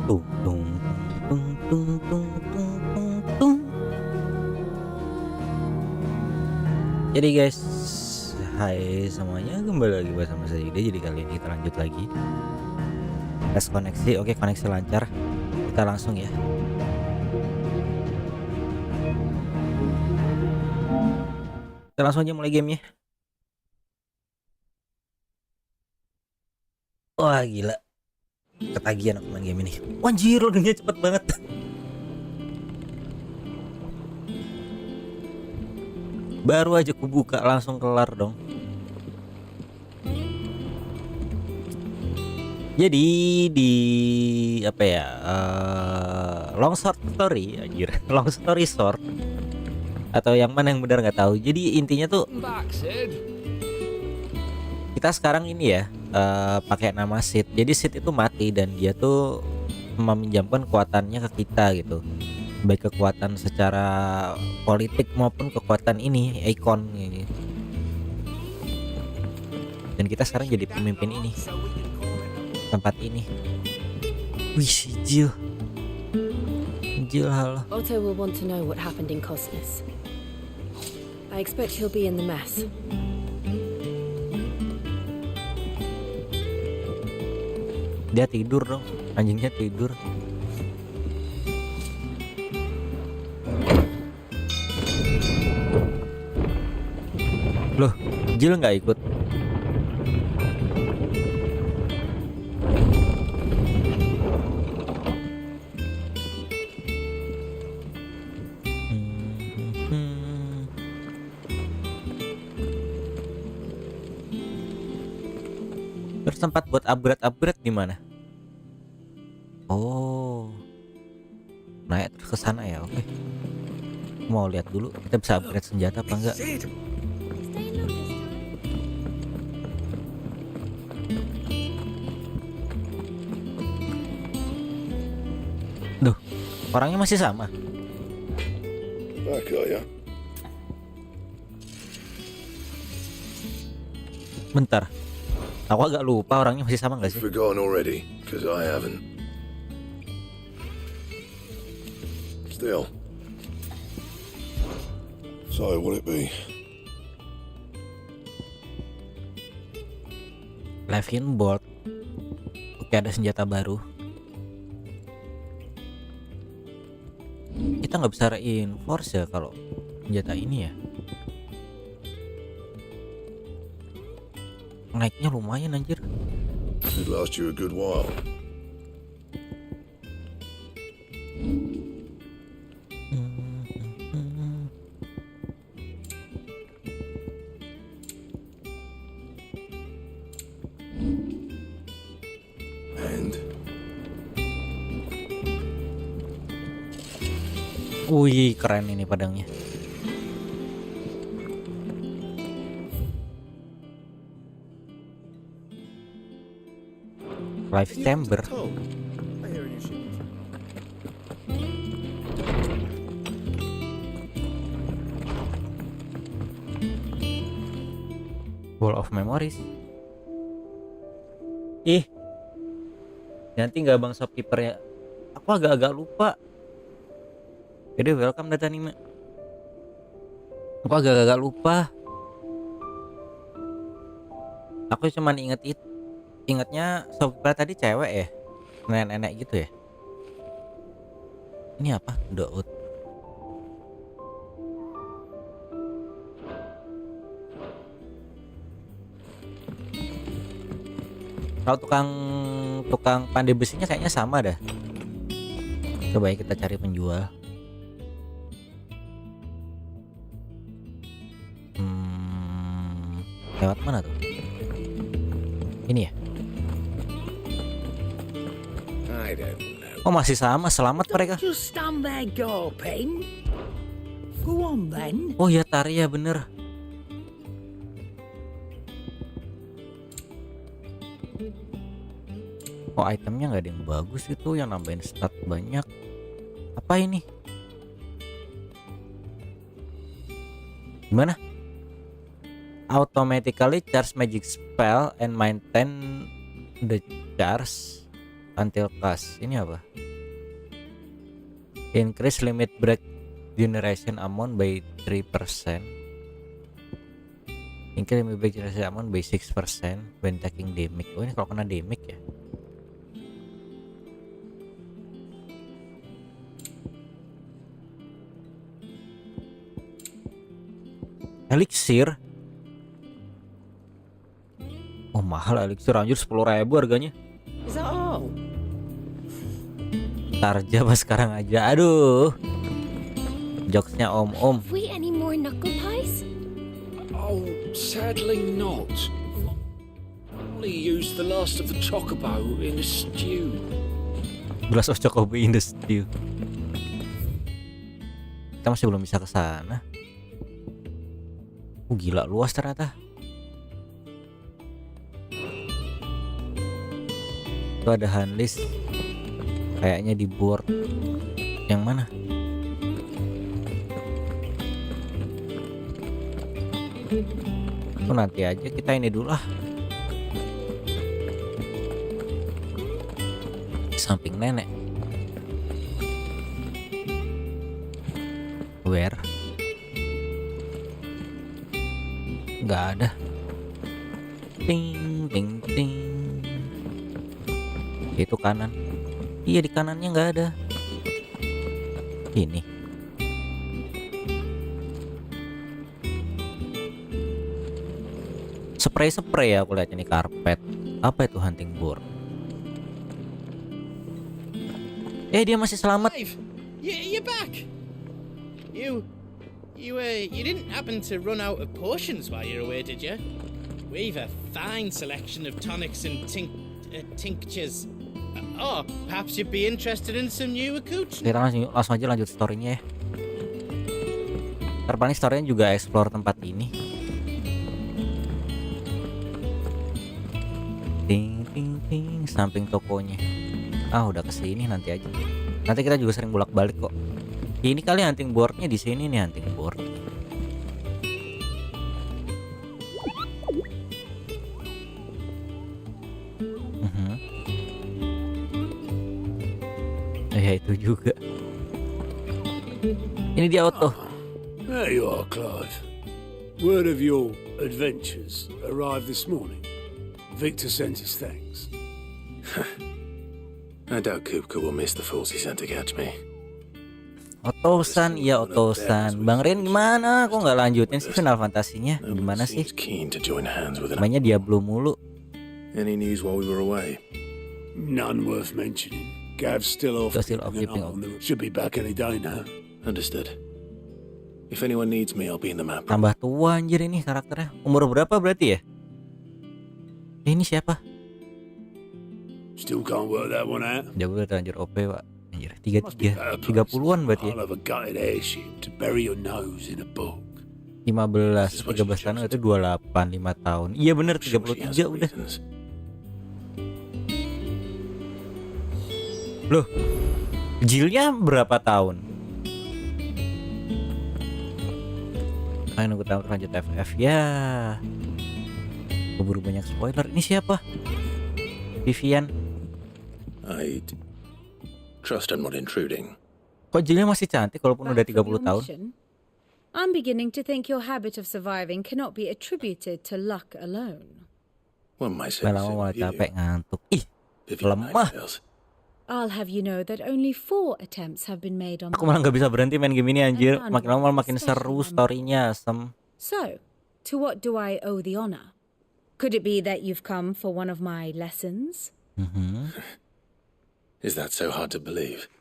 Tung tung tung tung tung tung tung tung. Jadi guys, hai semuanya, kembali lagi bersama saya Udah. Jadi kali ini kita lanjut lagi tes koneksi. Oke, koneksi lancar, kita langsung ya. Kita langsung aja mulai gamenya. Wah gila, ketagihan aku main game ini. Anjir, loadingnya cepet banget. Baru aja kubuka langsung kelar dong. Jadi di apa ya, long short story anjir. Long story short atau yang mana yang benar nggak tahu. Jadi intinya tuh kita sekarang ini ya pakai nama Sid. Jadi Sid itu mati dan dia tuh meminjamkan kekuatannya ke kita gitu, baik kekuatan secara politik maupun kekuatan ini ikon gitu. Dan kita sekarang jadi pemimpin ini, tempat ini. Wih, si Jill halo. Otto will want to know what happened in Cosmos. I expect he'll be in the mess. Dia tidur dong, anjingnya tidur. Loh, Jill nggak ikut. Terus tempat buat upgrade di mana? Oh, naik terus ke sana ya. Oke. Mau lihat dulu kita bisa upgrade senjata apa enggak. Duh, orangnya masih sama. Bentar, aku agak lupa orangnya masih sama nggak sih? Forgotten already, because I haven't. Still. So, what it be? Levin board. Oke, ada senjata baru. Kita nggak bisa reinforce ya kalau senjata ini ya. Naiknya lumayan anjir. Should last you a good while. And Wih, keren ini padangnya. Live chamber. Wall of memories. Ih, nanti nggak bang shopkeeper ya? Aku agak-agak lupa. Jadi welcome data anime. Aku agak-agak lupa. Aku cuman ingatnya shopkeeper tadi cewek ya, nenek-nenek gitu ya. Ini apa? Dout. Kalau tukang pandai besinya kayaknya sama dah. Coba ya kita cari penjual. Lewat mana tuh? Ini ya? I don't know. Oh, masih sama, selamat mereka. Just stand there gawping. Go on then. Oh ya, Tarya bener. Oh, itemnya nggak ada yang bagus itu, yang nambahin stat banyak. Apa ini? Gimana? Automatically charge magic spell and maintain the charge until cast. Ini apa? Increase limit break generation amount by 3%. Increase limit break generation amount by 6% when taking damage. Oh, ini kalau kena damage ya. Elixir. Oh, mahal elixir, anjir 10.000 harganya. Is that all? Ntar aja pas sekarang aja. Aduh. Jokesnya om-om. Have we any more knuckle pies? Oh, sadly not. Only used the last of the chocobo in a stew. Glass of chocobo in the stew. Kita masih belum bisa ke sana. Gila luas ternyata. Itu ada handlist. Kayaknya di board. Yang mana? Oh, nanti aja kita ini dulu lah. Samping nenek. Where? Nggak ada. Ting ting ting. Itu kanan. Iya, di kanannya nggak ada. Ini. Spray ya aku lihat ini, karpet. Apa itu hunting board? Dia masih selamat. Dave, you're back. You didn't happen to run out of potions while you're away, did you? We've a fine selection of tonics and tinctures. Perhaps you'd be interested in some new accoutrements. Kita langsung aja lanjut story-nya ya. Terpaling story-nya juga explore tempat ini. Ting ting ting, samping tokonya. Udah kesini, nanti aja. Nanti kita juga sering bolak-balik kok. Ini kali hunting boardnya di sini nih, hunting board. Ya itu juga. Ini dia auto. There you are, Clive. Word of your adventures arrived this morning. Victor sent his thanks. I doubt Kupka will miss the fools he sent to catch me. Otosan, iya Otosan. Bang Ren gimana? Kok nggak lanjutin sih Final Fantasinya? Gimana sih? Mainnya Diablo mulu. Any news while we were away? None worth mentioning. Gav's still off. Should be back any day now. Understood. If anyone needs me, I'll be in the map. Tambah tua anjir ini karakternya. Umur berapa berarti ya? Ini siapa? Still can't work that one out. Dia udah terlanjur OP, Pak. Anjir, 30-an berarti ya. I'll have a gutted airship to bury your nose in a book. 13 tahun itu 28, 5 tahun. Iya bener 33 udah. Loh, Jilnya berapa tahun? Ayo nunggu tamat lanjut FF ya. Keburu banyak spoiler. Ini siapa? Vivian. I'd trust I'm not intruding. Kok Jilnya masih cantik walaupun udah 30 tahun? I'm beginning to think your habit of surviving cannot be attributed to luck alone. One might say Lama mulai capek ngantuk. Ih, lemah. I'll have you know that only 4 attempts have been made on. Aku malah nggak bisa berhenti main game ini anjir. Makin lama makin seru storynya, asem. So, to what do I owe the honor? Could it be that you've come for one of my lessons? Is that so hard to believe?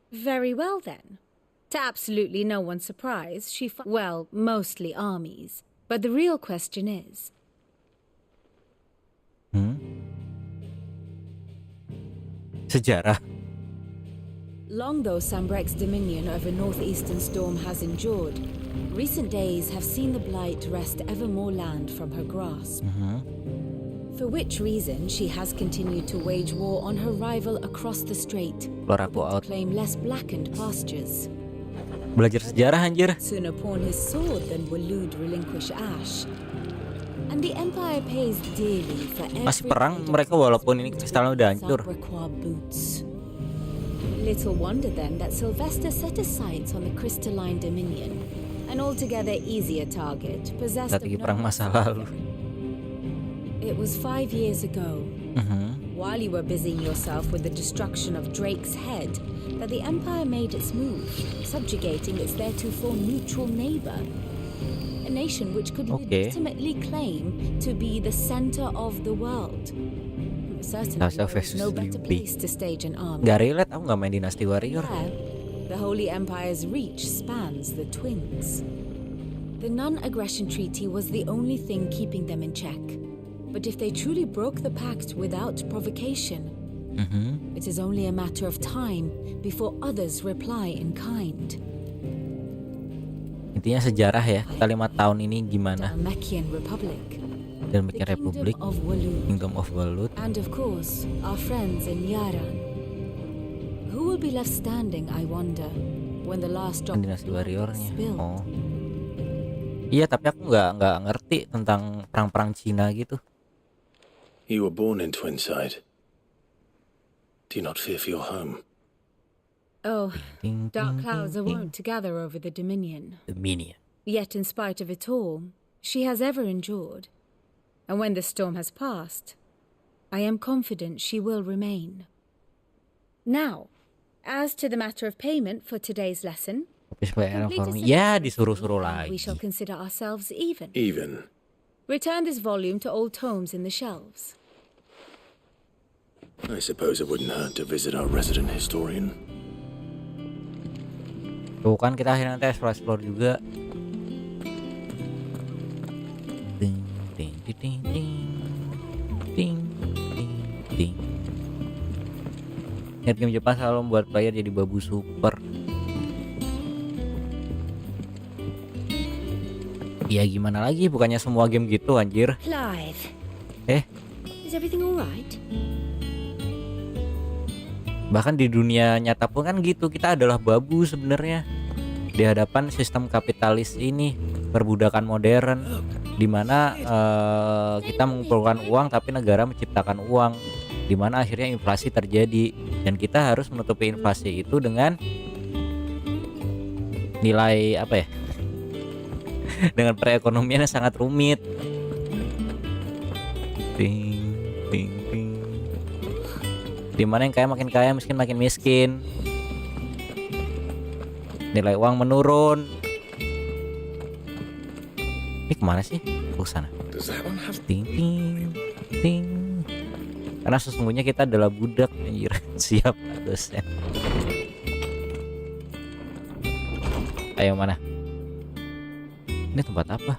Very well then. To absolutely no one's surprise, well, mostly armies. But the real question is... Sejarah. Long though Sambrek's dominion over northeastern storm has endured, recent days have seen the blight wrest ever more land from her grasp. For which reason she has continued to wage war on her rival across the strait, Loraku to out. claim less blackened pastures. Belajar sejarah anjir. Sooner pawn his sword than Walud relinquish Ash. And the Empire pays dearly for Masih every perang item mereka walaupun ini kristalnya udah hancur. Sabrequa boots. Little wonder then that Sylvester set his sights on the crystalline dominion, an altogether easier target, possessed of Strategi no perang masa lalu. It was 5 years ago, while you were busying yourself with the destruction of Drake's head, that the Empire made its move, subjugating its theretofore neutral neighbor. A nation which could legitimately claim to be the center of the world. Certainly there was no better place to stage an army. Gak relate, aku gak main Dynasty Warrior. There, the Holy Empire's reach spans the Twins. The non-aggression treaty was the only thing keeping them in check. But if they truly broke the pact without provocation, it is only a matter of time before others reply in kind. Intinya sejarah ya, kita 5 tahun ini gimana. Makin Republic, Dan the bikin Republik, Kingdom of Walud, Kingdom of Walud. and of course, our friends in Yaran. Who will be left standing, I wonder, when the last drop of Dynasty blood is Warrior-nya. spilled? Oh. Iya, tapi aku nggak ngerti tentang perang-perang Cina gitu. You were born in Twinside. Do you not fear for your home? Oh, Ding, dark ding, clouds are ding, wont to gather over the Dominion. ding. Dominion. Yet, in spite of it all, she has ever endured. And when the storm has passed, I am confident she will remain. Now, as to the matter of payment for today's lesson, Tapi supaya complete a reform, sentence ya with disuruh-suruh me, and lagi. we shall consider ourselves even. Even. Return this volume to old tomes in the shelves. I suppose it wouldn't hurt to visit our resident historian. Tuh kan kita akhirnya nanti explore juga. Ding ding ding ding ding ding ding. Niat game Jepang selalu membuat player jadi babu super. Ya gimana lagi, bukannya semua game gitu anjir. Clive, Eh, is everything all right? bahkan di dunia nyata pun kan gitu, kita adalah babu sebenarnya di hadapan sistem kapitalis ini, perbudakan modern, di mana kita mengumpulkan uang tapi negara menciptakan uang, di mana akhirnya inflasi terjadi dan kita harus menutupi inflasi itu dengan nilai apa ya? Dengan perekonomian yang sangat rumit. Ding ding ding. Dimana yang kaya makin kaya, miskin makin miskin. Nilai uang menurun. Ini kemana sih? Oh sana. Ting ting ting. Karena sesungguhnya kita adalah budak anjir. Siap harusnya. Ayo mana? Ini tempat apa?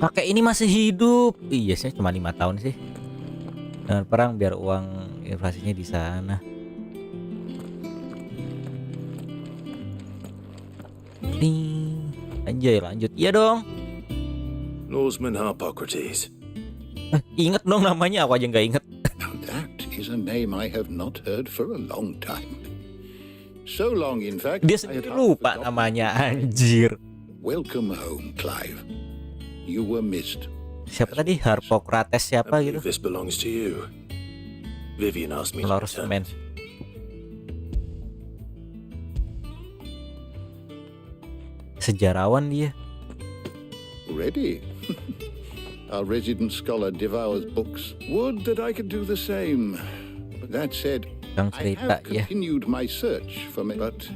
Kakek ini masih hidup. Iya sih, cuma 5 tahun sih. Dengan perang biar uang inflasinya di sana. Ding. Anjay, lanjut. Iya dong. Norseman Harpocrates. Ingat dong namanya, aku aja nggak inget. Now that is a name I have not heard for a long time. So long, in fact. Dia I sendiri had lupa forgotten. namanya, anjir. Welcome home, Clive. You were missed. Siapa tadi? Harpocrates I siapa believe gitu? this belongs to you. Vivian asked me to Lord return. Man. Sejarawan dia. Ready? Our resident scholar devours books. Would that I could do the same. But that said, Kang I cerita have ya. continued my search for me, but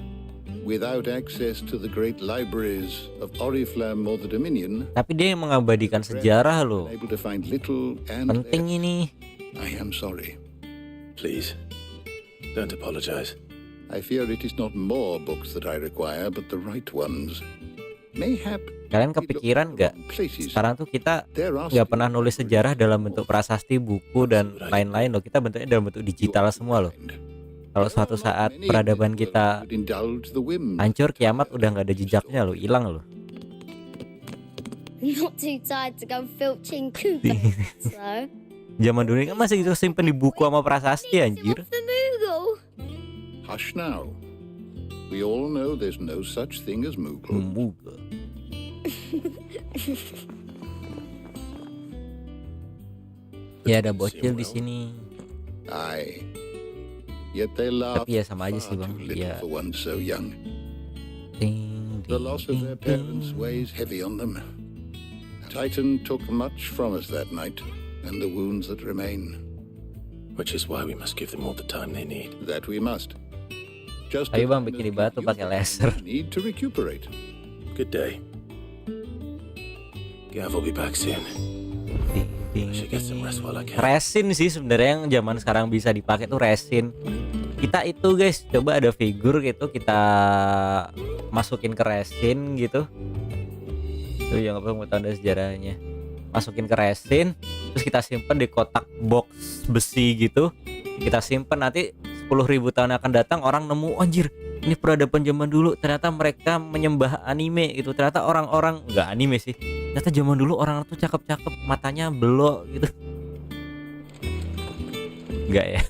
without access to the great libraries of Oriflamme or the Dominion, Tapi dia yang mengabadikan sejarah loh. able to find little and Penting less. ini. I am sorry. Please, don't apologize. I fear it is not more books that I require, but the right ones. Mayhap Kalian kepikiran nggak? places. Sekarang tuh kita There are nggak pernah nulis sejarah dalam bentuk prasasti, buku dan lain-lain loh. Kita bentuknya dalam bentuk digital semua loh. Kalau suatu saat peradaban kita hancur, kiamat udah nggak ada jejaknya loh, hilang loh. Not too tired to go filching Cooper, so. Zaman dulu kan masih gitu simpen di buku sama prasasti anjir. The Moogle. Hush now. We all know there's no such thing as Moogle. Ya ada between bocil di Simwell. sini. Aye. Yet they laugh Tapi ya sama aja sih far bang. too little Iya. for one so young. Ting, The ting, loss of their ting, parents ting. weighs heavy on them. Titan took much from us that night, and the wounds that remain. Which is why we must give them all the time they need. That we must. Just Ayo as bang long bikin as di batu you pakai laser. need to recuperate. Good day. Gav will be back soon. Ting, ting, I should get some rest while I can. Resin sih sebenarnya yang zaman sekarang bisa dipakai tuh resin. Kita itu guys, coba ada figur gitu kita masukin ke resin gitu. Tuh yang apa mau tanda sejarahnya. Masukin ke resin, terus kita simpen di kotak box besi gitu. Kita simpen nanti 10.000 tahun akan datang orang nemu anjir. Ini peradaban zaman dulu, ternyata mereka menyembah anime gitu. Ternyata orang-orang enggak anime sih. Ternyata zaman dulu orang tuh cakep-cakep, matanya belok gitu. Enggak ya.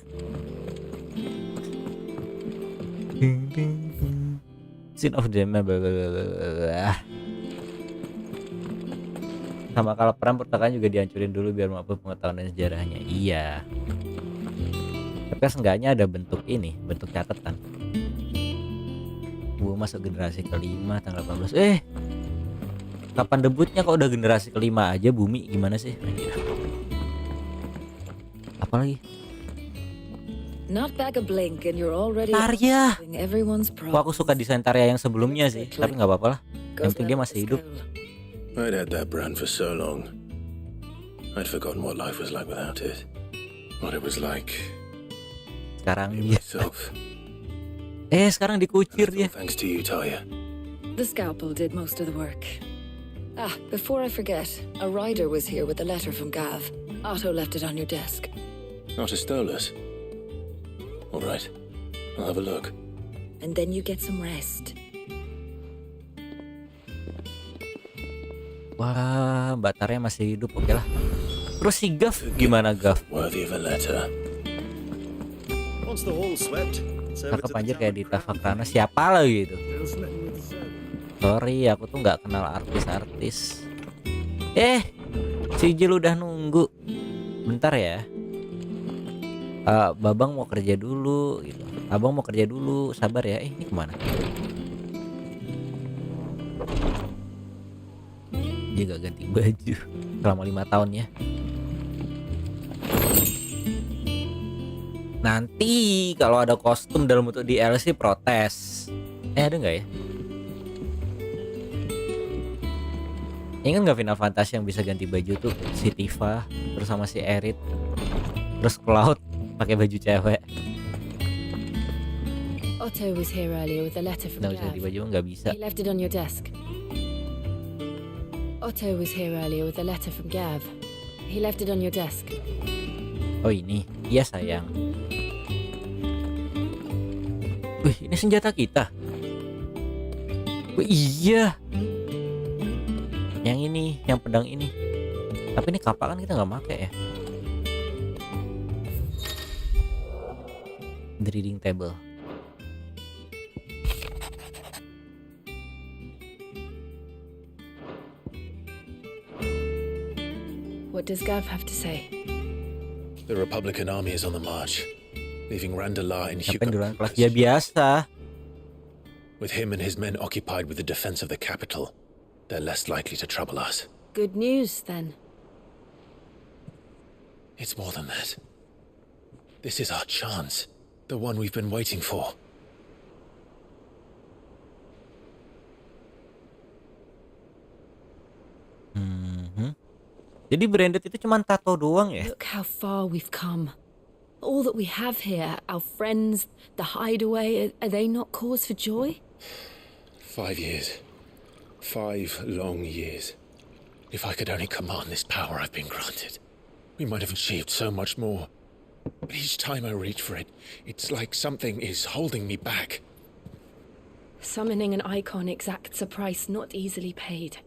Scene of the sama kalau perang pertakaan juga dihancurin dulu biar mampu pengetahuan dan sejarahnya. Iya. Tapi kan seenggaknya ada bentuk ini, bentuk catatan. Gue masuk generasi kelima tanggal 18. Kapan debutnya kok udah generasi kelima aja bumi gimana sih? Apalagi? Not back a blink and you're already Tarya. answering everyone's Wah, aku suka desain Tarya yang sebelumnya sih, tapi nggak apa-apa lah. Yang penting dia masih hidup. I'd had that brand for so long. I'd forgotten what life was like without it. What it was like Sekarang being dia. myself. Sekarang dikucir And dia. it's all thanks to you, Talia. The scalpel did most of the work. Before I forget, a rider was here with a letter from Gav. Otto left it on your desk. Not a stolus. All right, I'll have a look. And then you get some rest. Wah, Mbak Tarya masih hidup, oke lah. Terus si Gav gimana Gav? Worthy of a letter. Once the hall swept, Cakep anjir kayak di Tafakrana siapa lagi itu. Sorry, aku tuh nggak kenal artis-artis. Si Jil udah nunggu. Bentar ya. Babang mau kerja dulu gitu. Abang mau kerja dulu, sabar ya. Ini kemana? Dia gak ganti baju selama 5 tahun ya. Nanti kalau ada kostum dalam bentuk DLC protes. Ada nggak ya? Ingat nggak Final Fantasy yang bisa ganti baju tuh si Tifa terus sama si Aerith terus Cloud pakai baju cewek. Otto was here earlier with a letter from Nggak bisa Gav. ganti baju nggak bisa. He left it on your desk. Otto was here earlier with a letter from Gav. He left it on your desk. Oh ini, iya sayang. Wih ini senjata kita. Wih iya. Yang ini, yang pedang ini. Tapi ini kapak kan kita nggak pakai ya. The reading table. What does Gav have to say? The Republican army is on the march, leaving Randalar in Sampai duluan kelas Hugo. dia biasa. With him and his men occupied with the defense of the capital, they're less likely to trouble us. Good news, then. It's more than that. This is our chance, the one we've been waiting for. Jadi branded itu cuma tato doang ya? Look how far we've come. All that we have here, our friends, the hideaway, are they not cause for joy? 5 years. 5 long years. If I could only command this power I've been granted, we might have achieved so much more. But each time I reach for it, it's like something is holding me back. Summoning an icon exacts a price not easily paid.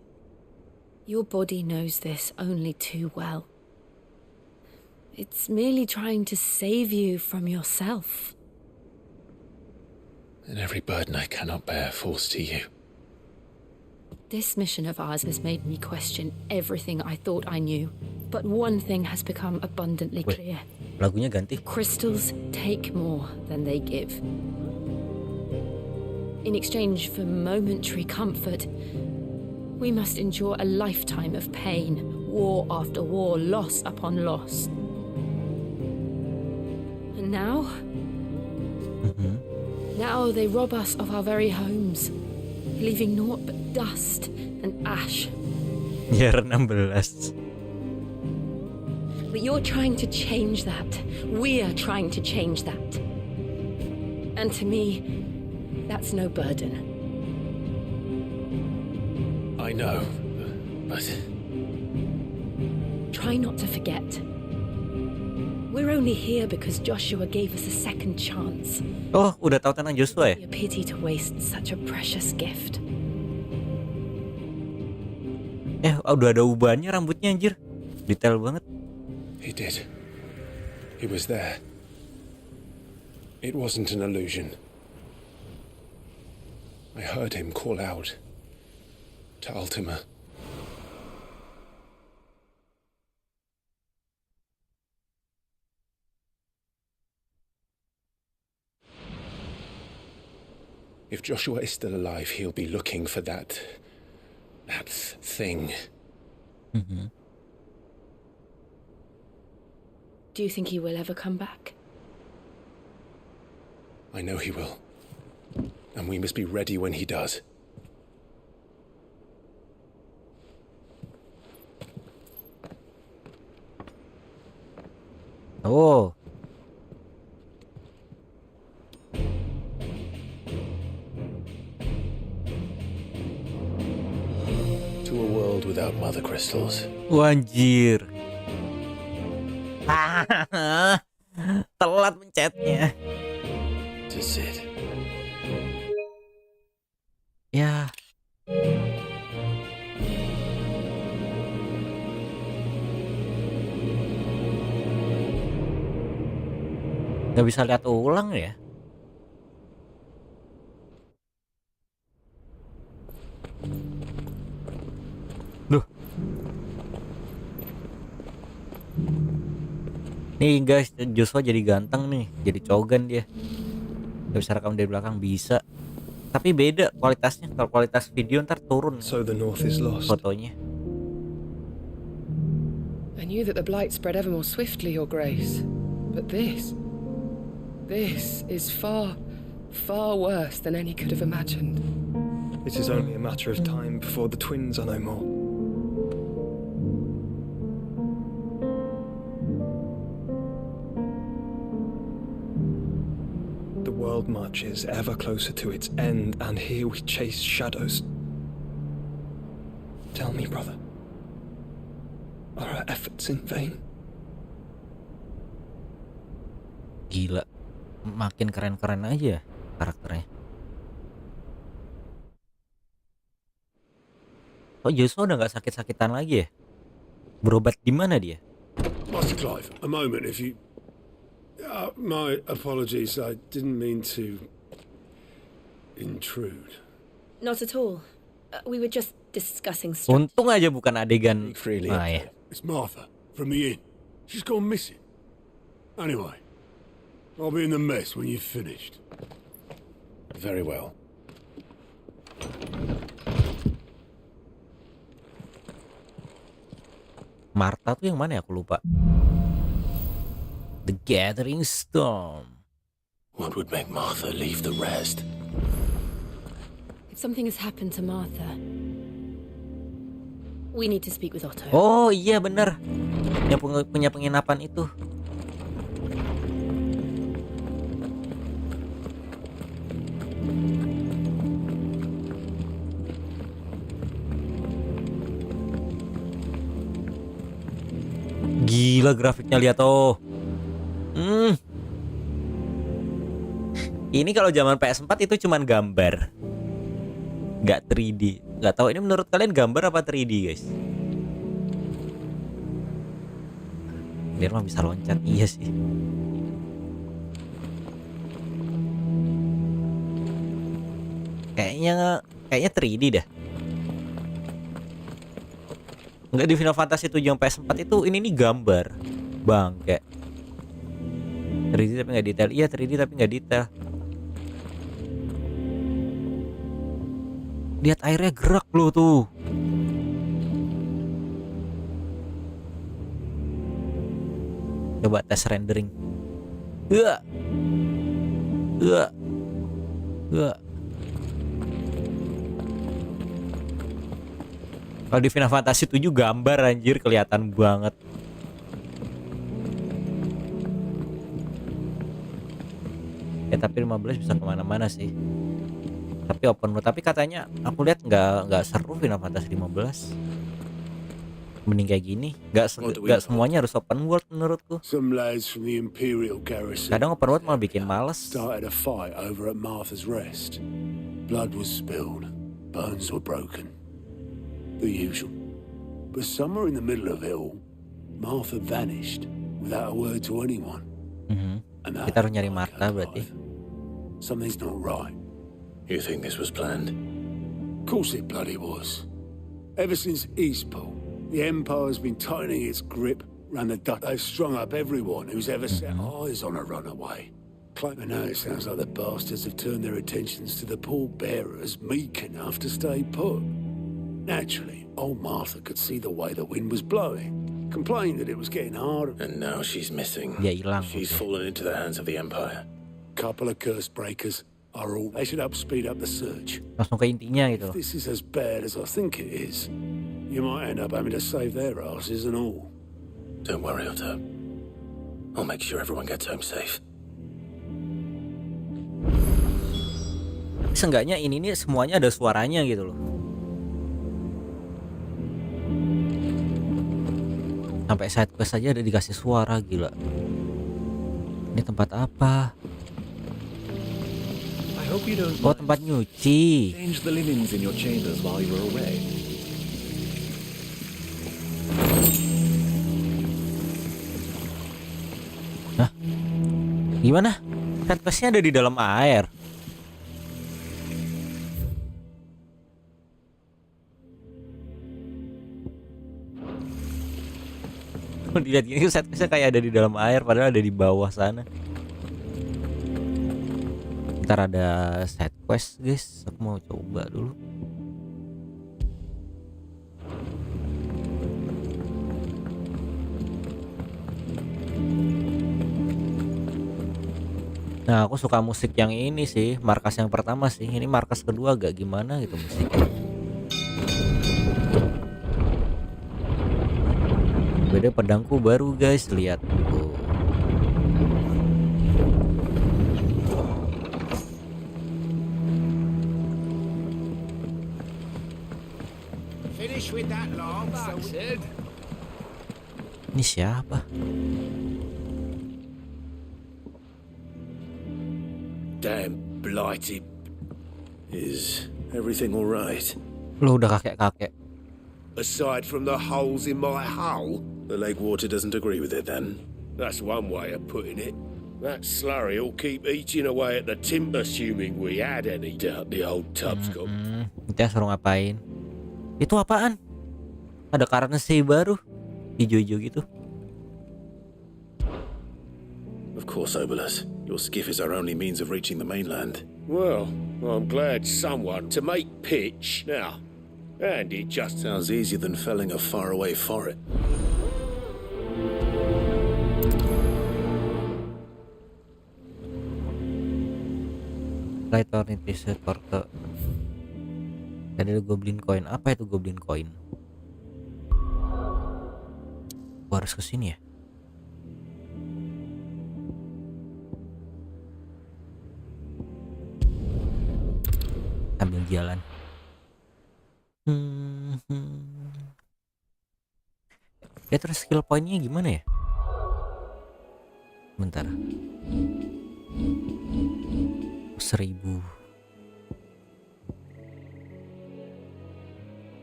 Your body knows this only too well. It's merely trying to save you from yourself. And every burden I cannot bear falls to you. This mission of ours has made me question everything I thought I knew. But one thing has become abundantly clear. Lagunya ganti. Crystals take more than they give. In exchange for momentary comfort, we must endure a lifetime of pain, war after war, loss upon loss. And now? Now they rob us of our very homes, leaving naught but dust and ash. Year 16. But you're trying to change that. We're trying to change that. And to me, that's no burden. I know, but... Try not to forget. We're only here because Joshua gave us a second chance. Oh, udah tahu tentang Joshua ya? A pity to waste such a precious gift. Udah ada ubahannya rambutnya anjir. Detail banget. He did. He was there. It wasn't an illusion. I heard him call out to Ultima. If Joshua is still alive, he'll be looking for that thing. Do you think he will ever come back? I know he will. And we must be ready when he does. Oh. To a world without mother crystals. Anjir. Telat mencetnya. To Sid. Ya. Gak bisa lihat ulang ya. Duh. Nih guys, Joshua jadi ganteng nih, jadi cogan dia. Gak bisa rekam dari belakang, bisa. Tapi beda kualitasnya, kalau kualitas video ntar turun. So the North is lost. Fotonya. I knew that the blight spread ever more swiftly, Your Grace. But this is far, far worse than any could have imagined. It is only a matter of time before the twins are no more. The world marches ever closer to its end, and here we chase shadows. Tell me, brother, are our efforts in vain? Gila, makin keren-keren aja karakternya. Oh, Joshua udah gak sakit-sakitan lagi ya? Berobat di mana dia? Master Clive, a moment if you... my apologies, I didn't mean to intrude. Not at all. We were just discussing Untung aja bukan adegan. Ya. It's Martha from the inn. She's gone missing. Anyway, I'll be in the mess when you've finished. Very well. Martha tuh yang mana ya, aku lupa. The Gathering Storm. What would make Martha leave the rest? If something has happened to Martha, we need to speak with Otto. Oh iya bener, yang punya penginapan itu. Gila grafiknya, lihat oh. Ini kalau zaman PS4 itu cuman gambar, nggak 3D. Nggak tahu ini menurut kalian gambar apa 3D guys? Biar mah bisa loncat, iya sih. Kayaknya 3D dah. Enggak, di Final Fantasy 7 yang PS4 itu ini nih gambar bang, kayak 3D tapi nggak detail. Iya 3D tapi nggak detail. Lihat airnya gerak loh tuh. Coba tes rendering. Iya. Kalau di Final Fantasy 7 gambar anjir kelihatan banget. Ya tapi 15 bisa kemana-mana sih. Tapi open world. Tapi katanya aku lihat nggak seru Final Fantasy 15. Mending kayak gini. Nggak semuanya harus open world menurutku. Some lads from the Imperial garrison Kadang open world malah bikin males. started a fight over at Martha's Rest. Blood was spilled, bones were broken. The usual. But somewhere in the middle of it all, Martha vanished without a word to anyone. And that, Kita harus nyari Martha berarti. something's not right. You think this was planned? Of course it bloody was. Ever since Eastpool, the Empire's been tightening its grip round the duck. They've strung up everyone who's ever set eyes on a runaway. And now it sounds like the bastards have turned their attentions to the pallbearers meek enough to stay put. Naturally, old Martha could see the way the wind was blowing, complained that it was getting harder. And now she's missing. Dia hilang. She's fallen into the hands of the Empire. Couple of curse breakers are all. They should speed up the search. Langsung ke intinya gitu. If this is as bad as I think it is, you might end up having to save their asses and all. Don't worry, Udah. I'll make sure everyone gets home safe. Seenggaknya ini nih semuanya ada suaranya gitu loh. Sampai side quest aja ada dikasih suara, gila. Ini tempat apa? I hope you don't Oh, tempat nyuci. change the linens in your chambers while you're away. Hah? Gimana? Side questnya ada di dalam air. Dilihat gini side questnya kayak ada di dalam air padahal ada di bawah sana. Ntar ada side quest guys, aku mau coba dulu. Nah aku suka musik yang ini sih, markas yang pertama sih. Ini markas kedua agak gimana gitu musiknya. Beda pedangku baru guys, lihat tuh. Finish with that long said. Ini siapa? Damn blighted. Is everything all right? Lo udah kakek-kakek. Aside from the holes in my hull? The lake water doesn't agree with it then? That's one way of putting it. That slurry will keep eating away at the timber, assuming we had any. Doubt the old tub's got. Kita suruh ngapain? Itu apaan? Ada currency baru, hijau-hijau gitu. Of course, Obolus. Your skiff is our only means of reaching the mainland. Well, I'm glad someone to make pitch now. And it just Sounds easier than felling a faraway forest. Light ornithische Korte. Tadi ada goblin coin. Apa itu goblin coin? Gua harus kesini ya. Sambil jalan. Ya terus skill pointnya gimana ya? Bentar. 1000.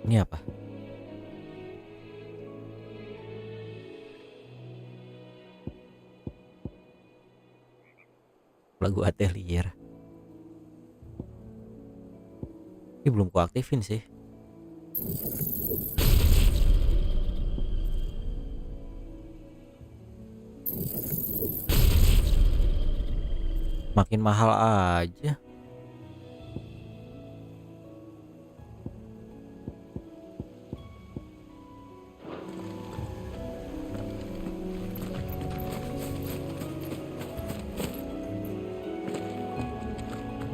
Ini apa? Lagu atelier. Ini belum kuaktifin sih. Makin mahal aja.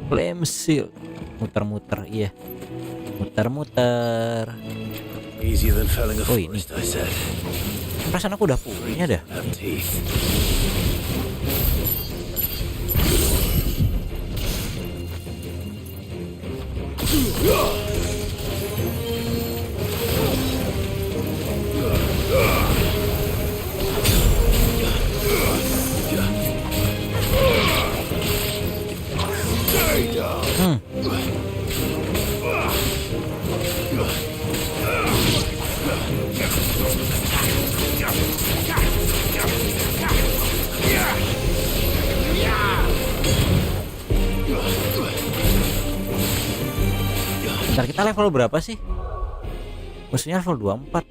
Flame shield. Muter-muter, iya. Muter-muter. Easier than felling a Oh, ini. forest, I said. Perasaan aku udah punya dah. Have teeth. Bentar, kita level berapa sih? Maksudnya level 24.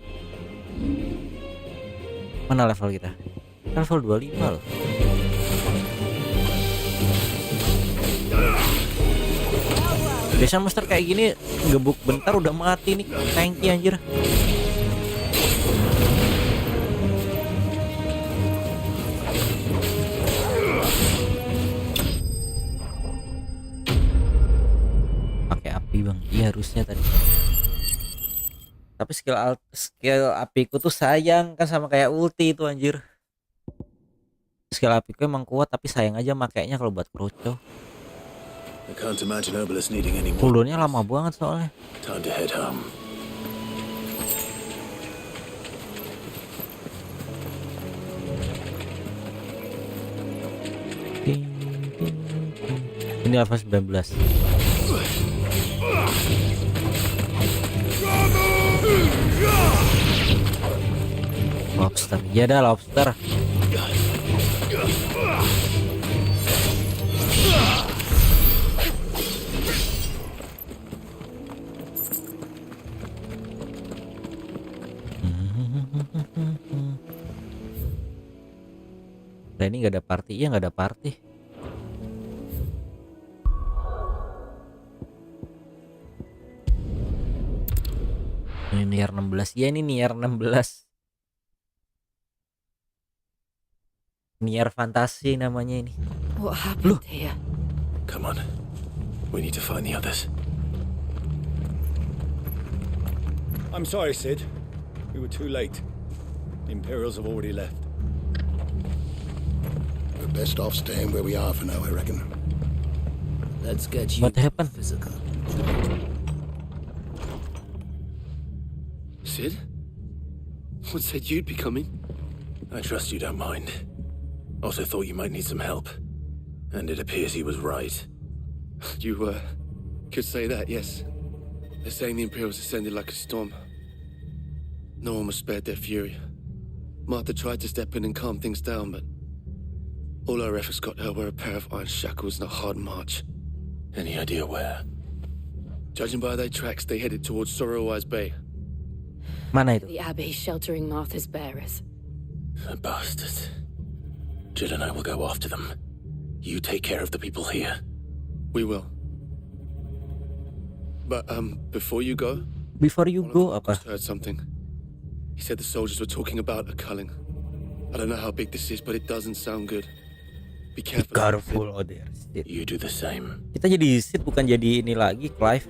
Mana level kita? Level 25 loh. Biasa monster kayak gini gebuk bentar udah mati nih, tanky anjir. Pakai api bang, iya harusnya tadi. Tapi skill apiku tuh sayang kan sama kayak ulti itu anjir. Skill apiku emang kuat tapi sayang aja makainya kalau buat kroco. I can't imagine Obelus needing any more. Cooldownnya lama banget soalnya. Time to head home. Ini level 19. Lobster, ya dah lobster. Berani nggak ada party, iya nggak ada party. Ini nier 16, ya ini nier 16. Nier fantasi namanya ini. What happened here? Come on. We need to find the others. I'm sorry, Sid. We were too late. The Imperials have already left. We're best off staying where we are for now, I reckon. Let's get you What happened? physical. Sid? What said you'd be coming? I trust you don't mind. Also thought you might need some help. And it appears he was right. You, could say that, yes. They're saying the Imperials ascended like a storm. No one was spared their fury. Martha tried to step in and calm things down, but all our efforts got her were a pair of iron shackles and a hard march. Any idea where? Judging by their tracks, they headed towards Sorrowwise Bay. Mana itu? The Abbey sheltering Martha's bearers. The bastards. Jill and I will go after them. You take care of the people here. We will. But, before you go... Before you go, apa? I heard something. He said the soldiers were talking about a culling. I don't know how big this is, but it doesn't sound good. Be careful. Careful of their shit. You do the same. Kita jadi Sid bukan jadi ini lagi, Clive.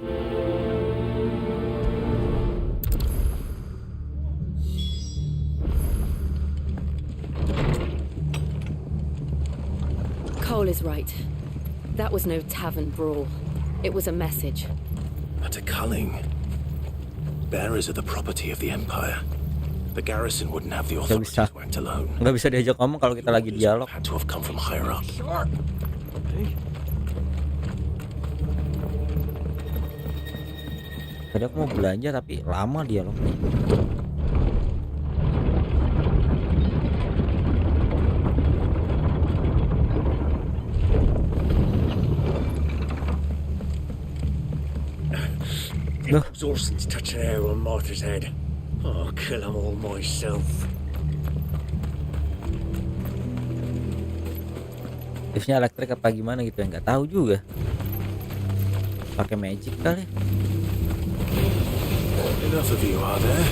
Cole is right. That was no tavern brawl. It was a message. But a culling. Bearers are the property of the Empire. The garrison wouldn't have the authority to act alone. Nggak bisa diajak ngomong kalau kita lagi dialog. Had to have come from higher up. Tadi aku mau belanja tapi lama dialognya. Those Orsons touching air on Martha's head. I'll kill them all myself. If-nya elektrik apa gimana gitu ya, nggak tahu juga. Pakai magic kali. Enough of you, are there?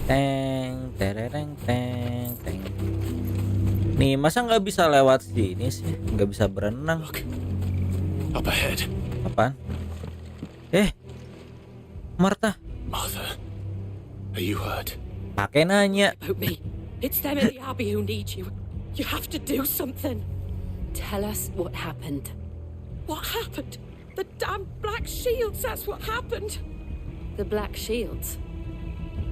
Teng, tereng, teng, teng. Nih, masa nggak bisa lewat sini sih? Nggak bisa berenang. Up ahead. Apaan? Martha. Martha, are you hurt? Pakai nanya. About me. It's them at the Abbey who need you. You have to do something. Tell us what happened. What happened? The damn Black Shields, that's what happened. The Black Shields?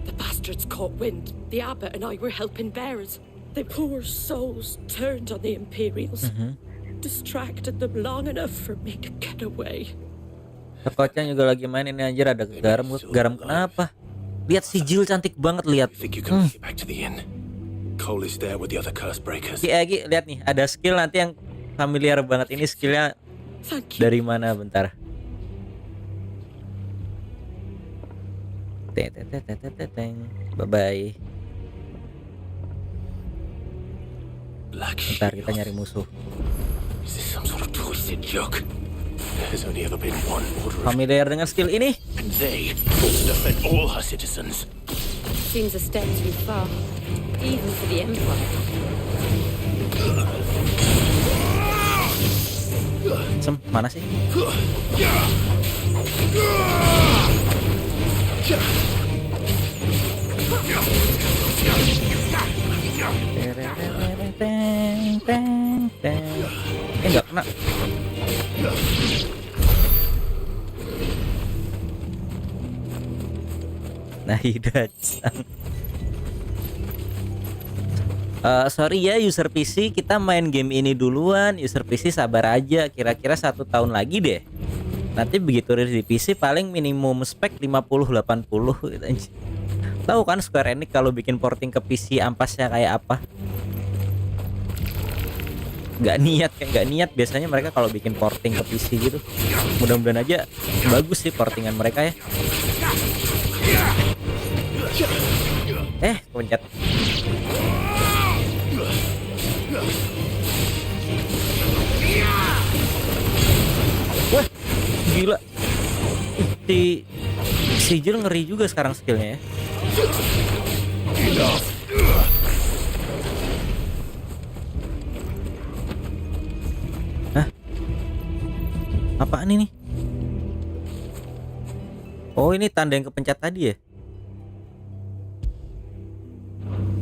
The bastards caught wind. The abbot and I were helping bearers. The poor souls turned on the Imperials. Distracted them long enough for me to get away. Coachnya juga lagi main ini anjir, ada garam. Garam kenapa? Lihat si Jill cantik banget, lihat. Think you can make it back to the inn? Cole is there with the other curse breakers. Ki, lihat nih, ada skill nanti yang familiar banget. Ini skillnya dari mana? Bentar. Bye bye. Bentar, kita nyari musuh. Is this some sort of twisted joke? There's only ever been one order. Familiar dengan skill ini? And they want to defend all her citizens. Seems a step too far, even for the Empire. Mana sih? Nggak kena. Nah, sorry ya user PC, kita main game ini duluan. User PC sabar aja, kira-kira 1 tahun lagi deh. Nanti begitu rilis di PC paling minimum spek 50-80 gitu aja. Tahu kan Square Enix kalau bikin porting ke PC ampasnya kayak apa? Gak niat biasanya mereka kalau bikin porting ke PC gitu. Mudah-mudahan aja bagus sih portingan mereka ya. Pencet. Wah, gila. Si Jill ngeri juga sekarang skillnya ya. Hah? Apaan ini? Oh, ini tanda yang kepencet tadi ya?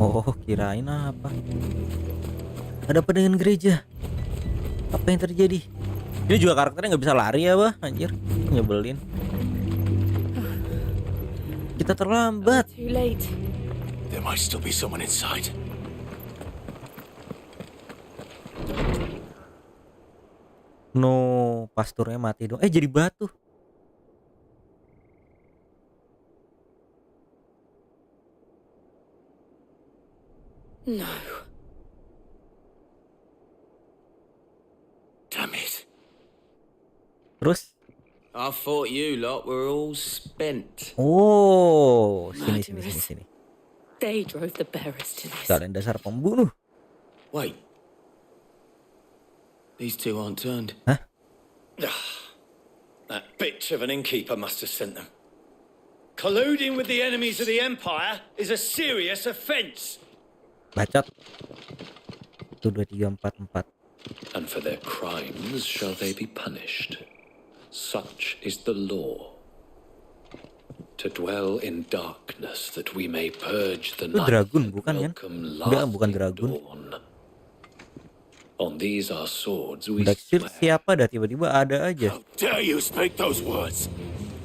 Oh, kirain apa? Ada apa dengan gereja? Apa yang terjadi? Ini juga karakternya nggak bisa lari ya, bah? Anjir, nyebelin. Kita terlambat. Too late. There might still be someone inside. No, pasturnya mati dong. Jadi batu. No. Damn it. Terus? I thought you lot were all spent. Oh, sini. They drove the bearers to this. Kalian dasar pembunuh. Wait. These two aren't turned. Huh? That bitch of an innkeeper must have sent them. Colluding with the enemies of the Empire is a serious offense. Bacot. 1, 2, 3, 4, 4. And for their crimes shall they be punished. Such is the law. To dwell in darkness that we may purge the night. Dragon bukan kan? Enggak, bukan dragon. On these our swords we Black Shield siapa dah tiba-tiba ada aja. How dare you speak those words?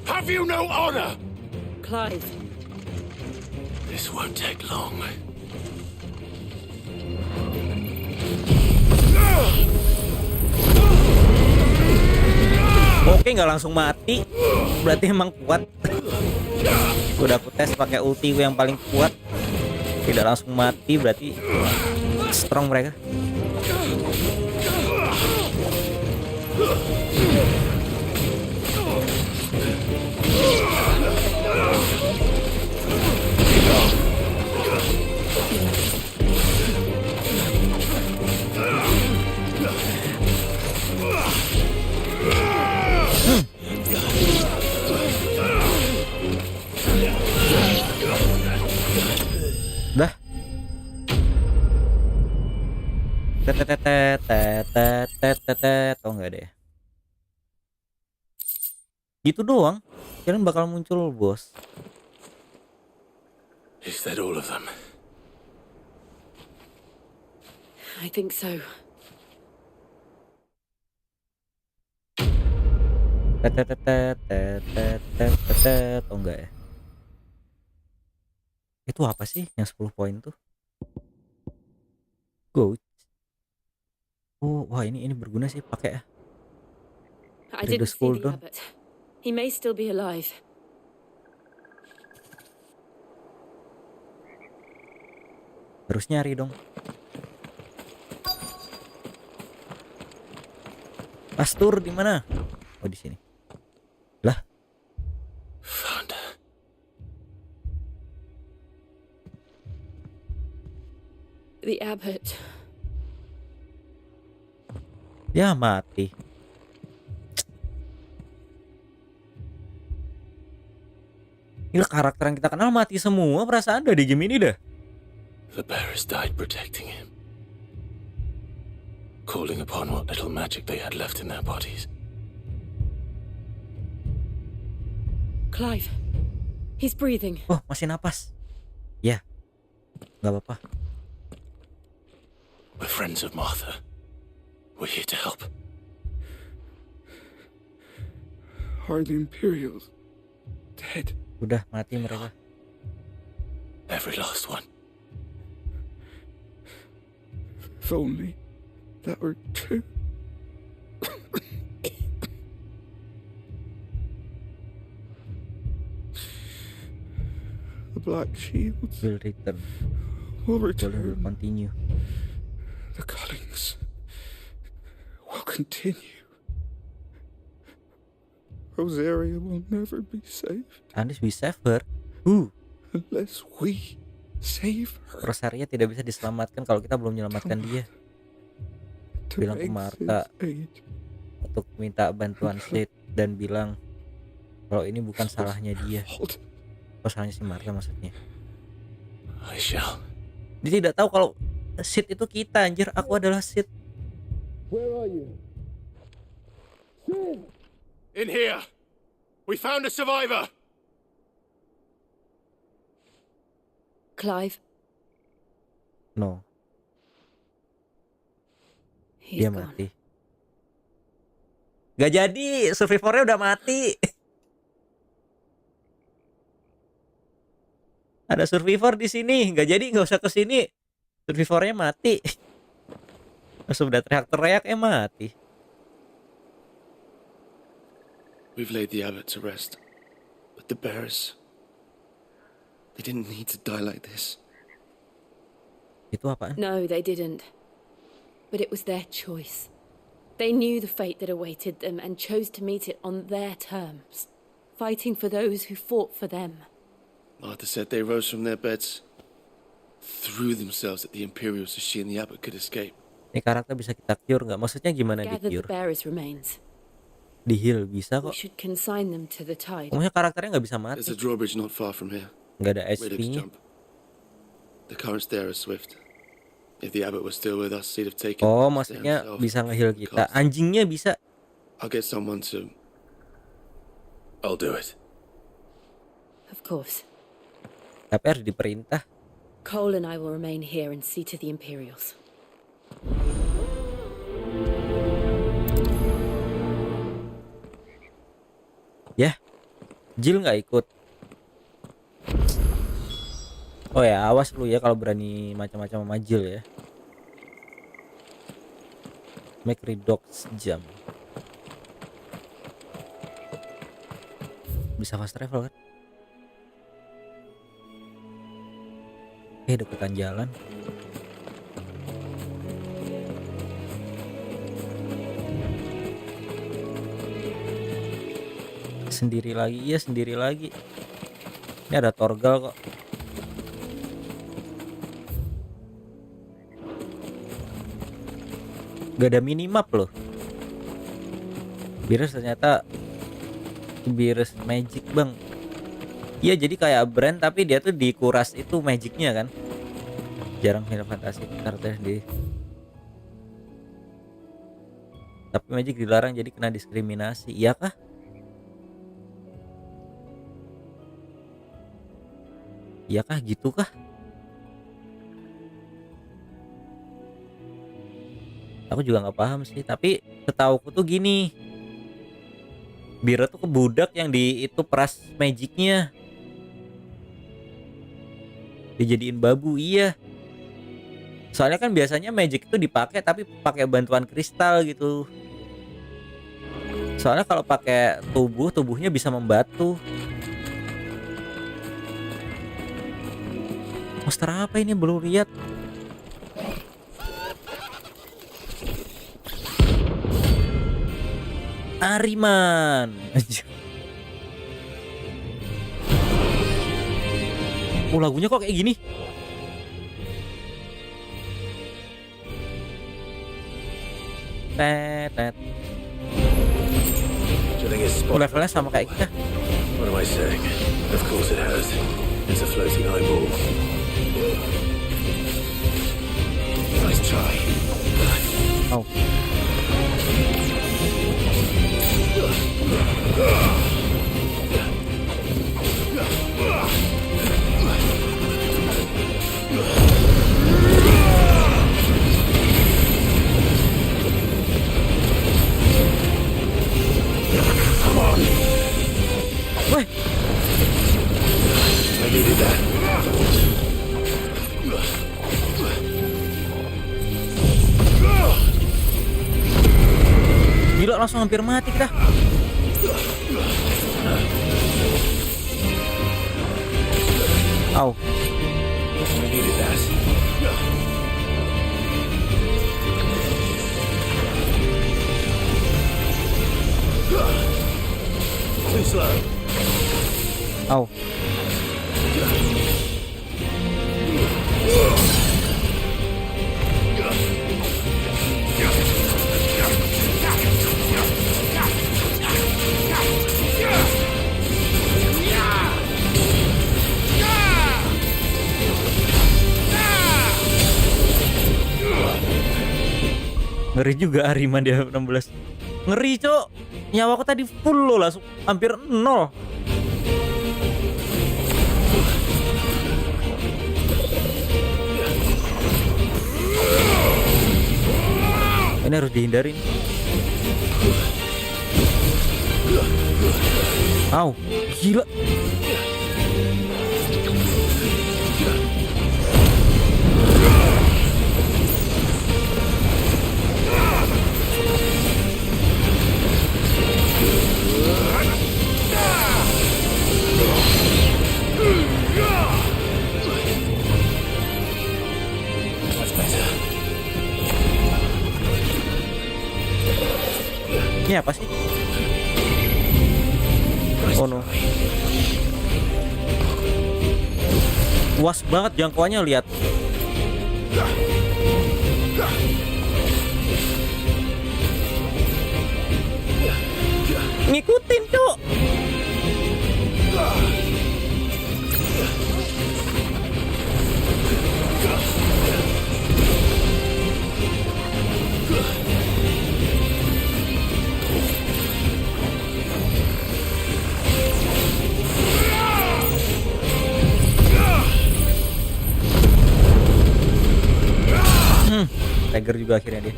Have you no honor? Clive. This won't take long. Oke, nggak langsung mati. Berarti emang kuat. Udah aku tes pakai ulti yang paling kuat. Tidak langsung mati berarti strong mereka. Dah. Oh enggak deh. Gitu doang. Kalian bakal muncul bos. Is that all of them? I think so. Oh enggak ya. Itu apa sih yang 10 poin tuh? Go. Oh, wah ini berguna sih pakai ya. I didn't see the abbot. He may still be alive. Terus nyari dong. Pastur di mana? Oh di sini. Lah. Found. The abbot. Ya mati. Ini karakter yang kita kenal mati semua perasaan ada di game ini dah. The bearers died protecting him, calling upon what little magic they had left in their bodies. Clive, he's breathing. Oh, masih napas. Ya, nggak apa-apa. We're friends of Martha. We're here to help. Are the Imperials dead? Udah mati mereka. Every last one. If only that were true. The Black Shields Will return. will return. Will continue. The cullings will continue. Rosaria will never be saved. Unless we save her. Unless we save her. Rosaria tidak bisa diselamatkan kalau kita belum menyelamatkan dia. Bilang ke Martha untuk minta bantuan Sid dan bilang kalau ini bukan salahnya dia. Oh, salahnya si Martha maksudnya. I shall. Dia tidak tahu kalau Sid itu kita, anjir. Aku adalah Sid. Where are you? Sid! In here. We found a survivor. Clive. No. He's Dia gone. mati. Gak jadi, survivornya udah mati. Ada survivor di sini, gak jadi, nggak usah ke sini. Survivornya mati. Sudah teriak-teriak mati. We've laid the abbot to rest, but the bearers, they didn't need to die like this. Itu apaan? No, they didn't. But it was their choice. They knew the fate that awaited them and chose to meet it on their terms, fighting for those who fought for them. Martha said they rose from their beds, threw themselves at the Imperials so she and the abbot could escape. Ini karakter bisa kita cure nggak? Maksudnya gimana di Gather the cure? bearers' remains. Di heal bisa We kok. should consign them to the tide. Maksudnya karakternya nggak bisa mati. There's a drawbridge not far from here. Nggak ada We're to SP-nya. jump. The currents there are swift. If the abbot was still with us, he'd have taken. Oh, us there maksudnya himself. bisa nge-heal kita. Anjingnya bisa. I'll get someone to. I'll do it. Of course. Tapi harus diperintah. Cole and I will remain here and see to the Imperials. Ya, Jill nggak ikut. Oh ya, awas lu ya kalau berani macam-macam sama Jill ya. Make redox jam. Bisa fast travel kan? Deketan jalan. Sendiri lagi, iya sendiri lagi. Ini ada Torgal kok. Gak ada minimap loh. Virus ternyata virus magic bang. Iya jadi kayak brand tapi dia tuh dikuras itu magicnya kan. Jarang film fantasi karakter di. Tapi magic dilarang jadi kena diskriminasi. Iya kah? Iya kah gitu kah? Aku juga nggak paham sih. Tapi setauku tuh gini. Bira tuh kebudak yang di itu peras magicnya. Dijadiin babu, iya. Soalnya kan biasanya magic itu dipakai tapi pakai bantuan kristal gitu. Soalnya kalau pakai tubuhnya bisa membatu. Monster apa ini belum lihat? Ariman. Oh lagunya kok kayak gini? Tet. Oh, levelnya sama kayak kita. What am I saying? Of course it has. It's a floating eyeball. Nice try. Oh. Come on. Wait. I needed that. Gila langsung hampir mati kita. Au. I needed that. Too slow. Au. Ngeri juga Ariman dia 16. Ngeri cok. Nyawaku tadi full loh, langsung hampir 0. Ini harus dihindarin. Au, gila. Ini apa sih? Oh no. Luas banget jangkauannya, lihat. Ngikutin, Cuk. Tiger juga akhirnya dia.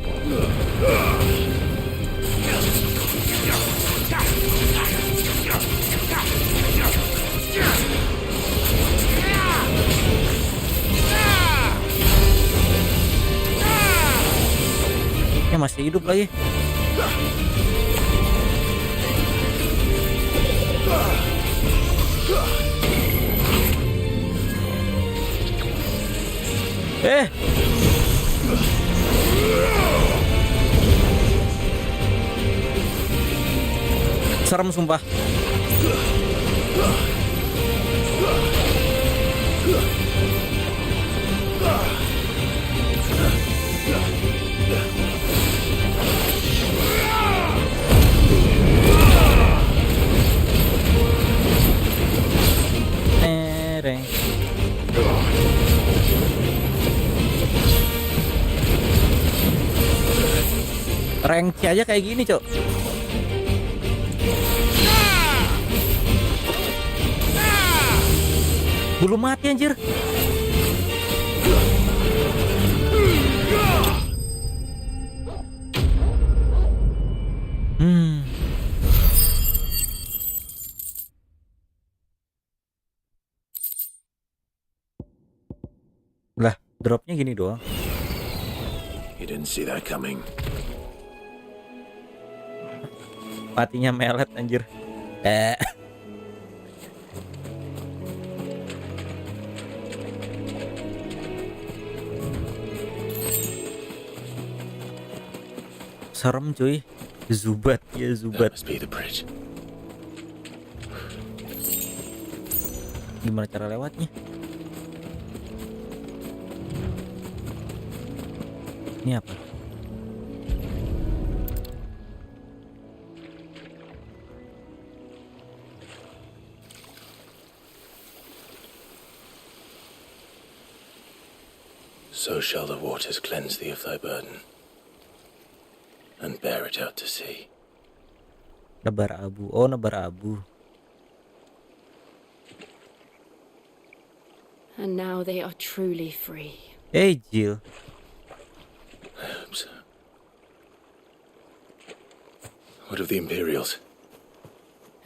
Ini masih hidup lagi. Serem sumpah. Rank aja kayak gini, Cok. Belum mati anjir. Lah, dropnya gini doang. You didn't see that coming. Matinya melet anjir. Serem cuy. Zubat ya, zubat. Gimana cara lewatnya? Ini apa? So shall the waters cleanse thee of thy burden, and bear it out to sea. Nebar abu. Oh, nebar abu. And now they are truly free. Hey, Jill. I hope so. What of the Imperials?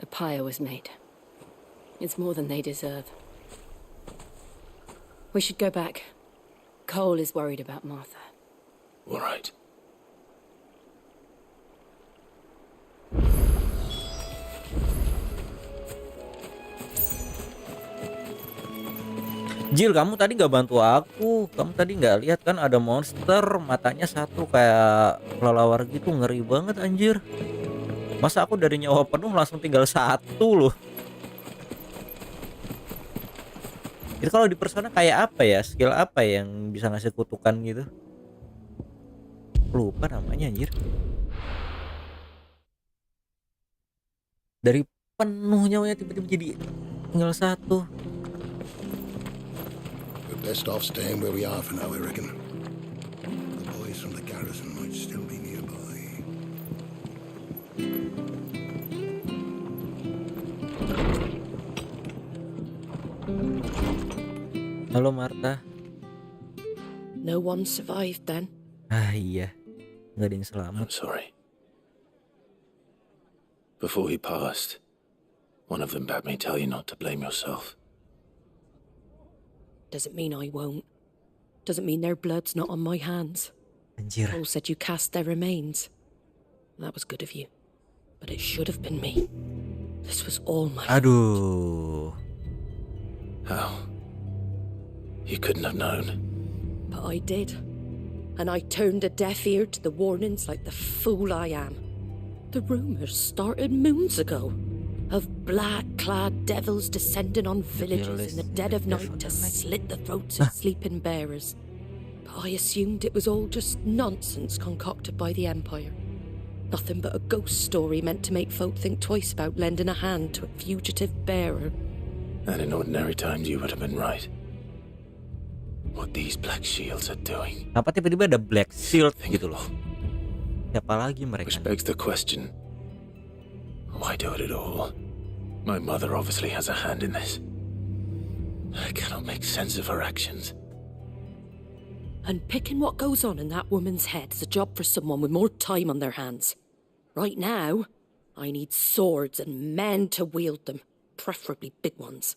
A pyre was made. It's more than they deserve. We should go back. Cole is worried about Martha. All right. Jill, kamu tadi gak bantu aku. Kamu tadi gak lihat kan ada monster matanya satu kayak kelelawar gitu, ngeri banget anjir. Masa aku dari nyawa penuh langsung tinggal satu loh. Itu kalau di Persona kayak apa ya? Skill apa yang bisa ngasih kutukan gitu? Lupa namanya anjir. Dari penuh nyawanya tiba-tiba jadi tinggal satu. We're best off staying where we are for now, I reckon. The boys from the garrison might still be nearby. Halo Martha. No one survived then. Ah iya, nggak ada yang selamat. I'm sorry. Before he passed, one of them bade me tell you not to blame yourself. Doesn't mean I won't. Doesn't mean their blood's not on my hands. Anjir. Paul said you cast their remains. That was good of you. But it should have been me. This was all my fault. Aduh. How? You couldn't have known. But I did. And I turned a deaf ear to the warnings like the fool I am. The rumours started moons ago. Of black-clad devils descending on villages in the dead of night to slit the throats of sleeping bearers. But I assumed it was all just nonsense concocted by the Empire. Nothing but a ghost story meant to make folk think twice about lending a hand to a fugitive bearer. And in ordinary times you would have been right. What these black shields are doing. Kenapa tiba-tiba ada black shield gitu loh? Siapa lagi mereka? Which begs the question, why do it at all? My mother obviously has a hand in this. I cannot make sense of her actions. Unpicking what goes on in that woman's head is a job for someone with more time on their hands. Right now, I need swords and men to wield them, preferably big ones.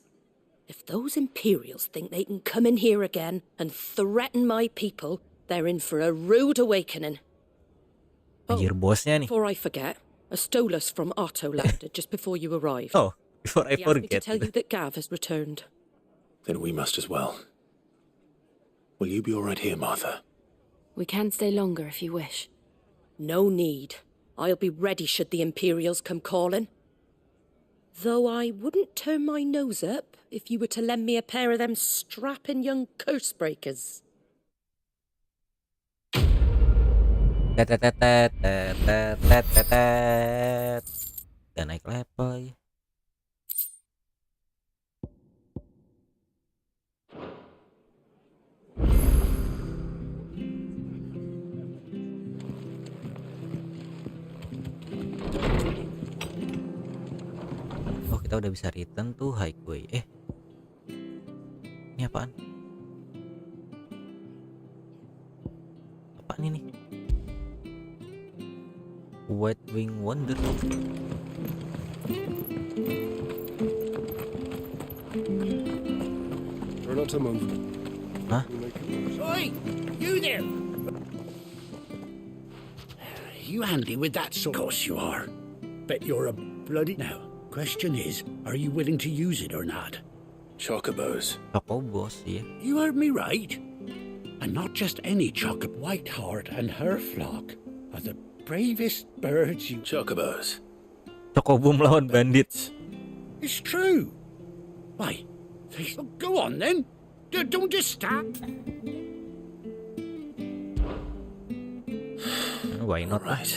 If those Imperials think they can come in here again and threaten my people, they're in for a rude awakening. Anjir, bosnya nih. Before I forget, a Stolas from Otto landed just before you arrived. Oh, before I He asked me to forget. tell you that Gav has returned. Then we must as well. Will you be all right here, Martha? We can stay longer if you wish. No need. I'll be ready should the Imperials come calling. Though I wouldn't turn my nose up if you were to lend me a pair of them strapping young curse breakers. Udah naik level ya. Oh, kita udah bisa return tuh highway. Ini apaan? Apaan ini? White Wing Wonder. Try not to move. Hah? Oi, you there! You handy with that sword? Of course you are. Bet you're a bloody... Now, question is, are you willing to use it or not? Chocobos. Chocobos, yeah. You heard me right. And not just any chocobo. Whiteheart and her flock are the bravest birds you... Chocobos. Chocobo melawan bandits. It's true. Why? Go on then. Don't just stop. Why not? Right.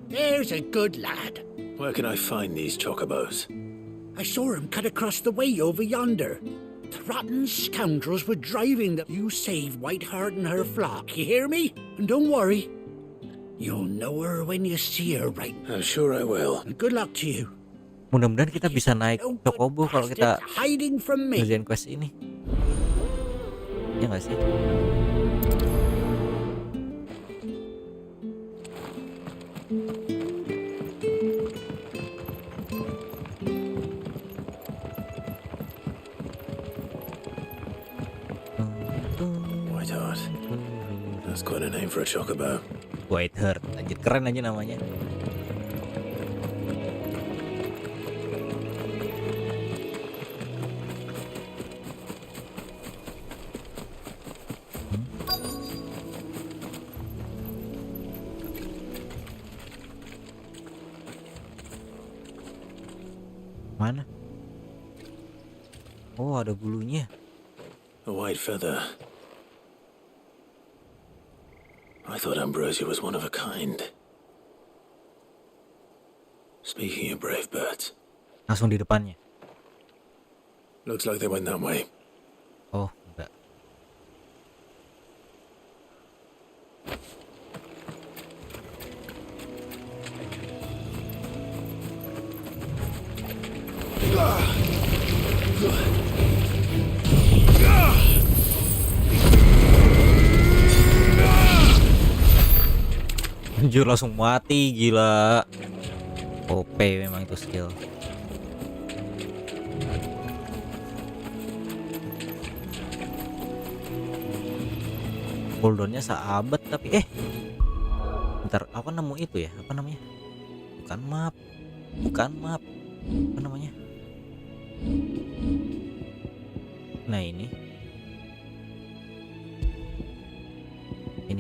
There's a good lad. Where can I find these chocobos? I saw him cut across the way over yonder. The rotten scoundrels were driving them. You save Whiteheart and her flock, you hear me? And don't worry. You'll know her when you see her, right? I'm sure I will. And good luck to you. Mudah-mudahan kita bisa naik Chocobo kalau kita hiding from me. ngerjain quest ini. Ya nggak sih? Whiteheart. That's quite a name for a chocobo. Whiteheart, anjir keren aja namanya. Mana? Oh, ada bulunya. A white feather. I thought Ambrosia was one of a kind. Speaking of brave birds. Langsung di depannya. Looks like they went that way. Oh, enggak. Anjir langsung mati, gila. OP memang itu skill. Cooldownnya sahabat tapi bentar, aku nemu itu ya, apa namanya? Bukan map. Apa namanya? Nah ini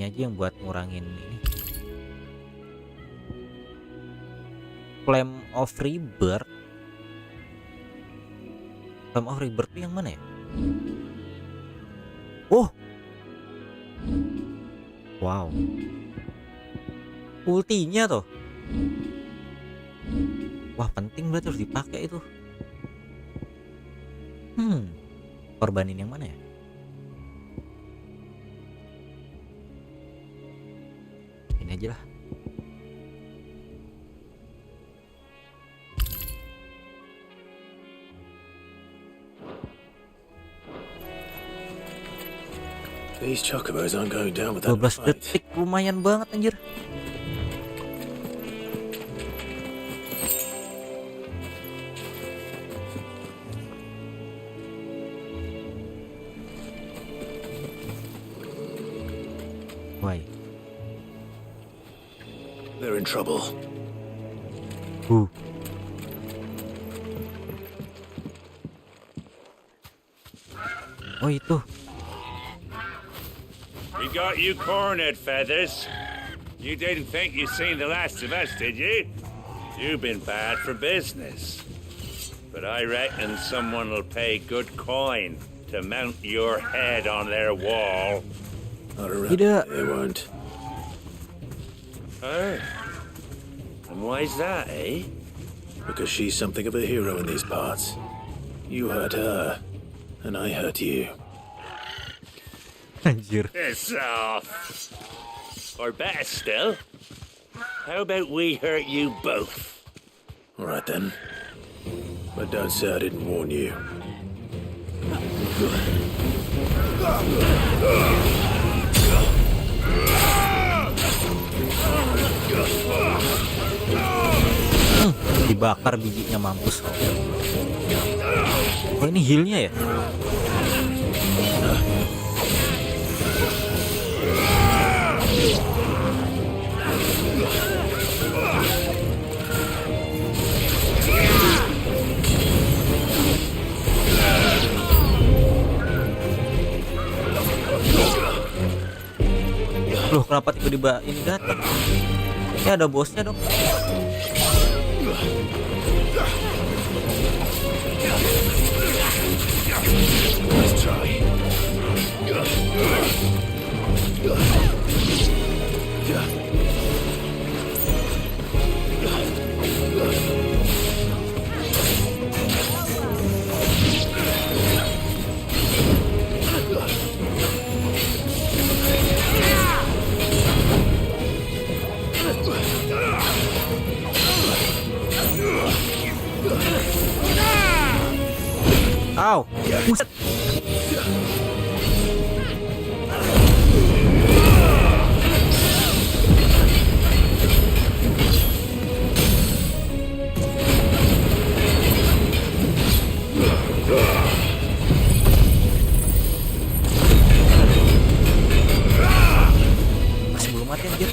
aja yang buat ngurangin ini. Flame of Rebirth. Flame of Rebirth itu yang mana ya? Oh, wow, ultinya tuh. Wah, penting berarti harus dipakai itu. Korbanin yang mana ya? Ini aja lah. These chocobos aren't going down without 12 detik lumayan banget anjir. Why? They're in trouble. Who? Oh itu. We got you cornered, Feathers. You didn't think you'd seen the last of us, did you? You've been bad for business. But I reckon someone will pay good coin to mount your head on their wall. Tidak. They won't. Oh. And why's that, eh? Because she's something of a hero in these parts. You hurt her, and I hurt you. Anjir. Piss off. Or better still, how about we hurt you both? All right then. But don't say I didn't warn you. Dibakar bijinya, mampus. Oh, ini healnya ya? Loh, kenapa tiba-tiba ini datang? Ya ada bosnya dong. Let's try. Au, buset. Masih belum mati anjir.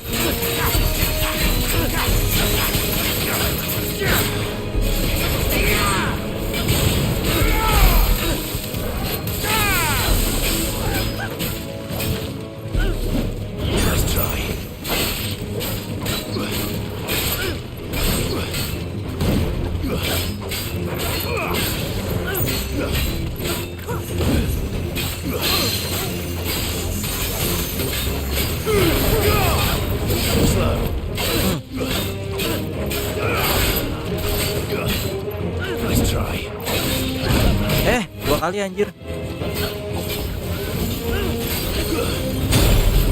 Dua kali anjir.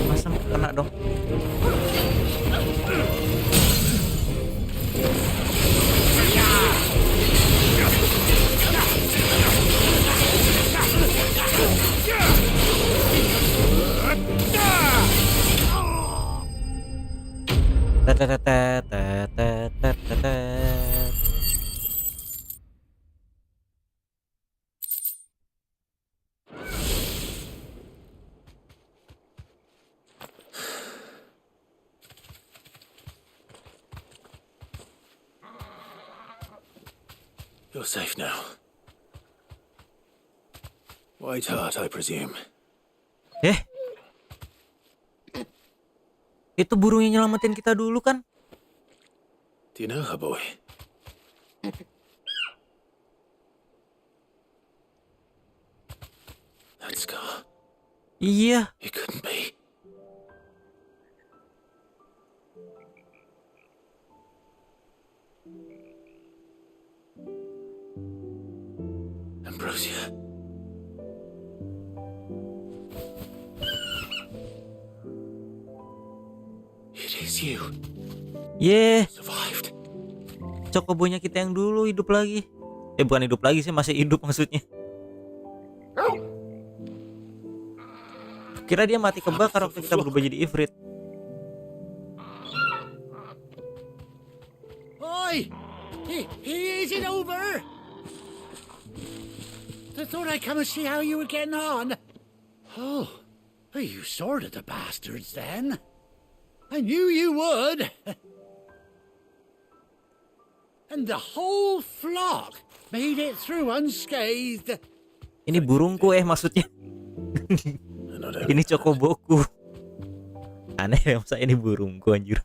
Masa kena dong. You're safe now. White Heart, I presume. Itu burung yang nyelamatin kita dulu kan? Do you know her, boy? That scar. Iya. It couldn't be. Ambrosia. It is you. Survived. Cokobonya kita yang dulu hidup lagi. Bukan hidup lagi sih, masih hidup maksudnya. Kira dia mati kebakar waktu kita berubah jadi Ifrit. Oi! Is it over? I thought I'd come and see how you were getting on. Oh, you sorted the bastards then. I knew you would. And the whole flock made it through unscathed. Ini burungku maksudnya. Ini cokoboku. Aneh ya, masa ini burungku anjir.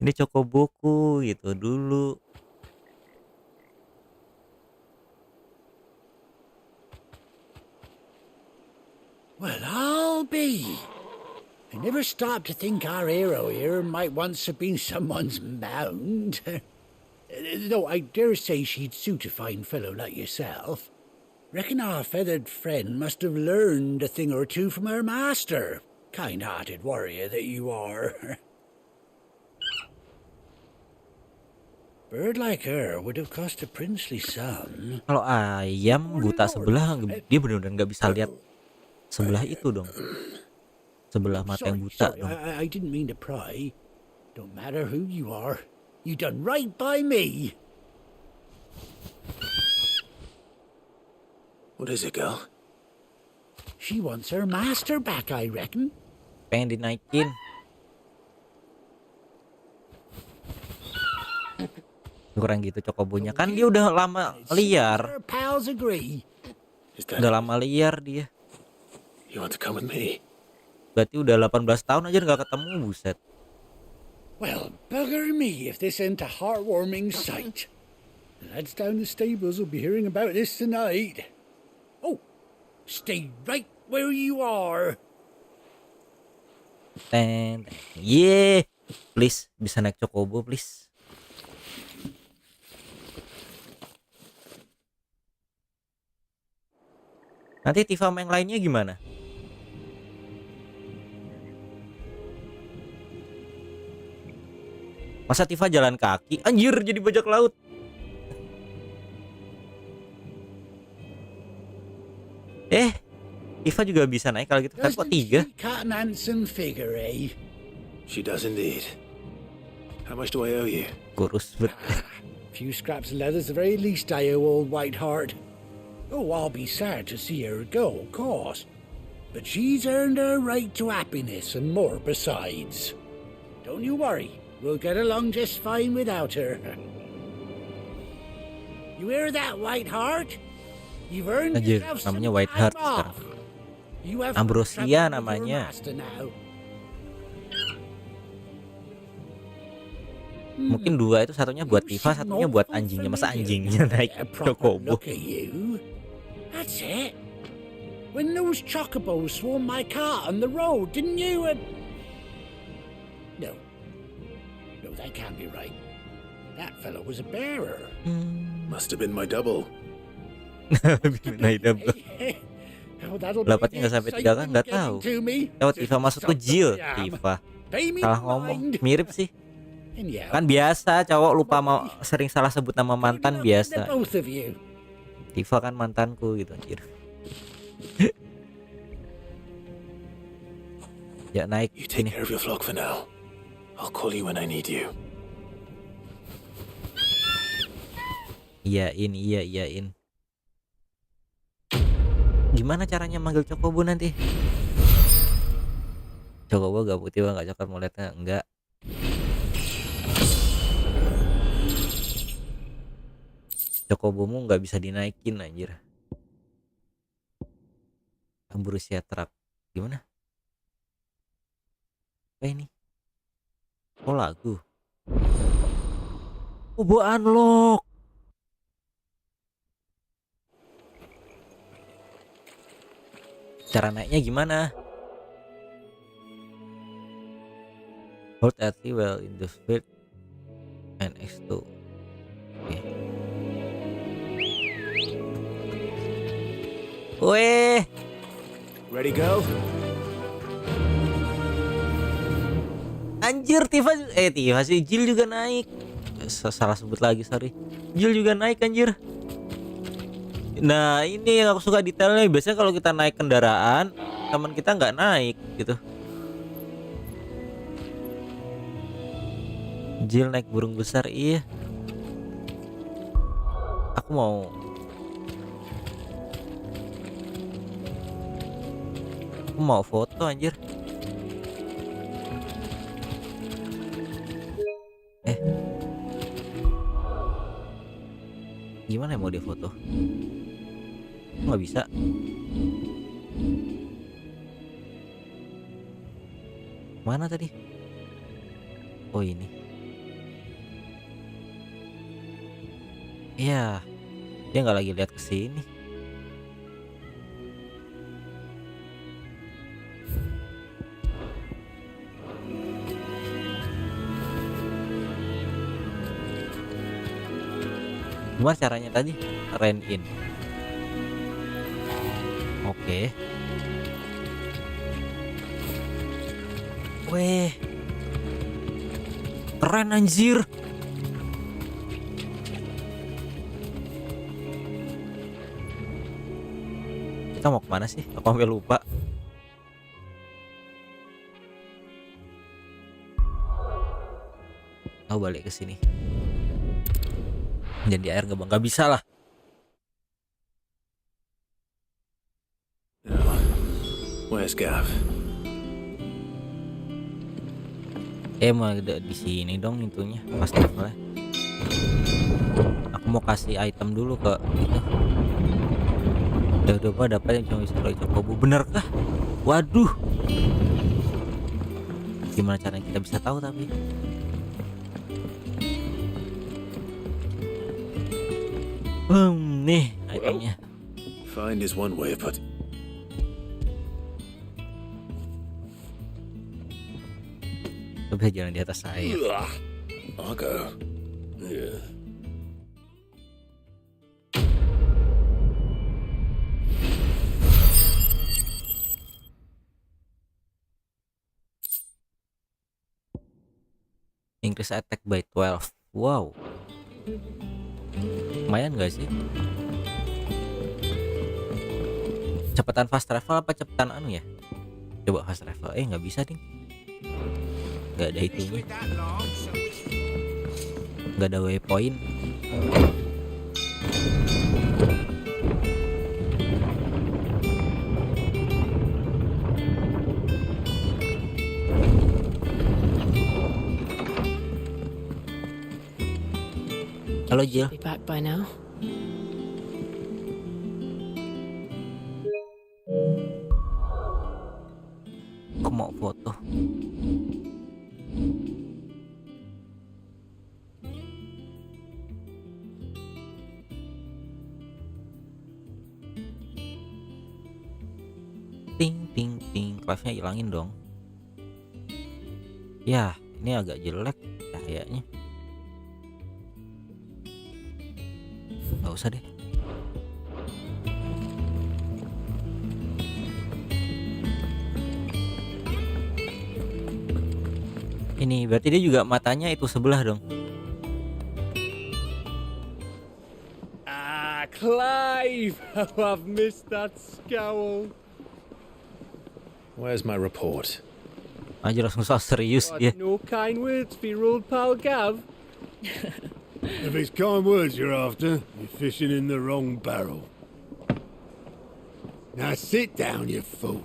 Ini cokoboku gitu dulu. Well, I'll be. I never stopped to think our hero here might once have been someone's mount. Though I dare say she'd suit a fine fellow like yourself. Reckon our feathered friend must have learned a thing or two from her master. Kind-hearted warrior that you are. Bird like her would have cost a princely sum. Kalau ayam buta sebelah, dia benar-benar nggak bisa lihat sebelah itu dong. Sebelah mata yang buta dong. I didn't mean to pry. Don't matter who you are. You done right by me. What is it, girl? She wants her master back, I reckon. Pengen dinaikin. Kurang gitu cokobonya. Kan dia udah lama liar. Pals agree. Udah lama liar dia. You want to come with me? Berarti udah 18 tahun aja nggak ketemu, buset. Well, bugger me if this ain't a heartwarming sight. The lads down the stables will be hearing about this tonight. Oh, stay right where you are. Yeah, please bisa naik cokobo, please. Nanti Tifa sama yang lainnya gimana? Masa Tifa jalan kaki? Anjir, jadi bajak laut. Shiva juga bisa naik kalau gitu. Kan kok 3? Cut an handsome figure, eh? She does indeed. How much do I owe you? Kurus bet. Few scraps of leather's the very least I owe old Whiteheart. Oh, I'll be sad to see her go, of course. But she's earned her right to happiness and more besides. Don't you worry. We'll get along just fine without her. You hear that, Whiteheart? You've earned Anjir, yourself namanya some Whiteheart time off. sekarang. You have Ambrosia namanya. Mungkin 2 itu, satunya buat Tifa, satunya buat anjingnya. Masa anjingnya naik cokobo? That's it. When those chocobos swarmed my cart on the road, didn't you? No, that can't be right. That fellow was a bearer. Must have been my double. Naik double. Dapatnya nggak sampai 3 kan, nggak tahu. Kalau Tifa masuk tuh Jill, Tifa. Salah ngomong, mirip sih. Kan biasa cowok lupa, mau sering salah sebut nama mantan biasa. Tifa kan mantanku gitu anjir. Ya naik You take sini. care of your flock for now. I'll call you when I need you. Iyain. Gimana caranya manggil cokobo nanti? Cokobo gak putih bang, gak coklat mulutnya, enggak. Cokobomu nggak bisa dinaikin anjir. Ambrosia trap gimana? Apa ini? Oh lagu. Oh bu unlock. Cara naiknya gimana? Hold RT while in the field and X2. Oke. Weh. Ready go? Anjir, Tifa sih, Jill juga naik. Salah sebut lagi, sorry. Jill juga naik anjir. Nah ini yang aku suka detailnya. Biasanya kalau kita naik kendaraan, teman kita nggak naik gitu. Jill naik burung besar, iya. Aku mau foto anjir. Gimana ya mau dia foto? Nggak bisa. Mana tadi? Oh ini. Iya, dia nggak lagi lihat ke sini. Gimana caranya tadi? Rain in. Oke. Weh. Keren anjir. Kita mau kemana sih? Aku sampai lupa. Aku balik ke sini. Jadi air nggak bisa lah. Where's Gav? Mau di sini dong itunya pas levelnya. Aku mau kasih item dulu ke itu. Udah apa dapat yang cuma bisa kalau coba bener kah? Waduh. Gimana caranya kita bisa tahu tapi? Nih itemnya. Find is one way, but bisa jalan di atas saya. I'll go. Yeah. Increase attack by 12. Wow. Lumayan gak sih? Cepetan fast travel apa cepetan anu ya? Coba fast travel. Nggak bisa ding. Nggak ada itunya. Nggak ada waypoint. Halo Jill. Be back by now. Aku mau foto. Ting ting ting, kelasnya hilangin dong. Ya, ini agak jelek cahayanya. Nggak usah deh. Ini berarti dia juga matanya itu sebelah dong. Clive! How I've missed that scowl. Where's my report? Aja langsung so serius dia. No kind words for your old pal Gav. If it's kind words you're after, you're fishing in the wrong barrel. Now sit down, you fool.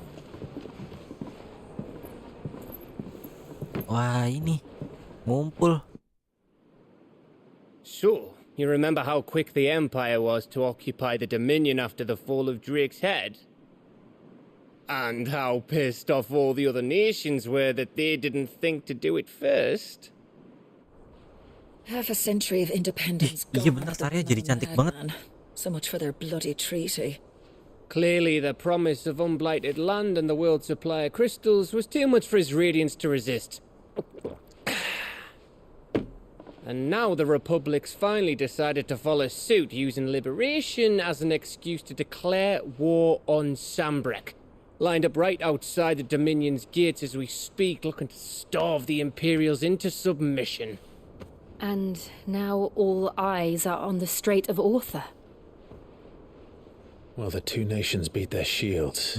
Wah ini ngumpul. So, you remember how quick the Empire was to occupy the Dominion after the fall of Drake's head? And how pissed off all the other nations were that they didn't think to do it first? Half a century of independence. Iya bener, Tarya jadi cantik banget. So much for their bloody treaty. Clearly, the promise of unblighted land and the world's supply of crystals was too much for his radiance to resist. And now the Republic's finally decided to follow suit, using liberation as an excuse to declare war on Sambrek. Lined up right outside the Dominion's gates as we speak, looking to starve the Imperials into submission. And now all eyes are on the Strait of Author. Well, the two nations beat their shields.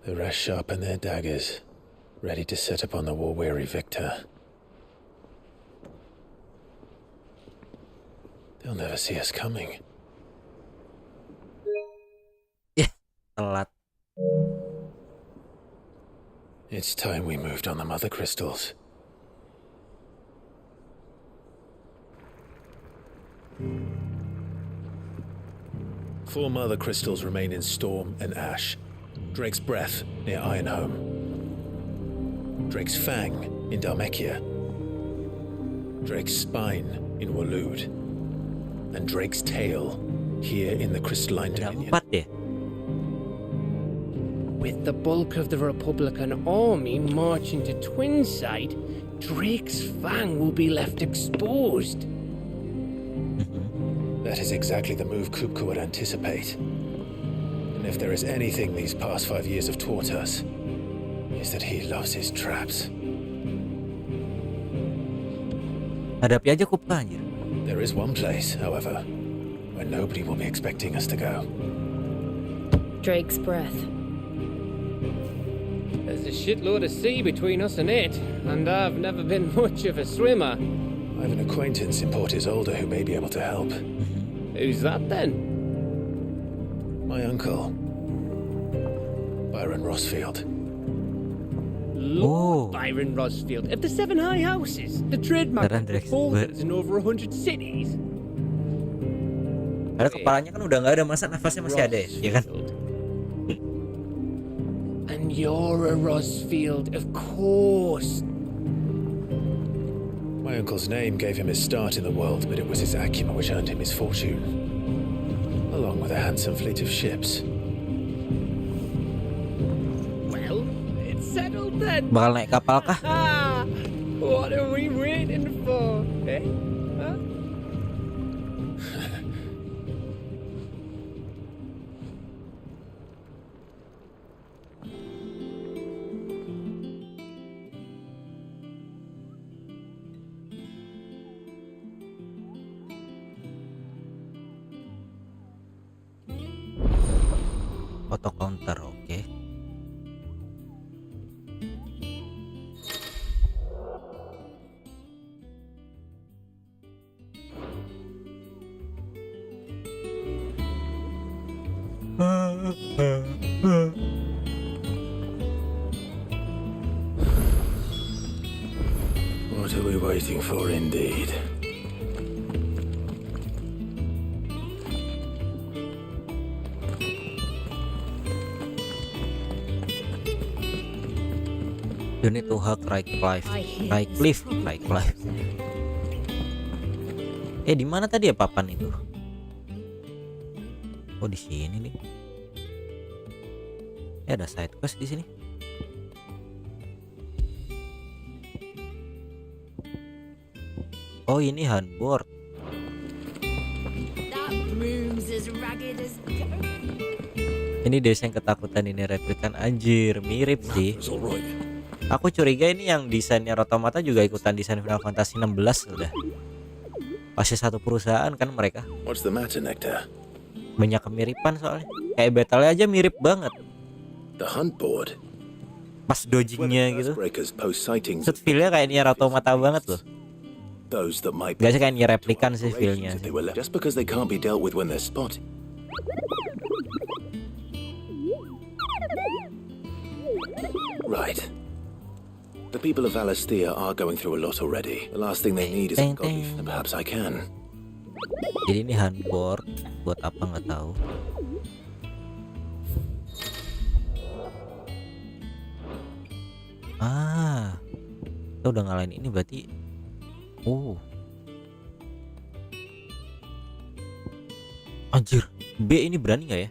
The rest sharpen their daggers, ready to set upon the war-weary victor. They'll never see us coming. Telat. It's time we moved on the mother crystals. Four mother crystals remain in Storm and Ash. Drake's Breath near Ironhome. Drake's fang in Dhalmekia, Drake's spine in Waloed, and Drake's tail here in the Crystalline Dominion. With the bulk of the Republican army marching to Twinside, Drake's fang will be left exposed. That is exactly the move Kupka would anticipate. And if there is anything these past 5 years have taught us, is that he loves his traps. Hadapi aja Kupka anjir. There is one place, however, where nobody will be expecting us to go. Drake's breath. There's a shitload of sea between us and it, and I've never been much of a swimmer. I have an acquaintance in Port Isolde who may be able to help. Who's that then? My uncle, Byron Rossfield. Lord Byron Rossfield of the 7 High Houses, the trademark holders in over 100 cities. Ada kepalanya kan udah nggak ada, masa nafasnya masih ada ya kan? And you're a Rossfield, of course. My uncle's name gave him his start in the world, but it was his acumen which earned him his fortune, along with a handsome fleet of ships. Well, it's settled then. Bakal naik kapal kah? What are we waiting for? Eh? Huh? Auto counter, oke. What are we waiting for, indeed? You need to hug Rycliffe. Di mana tadi ya papan itu? Oh, di sini nih. Ada side quest di sini. Oh, ini handboard. Ini desain ketakutan ini replikan, anjir, mirip sih. Aku curiga ini yang desainnya Rotomata juga ikutan desain Final Fantasy 16 udah. Pasti satu perusahaan kan mereka. What's the matter, Nectar? Banyak kemiripan soalnya. Kayak battle-nya aja mirip banget. The hunt board. Pas dodgingnya gitu. Set feel-nya kayak Nier Automata banget loh. Gak sih kayak Nier replikan sih feel-nya. Just because they can't be dealt with when they're spotted. Right. The people of Alastia are going through a lot already. The last thing they need is a godly, and perhaps I can. Jadi ini handboard buat apa nggak tahu. Kita udah ngalahin ini berarti. Anjir, B ini berani nggak ya?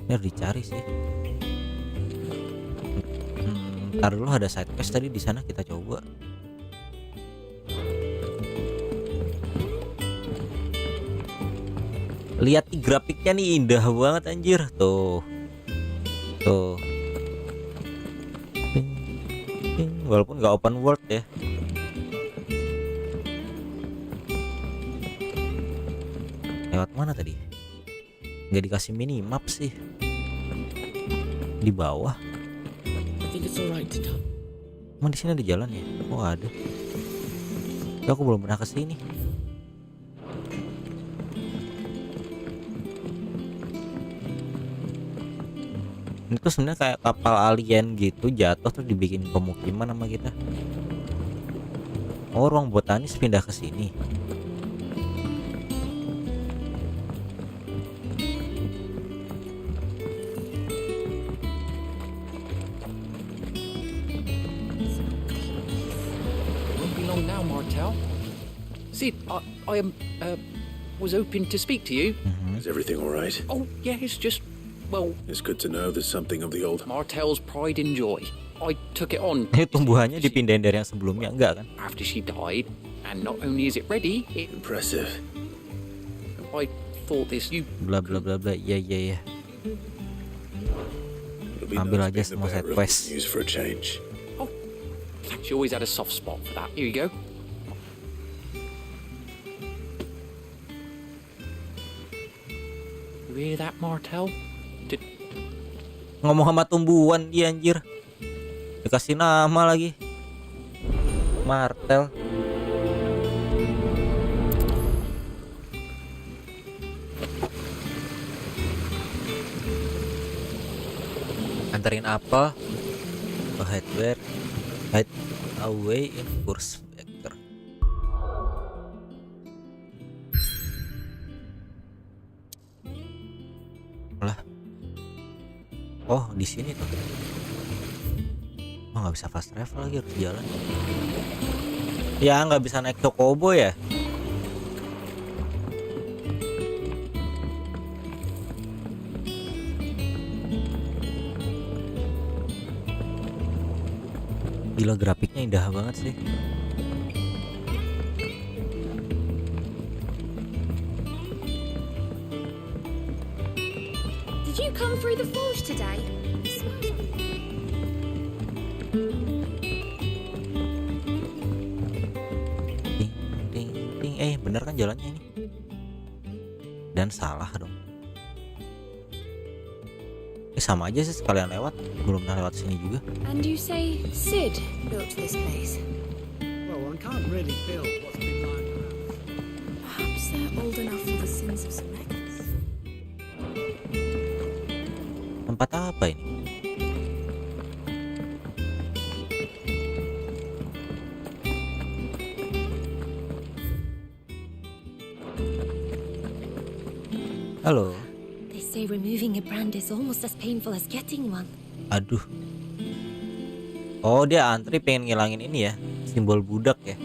Ini harus dicari sih. Ntar dulu ada side quest tadi di sana, kita coba. Lihat nih grafiknya nih, indah banget anjir. Tuh. Walaupun nggak open world ya. Lewat mana tadi? Nggak dikasih minimap sih. Di bawah. Emang di sini ada jalan ya? Oh ada. Ya, aku belum pernah kesini. Ini tuh sebenarnya kayak kapal alien gitu, jatuh terus dibikin pemukiman sama kita. Oh, ruang botanis pindah ke sini. Martel. Sid, I was hoping to speak to you. Is everything all right? Oh, yeah, it's just, well... It's good to know there's something of the old... Martel's pride and joy. I took it on. Tumbuhannya dipindahin dari yang sebelumnya, enggak kan? After she died, and not only is it ready, it... Impressive. I thought this... You... Bla bla bla bla, iya. Ambil aja semua side quest. Use for a change. Oh, she always had a soft spot for that. Here you go. You hear that, Martel? Ngomong sama tumbuhan dia anjir. Dikasih nama lagi. Martel. Anterin apa? Ke hardware. Hide away in course vector. Lah. Oh, di sini tuh. Oh, nggak bisa fast travel lagi, harus jalan. Ya, nggak bisa naik chocobo ya. Gila, grafiknya indah banget sih. Did you come through the forge today? Ting. Bener kan jalannya ini? Dan salah dong. Sama aja sih, sekalian lewat. Belum pernah lewat sini juga. And you say Sid built this place? Well, one can't really build what's been lying around. Perhaps they're old enough for the sins of some records. Tempat apa ini? Halo. They say removing a brand is almost as painful as getting one. Aduh. Oh, dia antri pengen ngilangin ini ya, simbol budak ya.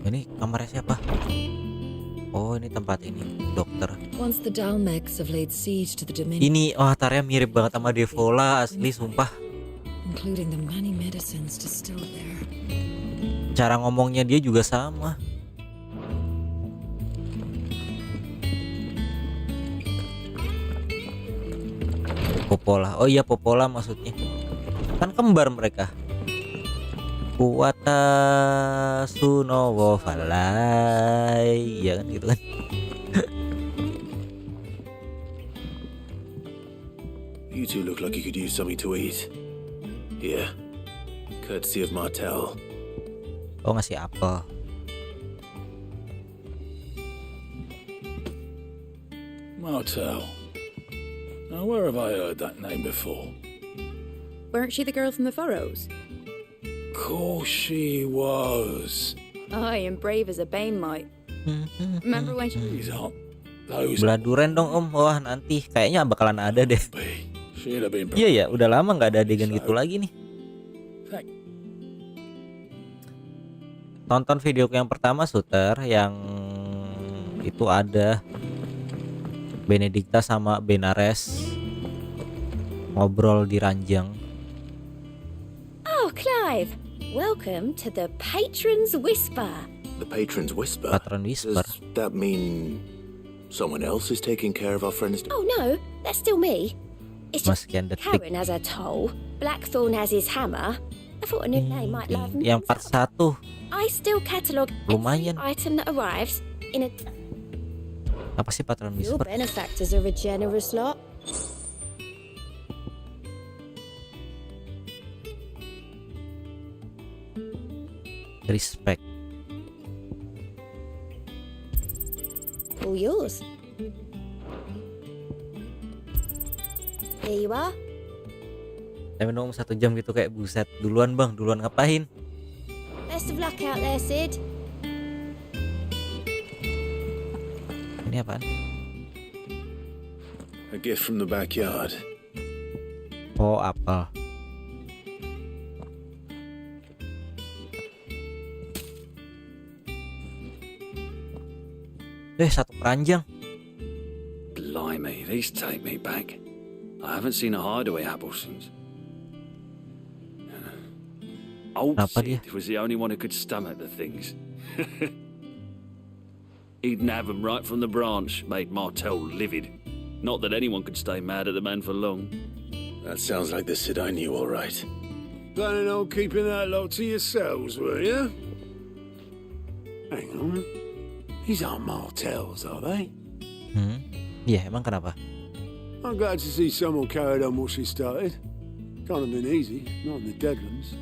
Ini kamarnya siapa? Oh, ini tempat ini, dokter. Once the Dalmegs have laid siege to the Dominion, Ini tarnya mirip banget sama Devola asli, sumpah. including the many medicines distilled there. Cara ngomongnya dia juga sama. Popola. Oh iya, Popola maksudnya. Kan kembar mereka. Kuwata Sunowo Falai. Ya kan gitu kan. You two look like you could use something to eat. Here. Courtesy of Martel. Oh, ngasih apel. Martel. Now, where have I heard that name before? Weren't she the girl from the Furrows? Course she was. Aye, and brave as a bane mite. Remember when she... These aren't those. Belah duren dong om. Wah, nanti kayaknya bakalan ada deh. She'd have been. Iya ya, udah lama nggak ada adegan gitu lagi nih. Tonton videoku yang pertama, Suter, yang itu ada Benedikta sama Benares ngobrol di ranjang. Oh, Clive, welcome to the Patron's Whisper. The Patron's Whisper? Patron Whisper? Does that mean someone else is taking care of our friends? Oh no, that's still me. It's just Sekian detik. Karen has her toll, Blackthorn has his hammer. I thought a new name might liven Yang part 1 I still catalogue lumayan. every item that arrives in a... Apa sih Patron Your Whisper? benefactors are a generous lot. Respect. All yours. Here you are. Saya minum 1 jam gitu, kayak buset. Duluan bang, duluan ngapain? Best of luck out there, Sid. Ini apaan? A gift from the backyard. Oh, apel. Satu keranjang. Blimey, these take me back. I haven't seen a hideaway apple since. Old Sid was the only one who could stomach the things. He'd nab them right from the branch, made Martel livid. Not that anyone could stay mad at the man for long. That sounds like the Sid I knew, all right. Planning on keeping that lot to yourselves, were you? Hang on. These aren't Martels, are they? Iya, emang kenapa? I'm glad to see someone carried on what she started. Can't have been easy, not in the Deadlands.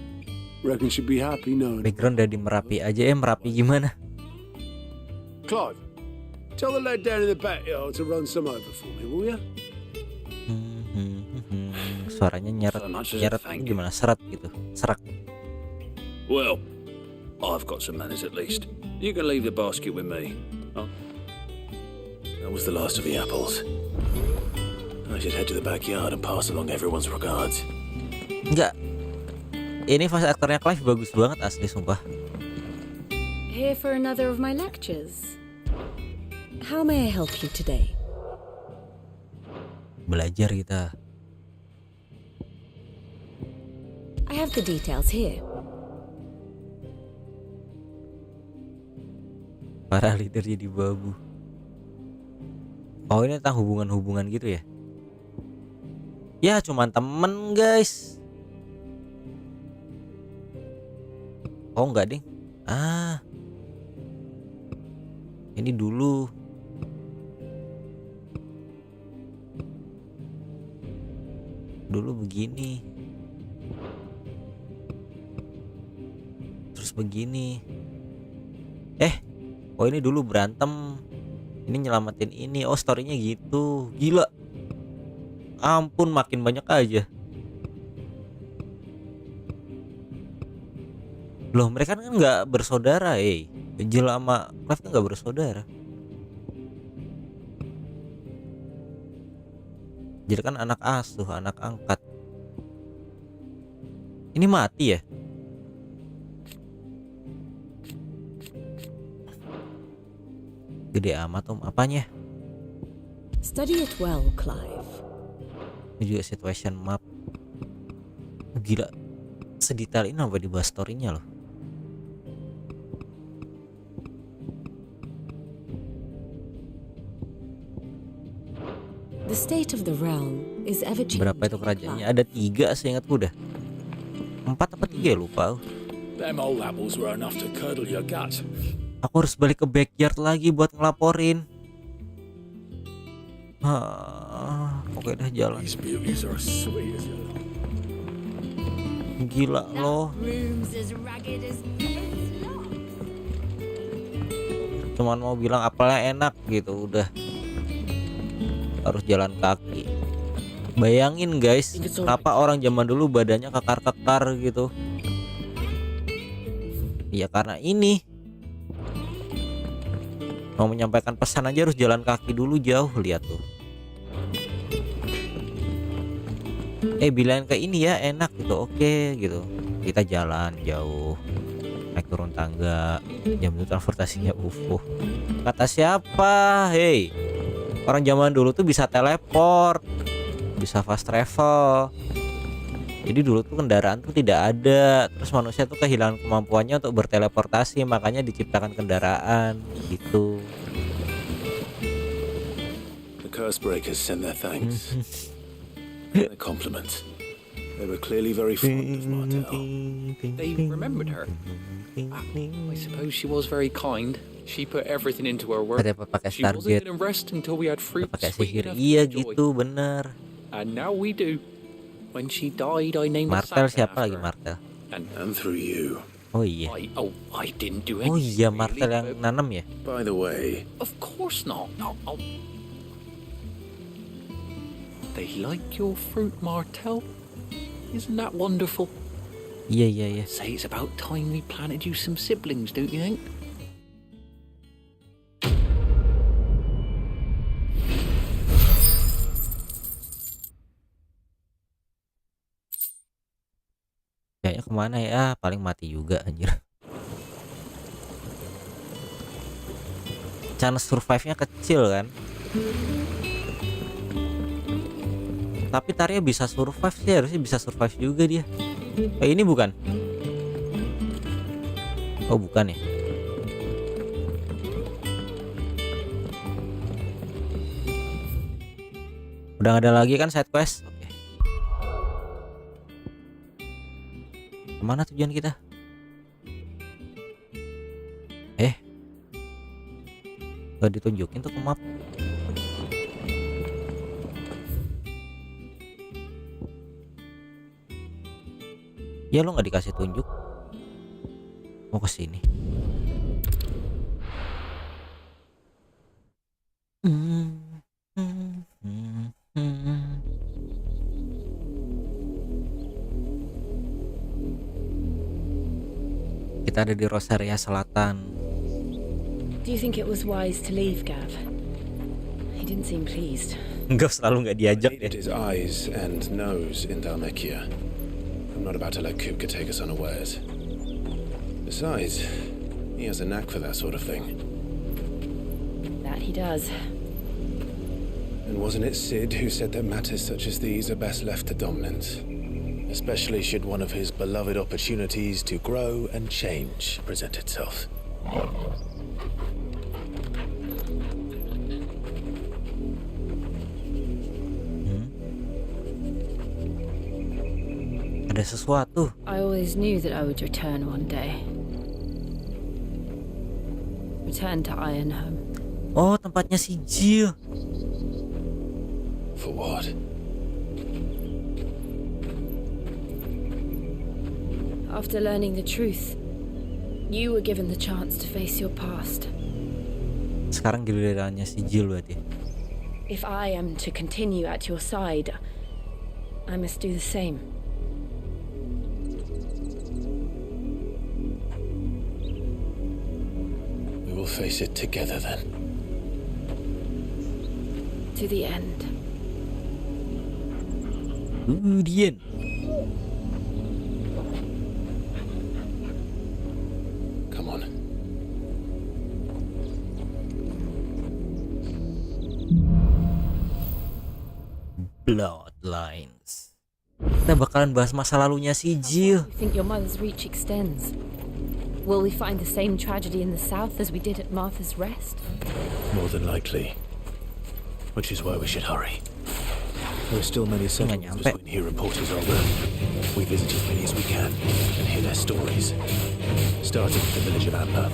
Reckon she'd be happy knowing. Background dari Merapi aja, Merapi gimana? Clive, tell the lad down in the backyard to run some over for me, will you? Suaranya nyeret gimana? Seret gitu, serak. Well, I've got some manners at least. You can leave the basket with me. Oh. That was the last of the apples. I should head to the backyard and pass along everyone's regards. Enggak. Ini voice aktornya Clive bagus banget asli, sumpah. Here for another of my lectures. How may I help you today? Belajar kita. I have the details here. Para leader jadi babu. Oh, ini tentang hubungan-hubungan gitu ya? Ya, cuman temen guys. Oh enggak ding. Ini dulu. Dulu begini. Terus begini. Oh ini dulu berantem. Ini nyelamatin ini. Oh storynya gitu. Gila. Ampun, makin banyak aja. Loh, mereka kan nggak bersaudara, Jill sama Clive kan nggak bersaudara. Jill kan anak asuh, anak angkat. Ini mati ya? Gede amat apanya? Study it well, Clive. Ini juga situation map. Gila, sedetail ini apa dibahas storynya loh. The state of the realm is ever changing. Berapa itu kerajaannya? Ada 3 seingatku udah. 4 apa 3 lupa. Them old apples were enough to curdle your gut. Aku harus balik ke backyard lagi buat ngelaporin. Oke dah jalan. Gila loh. Cuman mau bilang apelnya enak gitu udah. Harus jalan kaki. Bayangin guys, kenapa orang zaman dulu badannya kekar-kekar gitu. Ya karena ini. Mau menyampaikan pesan aja harus jalan kaki dulu jauh, lihat tuh. Bilangin ke ini ya enak gitu, oke gitu. Kita jalan jauh, naik turun tangga, jam itu transportasinya UFO. Kata siapa? Orang zaman dulu tuh bisa teleport, bisa fast travel. Jadi dulu tuh kendaraan tuh tidak ada. Terus manusia tuh kehilangan kemampuannya untuk berteleportasi, makanya diciptakan kendaraan gitu. The curse breakers send their thanks. Their compliments. They were clearly very fond of Martel. They remembered her. I suppose she was very kind. She put everything into her work. She wasn't going to rest until we had fruit sweet enough to Iya enjoy. gitu, bener. And now we do. When she died, I named Martel the siapa lagi Martel? And through you. Oh iya. I didn't do Oh anything. iya, Martel yang nanam ya? By the way, Of course not. They like your fruit, Martel. Isn't that wonderful? Iya. Say it's about time we planted you some siblings, don't you think? Kayaknya kemana ya? Paling mati juga anjir. chance survive-nya kecil kan. Tapi Tarya bisa survive sih, harusnya bisa survive juga dia. Ini bukan? Oh bukan ya. Udah gak ada lagi kan side quest? Oke. Kemana tujuan kita? Gak ditunjukin tuh ke map. Ya lo gak dikasih tunjuk. Mau ke sini. Kita ada di Rosaria Selatan. Do you think it was wise to leave, Gav? He didn't seem pleased. Enggak, selalu nggak diajak ya. His eyes and nose in Dhalmekia. I'm not about to let Kupka take us unawares. Besides, he has a knack for that sort of thing. That he does. And wasn't it Sid who said that matters such as these are best left to dominance? Especially should one of his beloved opportunities to grow and change present itself. Ada sesuatu. I always knew that I would return one day. Return to Ironhome. Oh, tempatnya si Jill. For what? After learning the truth, you were given the chance to face your past. Sekarang gilirannya si Jill berarti. If I am to continue at your side, I must do the same. We will face it together then. To the end. The end. Come on. Bloodlines. Kita bakalan bahas masa lalunya si Jill. You think your mother's reach extends? Will we find the same tragedy in the south as we did at Martha's Rest? More than likely. Which is why we should hurry. There are still many settlements between here and Porter's Old Earth. We visit as many as we can and hear their stories. Starting with the village of Amber.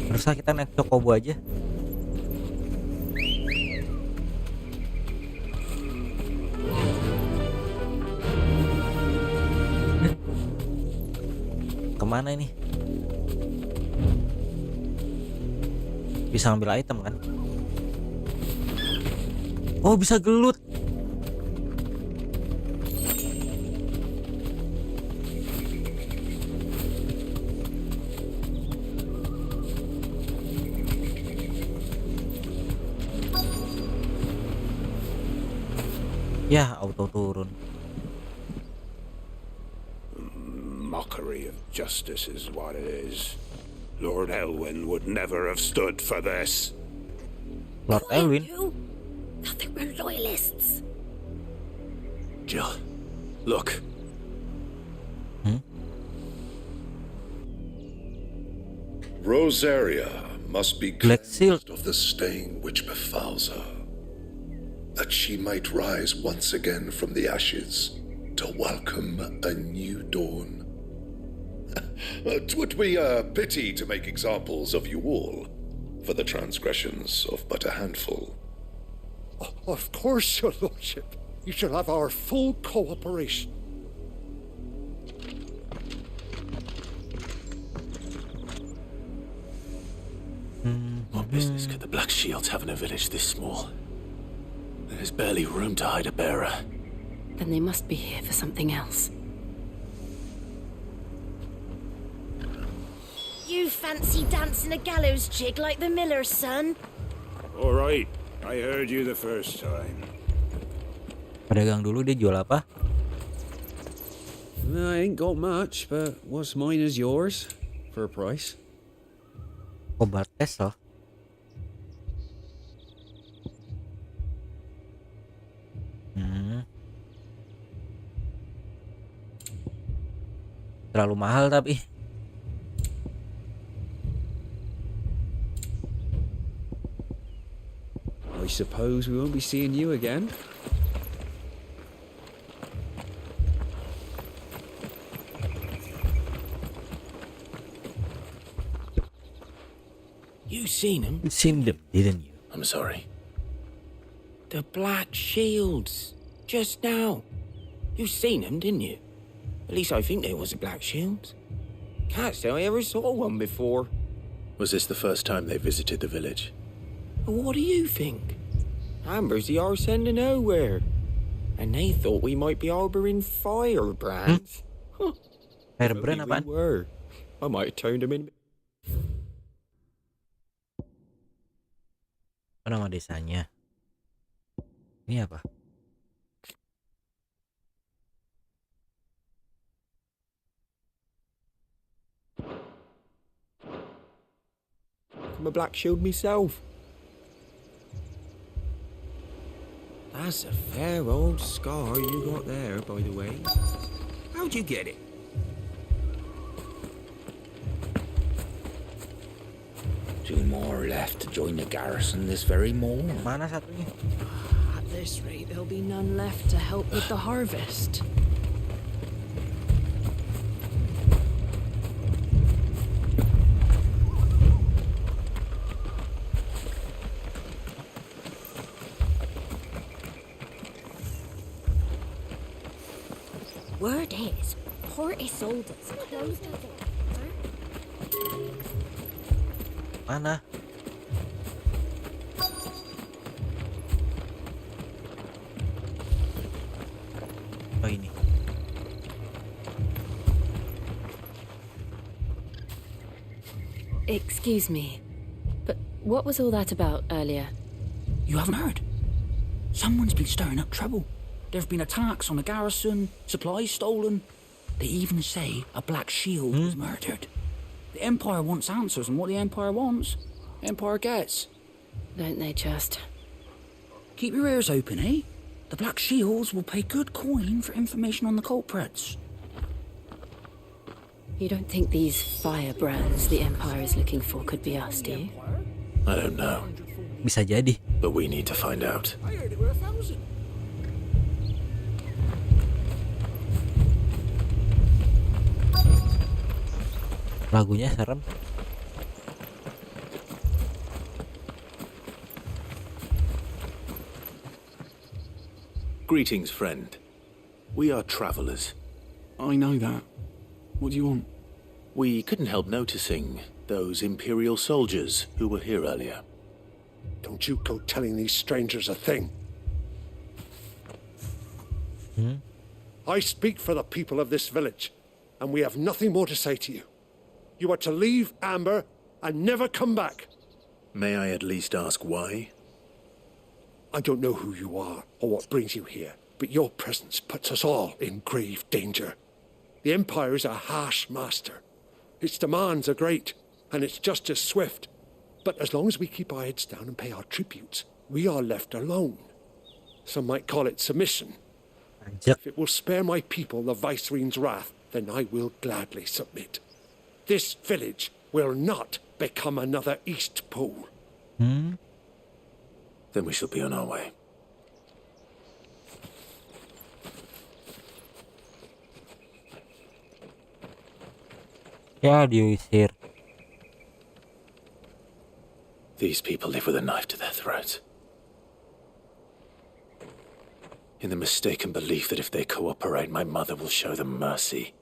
Harusnya kita naik Chocobo aja. Kemana ini? Bisa ngambil item kan? Oh, bisa gelut. Ya, auto turun. Mockery of justice is what it is. Lord Elwyn would never have stood for this. Lord Elwyn? Nothing but loyalists. Jill, look. Rosaria must be cleansed of the stain which befouls her, that she might rise once again from the ashes to welcome a new dawn. 'Twould be a pity to make examples of you all for the transgressions of but a handful. Of course, your lordship. You shall have our full cooperation. What business could the Black Shields have in a village this small? There's barely room to hide a bearer. Then they must be here for something else. You fancy dancing a gallows jig like the miller's son? All right, I heard you the first time. Pedagang dulu, dia jual apa? I ain't got much, but what's mine is yours for a price. Obat tes loh. Terlalu mahal tapi. I suppose we won't be seeing you again. You seen him? You seen them, didn't you? I'm sorry. The Black Shields. Just now. You seen them, didn't you? At least I think there was a Black Shield. Can't say I ever saw one before. Was this the first time they visited the village? What do you think? Amber's the arse end of nowhere. And they thought we might be harboring firebrands. Firebrand apaan? We were. I might have turned them in. Nama desanya. Ini apa? I'm a Black Shield myself. That's a fair old scar you got there, by the way. How'd you get it? Two more left to join the garrison this very morning. Mana satunya? At this rate, there'll be none left to help with the harvest. Word is, Port Isolde's closed the door. Mana? Oh ini. Excuse me, but what was all that about earlier? You haven't heard? Someone's been stirring up trouble. There have been attacks on the garrison, supplies stolen. They even say a Black Shield was murdered. The Empire wants answers, and what the Empire wants, Empire gets. Don't they just? Keep your ears open, eh? The Black Shields will pay good coin for information on the culprits. You don't think these firebrands the Empire is looking for could be us, do you? I don't know. Bisa jadi. But we need to find out. I heard it were 1,000. Lagunya serem. Greetings, friend. We are travelers. I know that. What do you want? We couldn't help noticing those Imperial soldiers who were here earlier. Don't you go telling these strangers a thing. I speak for the people of this village, and we have nothing more to say to you. You are to leave Amber and never come back. May I at least ask why? I don't know who you are or what brings you here, but your presence puts us all in grave danger. The Empire is a harsh master. Its demands are great, and its justice swift. But as long as we keep our heads down and pay our tributes, we are left alone. Some might call it submission. If it will spare my people the Viceroy's wrath, then I will gladly submit. This village will not become another East Pole. Then we shall be on our way. Ya, diusir. These people live with a knife to their throat. In the mistaken belief that if they cooperate, my mother will show them mercy.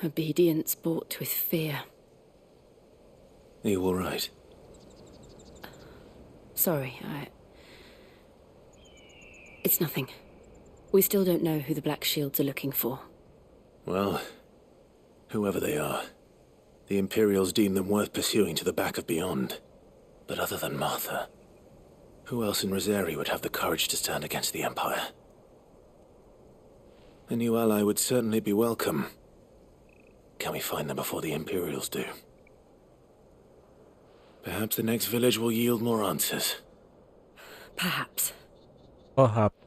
Obedience bought with fear. Are you all right? Sorry, It's nothing. We still don't know who the Black Shields are looking for. Well, whoever they are, the Imperials deem them worth pursuing to the back of beyond. But other than Martha, who else in Rosari would have the courage to stand against the Empire? A new ally would certainly be welcome. Can we find them before the Imperials do? Perhaps the next village will yield more answers. Perhaps. Perhaps.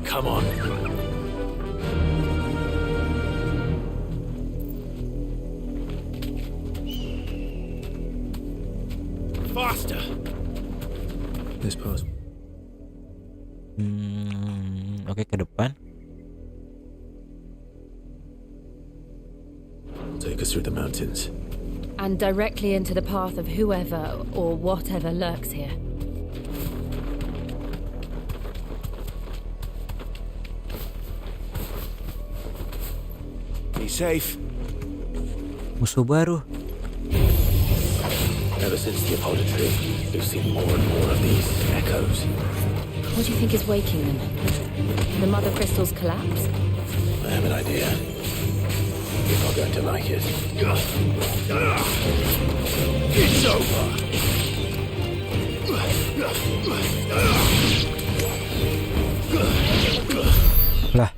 Come on. Faster. This pass. Oke, ke depan. Take us through the mountains. And directly into the path of whoever or whatever lurks here. Be safe. Musuh baru. Ever since the Apollo tree, we've seen more and more of these echoes. What do you think is waking them? The mother crystal's collapse? I have an idea. You're not going to like it. It's over! Lah.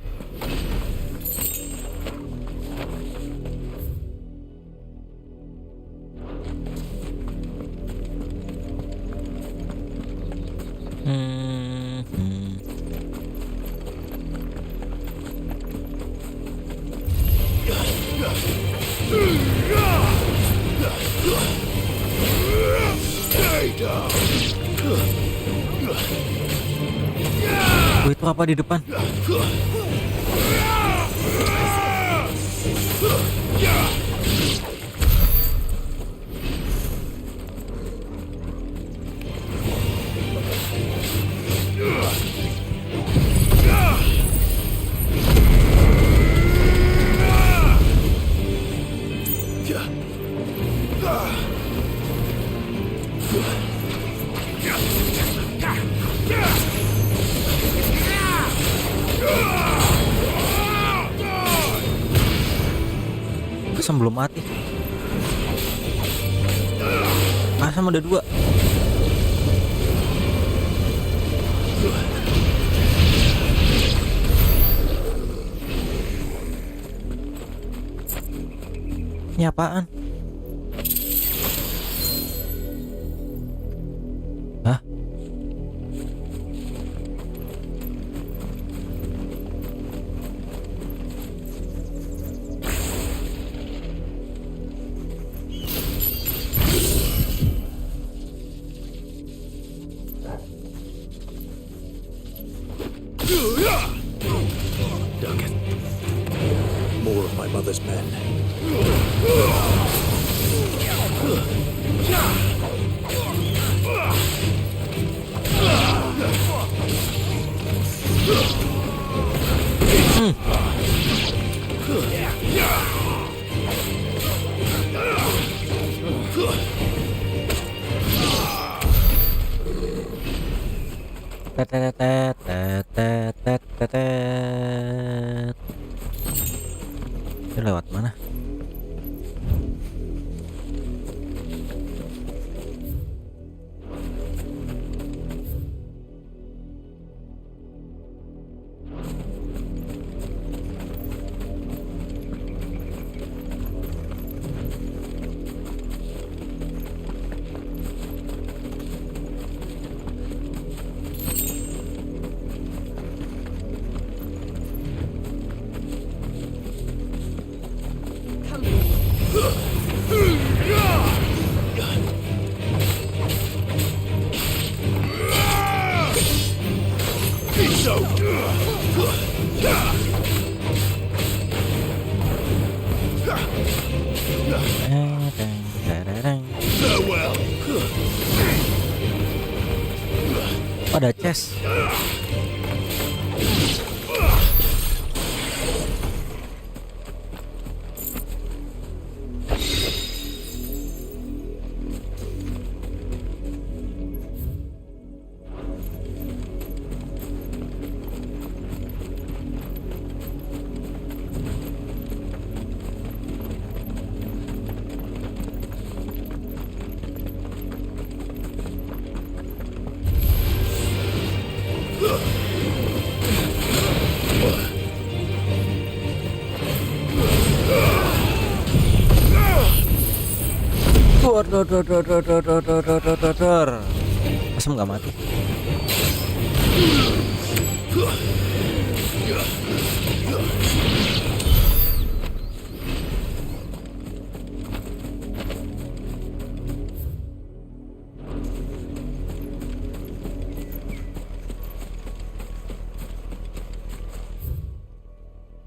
Itu apa di depan? Asam belum mati. Asam ada 2. Ini apaan? Hah? Duncan. More of my mother's men. Ini lewat mana? Ada chest. Asem nggak mati.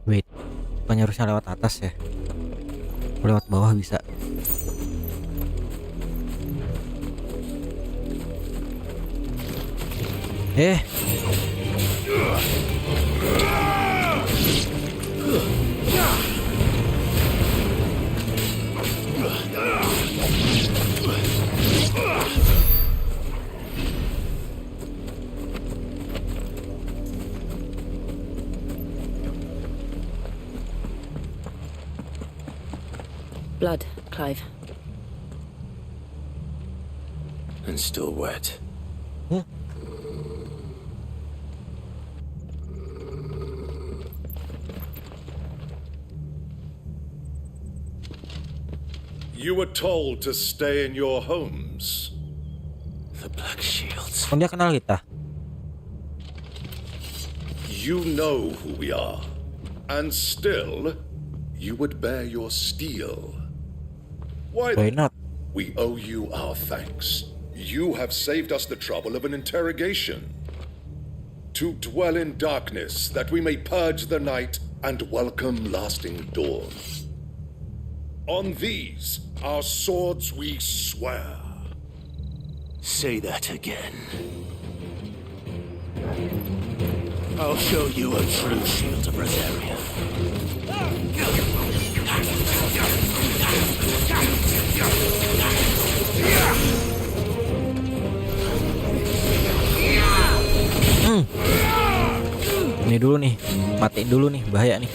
Wait, bukannya harusnya lewat atas ya? Lewat bawah bisa. Blood, Clive. And still wet. You were told to stay in your homes. The Black Shields. Dia kenal kita. You know who we are. And still, you would bear your steel. Why not? We owe you our thanks. You have saved us the trouble of an interrogation. To dwell in darkness, that we may purge the night and welcome lasting dawn. On these, our swords we swear. Say that again. I'll show you a true shield of Rosaria. Ini dulu nih, matiin dulu nih, bahaya nih.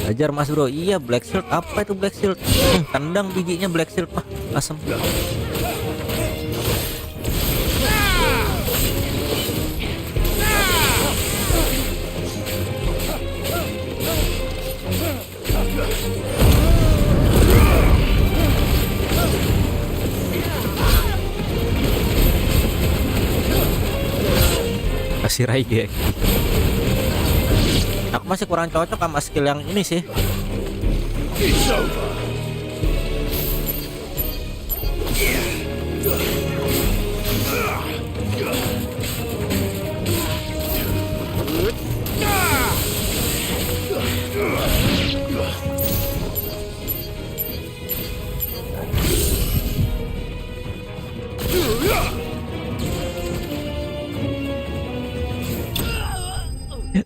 Ajar mas bro. Iya, Black Shield. Apa itu Black Shield? Tendang bijinya Black Shield mah, asem. Kasih Raige. Aku masih kurang cocok sama skill yang ini sih.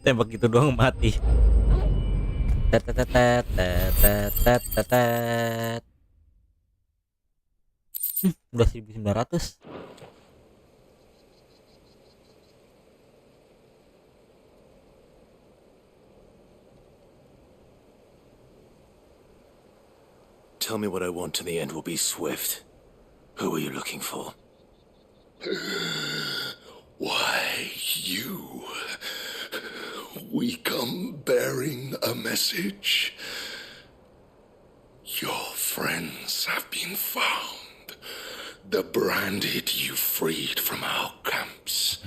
Tembak gitu doang mati. Udah 1900. Tell me what I want and the end will be swift. Who are you looking for? Why, you. We come bearing a message. Your friends have been found. The branded you freed from our camps.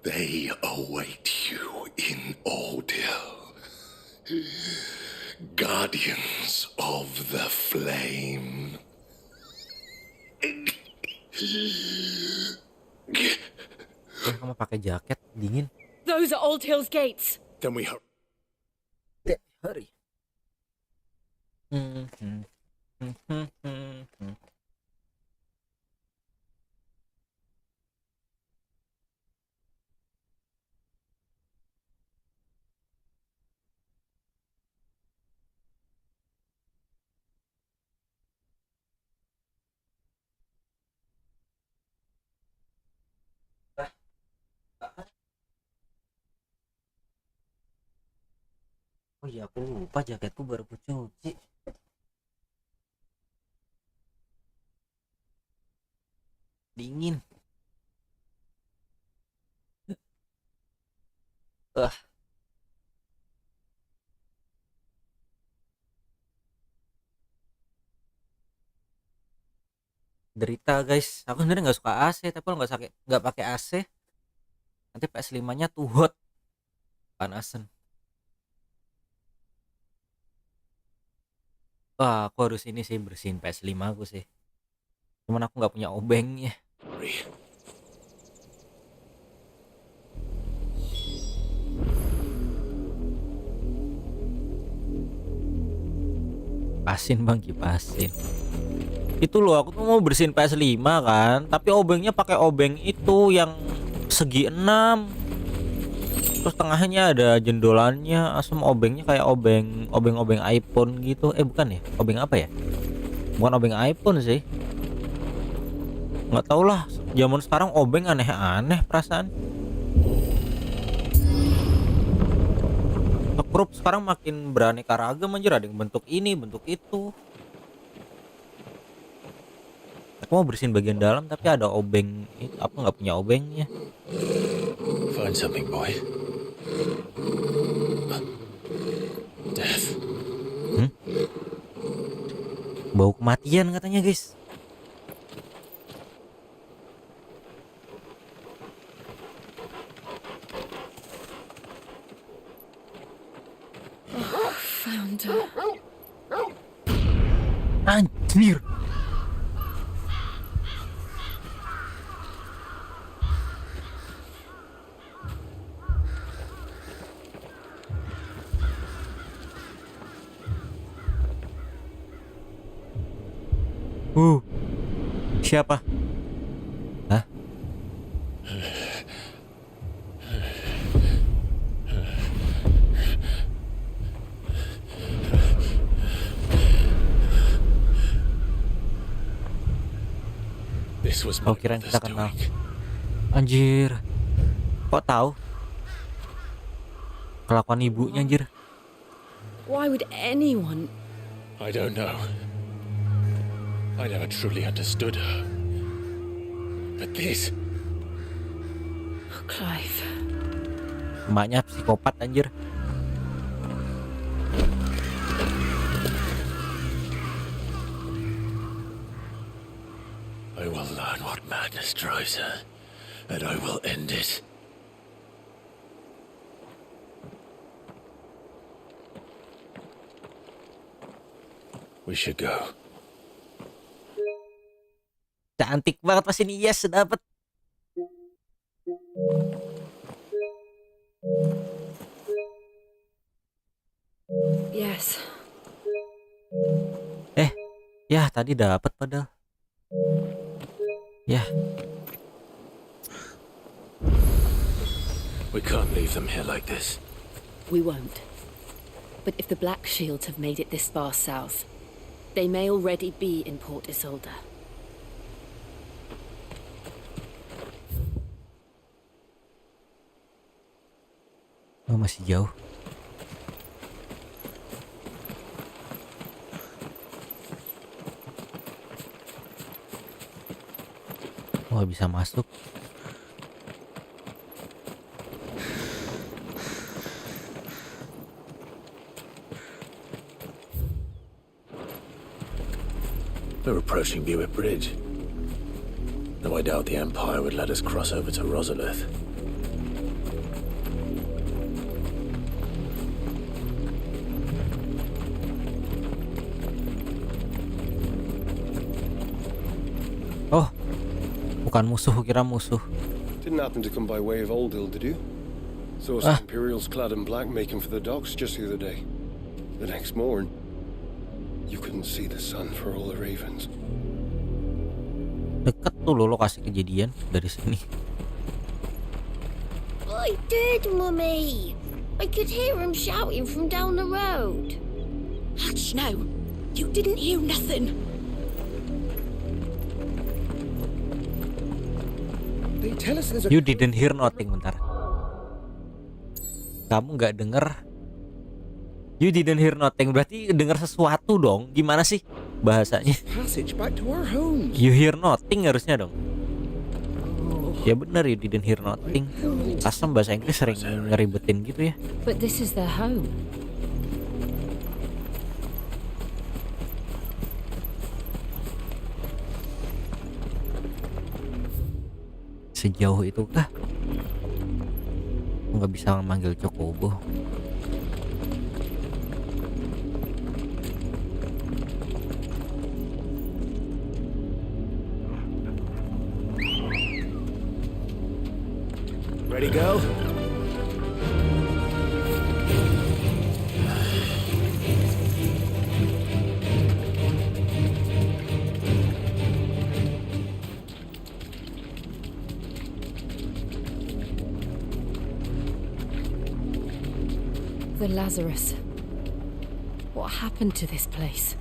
They await you in Ordeal. Guardians of the Flame. Kamu pakai jaket dingin. Those are Old Hill's gates. Then we hurry. Hurry. Oh iya, aku lupa jaketku baru aku cuci. Dingin. Derita guys, aku sebenarnya nggak suka AC, tapi kalau nggak pakai AC nanti PS5-nya tuh hot, panasan. Wah, aku harus ini sih, bersihin PS5 aku sih. Cuman aku nggak punya obengnya. Kipasin bang, kipasin. Itu loh, aku tuh mau bersihin PS5 kan, tapi obengnya pakai obeng itu yang segi 6. Terus tengahnya ada jendolannya, asam obengnya kayak obeng iPhone gitu. Bukan ya? Obeng apa ya? Bukan obeng iPhone sih. Nggak tau lah, zaman sekarang obeng aneh-aneh perasaan. Grup sekarang makin beraneka ragam anjir, ada yang bentuk ini, bentuk itu. Aku mau bersihin bagian dalam tapi ada obeng itu, aku nggak punya obengnya. Find something, boy. Death. Bau kematian katanya guys. Found her. Anjir. Siapa? Hah? Oh, kirain kita kenal. Anjir. Kok tahu? Kelakuan ibunya anjir. Why would anyone? I don't know. I never truly understood her. But this... Oh, Clive. Emaknya psikopat anjir. I will learn what madness drives her, and I will end it. We should go. Cantik banget pas ini, yes, dapet. Yes. Ya tadi dapet padahal. Ya. We can't leave them here like this. We won't. But if the Black Shields have made it this far south, they may already be in Port Isolde. Oh, masih jauh. Oh, bisa masuk. We're approaching Buit Bridge. Though I doubt the Empire would let us cross over to Rosalith. Oh, bukan musuh, kira musuh. Didn't happen to come by way of Oldhill, did you? Saw some Imperials clad in black making for the docks just the other day. The next morn, you couldn't see the sun for all the ravens. Deket tuh lo lokasi kejadian dari sini. I did, Mummy. I could hear him shouting from down the road. Hush now. You didn't hear nothing. They tell us there's a... You didn't hear nothing, bentar. Kamu nggak denger? You didn't hear nothing, berarti denger sesuatu dong. Gimana sih bahasanya? Passage back to our homes. You hear nothing harusnya dong. Ya bener, you didn't hear nothing. Custom bahasa Inggris sering ngeribetin gitu ya. But this is their home. Sejauh itu kah? Aku nggak bisa memanggil Chocobo. Ready, go? The Lazarus. What happened to this place?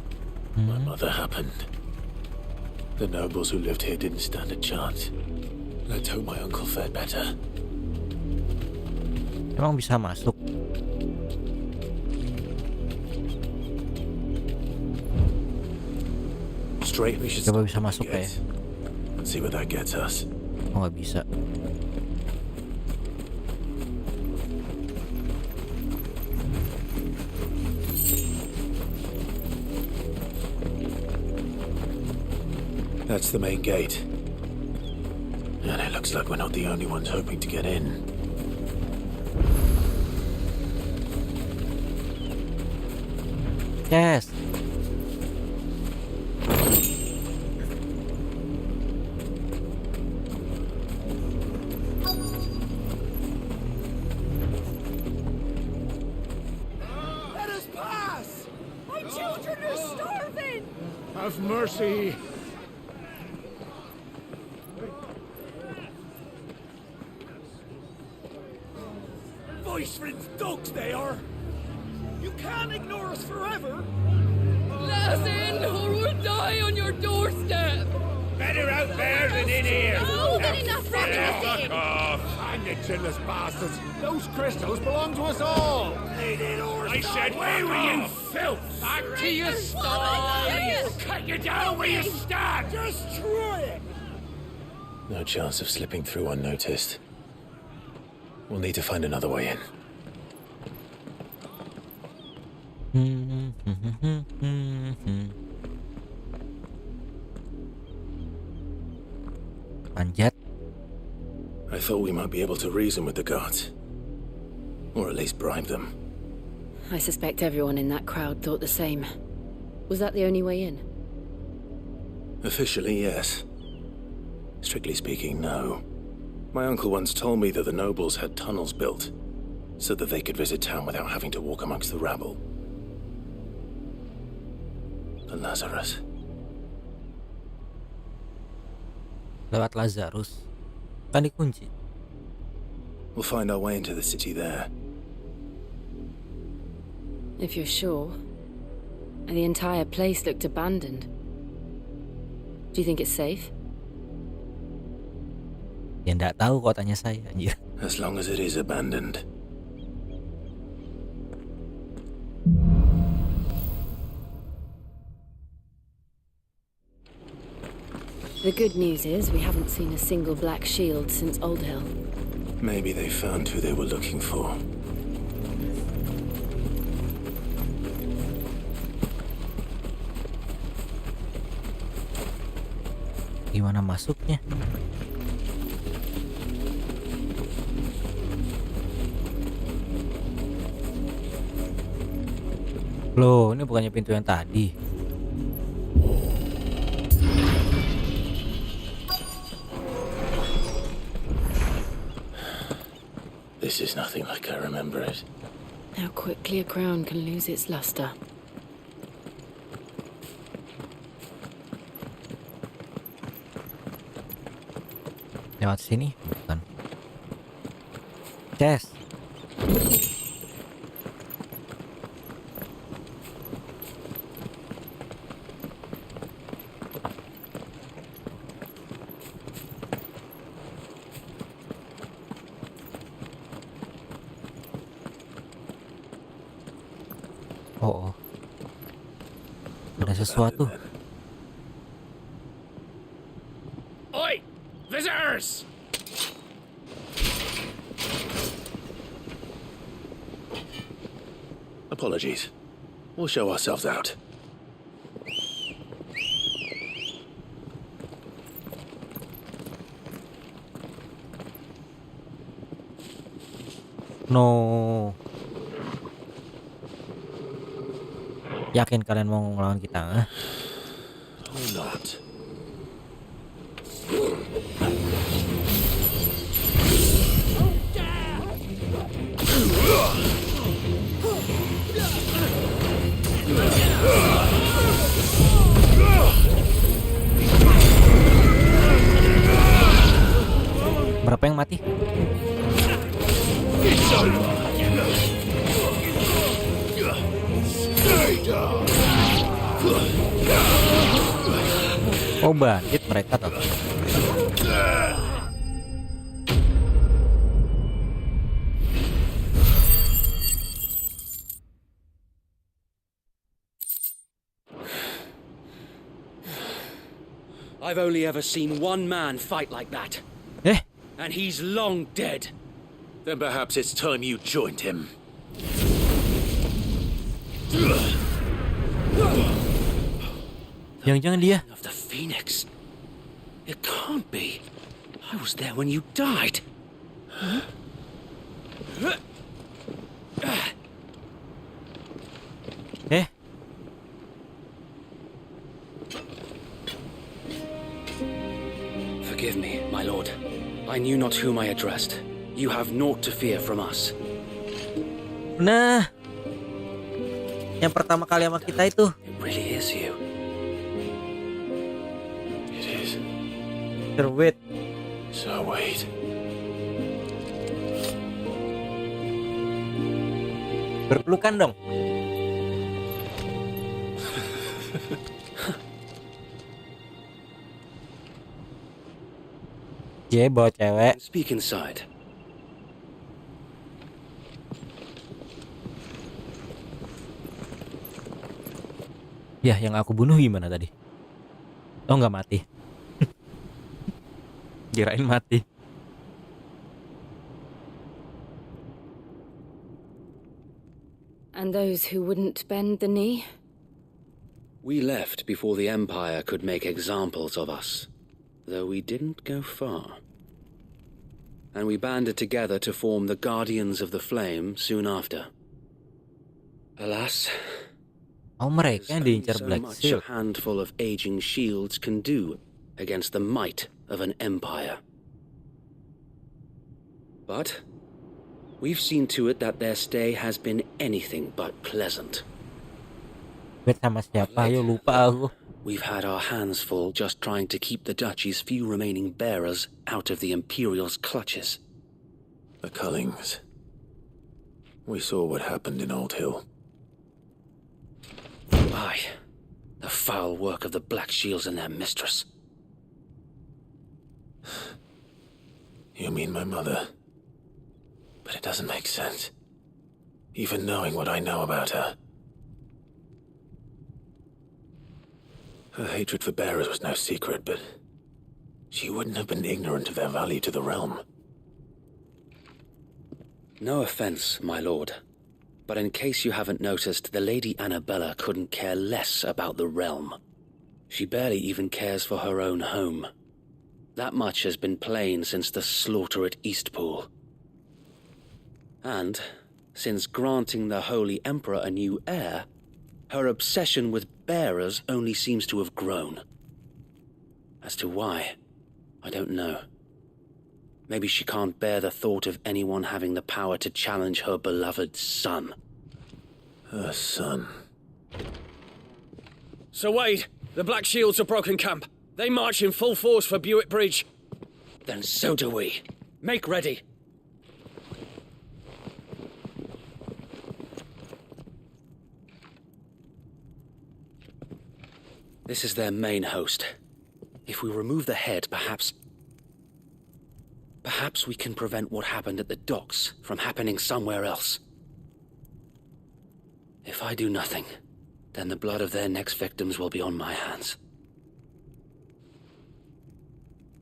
My mother happened. The nobles who lived here didn't stand a chance. Let's hope my uncle fared better. Emang bisa masuk? Straight, we should Coba bisa masuk ya? Let's see where that gets us. Oh, nggak bisa. That's the main gate. And it looks like we're not the only ones hoping to get in. Yes. Let us pass! My children are starving! Have mercy! Voice-ridden dogs they are! You can't ignore us forever! Let us in, or we'll die on your doorstep! Better out there than in here. More than enough for Fuck off. Hang you chinless bastards! Those crystals belong to us all! I said, where were you, filth? Back to your I'll cut you down where you stand. Destroy it! No chance of slipping through unnoticed. We'll need to find another way in. Manjat. I thought we might be able to reason with the guards. Or at least bribe them. I suspect everyone in that crowd thought the same. Was that the only way in? Officially, yes. Strictly speaking, no. My uncle once told me that the nobles had tunnels built, so that they could visit town without having to walk amongst the rabble. The Lazarus. Lewat Lazarus. Kan dikunci. We'll find our way into the city there. If you're sure. The entire place looked abandoned. Do you think it's safe? Ya nggak tahu kok, tanya saya anjir. As long as it is abandoned. The good news is we haven't seen a single black shield since Old Hill. Maybe they found who they were looking for. Gimana masuknya? Loh, ini bukannya pintu yang tadi. This is nothing like I remember it. How quickly a crown can lose its luster. Lewat sini? Bukan. Chest. Oh, ada sesuatu. Oi! Visitors! Apologies. We'll show ourselves out. No. Yakin kalian mau ngelawan kita? Not. Berapa yang mati? Oh, bandit mereka tuh. I've only ever seen one man fight like that. And he's long dead. Then perhaps it's time you joined him. Jangan-jangan dia. Of the Phoenix. It can't be. I was there when you died. Forgive me, my lord. I knew not whom I addressed. You have naught to fear from us. Nah, yang pertama kali sama kita itu. It really is you. It is. Duit. So wait. Berpelukan dong. Iya, bawa cewek. Speak inside. Ya, yang aku bunuh gimana tadi? Oh, nggak mati. Kirain mati. And those who wouldn't bend the knee? We left before the Empire could make examples of us, though we didn't go far. And we banded together to form the Guardians of the Flame soon after. Alas, oh, mereka yang diincar so Black much Shield. a handful of aging shields can do against the might of an empire. But we've seen to it that their stay has been anything but pleasant. Bet sama siapa? Ayo, lupa aku. We've had our hands full just trying to keep the duchy's few remaining bearers out of the Imperial's clutches. The Cullings. We saw what happened in Old Hill. Aye, the foul work of the Black Shields and their mistress. You mean my mother? But it doesn't make sense. Even knowing what I know about her. Her hatred for bearers was no secret, but she wouldn't have been ignorant of their value to the realm. No offense, my lord, but in case you haven't noticed, the Lady Annabella couldn't care less about the realm. She barely even cares for her own home. That much has been plain since the slaughter at Eastpool. And, since granting the Holy Emperor a new heir, her obsession with bearers only seems to have grown. As to why, I don't know. Maybe she can't bear the thought of anyone having the power to challenge her beloved son. Her son. Sir Wade, the Black Shields have broken camp. They march in full force for Buick Bridge. Then so do we. Make ready. This is their main host. If we remove the head, perhaps we can prevent what happened at the docks from happening somewhere else. If I do nothing, then the blood of their next victims will be on my hands.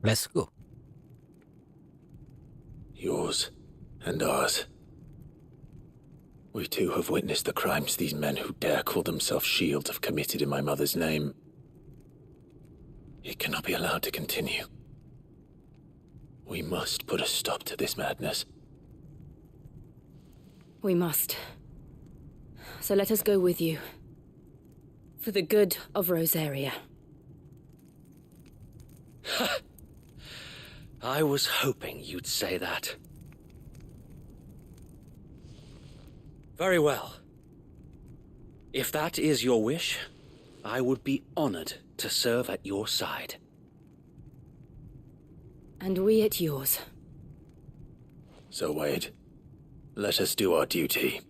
Let's go. Yours and ours. We too have witnessed the crimes these men who dare call themselves Shield have committed in my mother's name. It cannot be allowed to continue. We must put a stop to this madness. We must. So let us go with you. For the good of Rosaria. I was hoping you'd say that. Very well. If that is your wish, I would be honored to serve at your side. And we at yours. So, Wade, let us do our duty.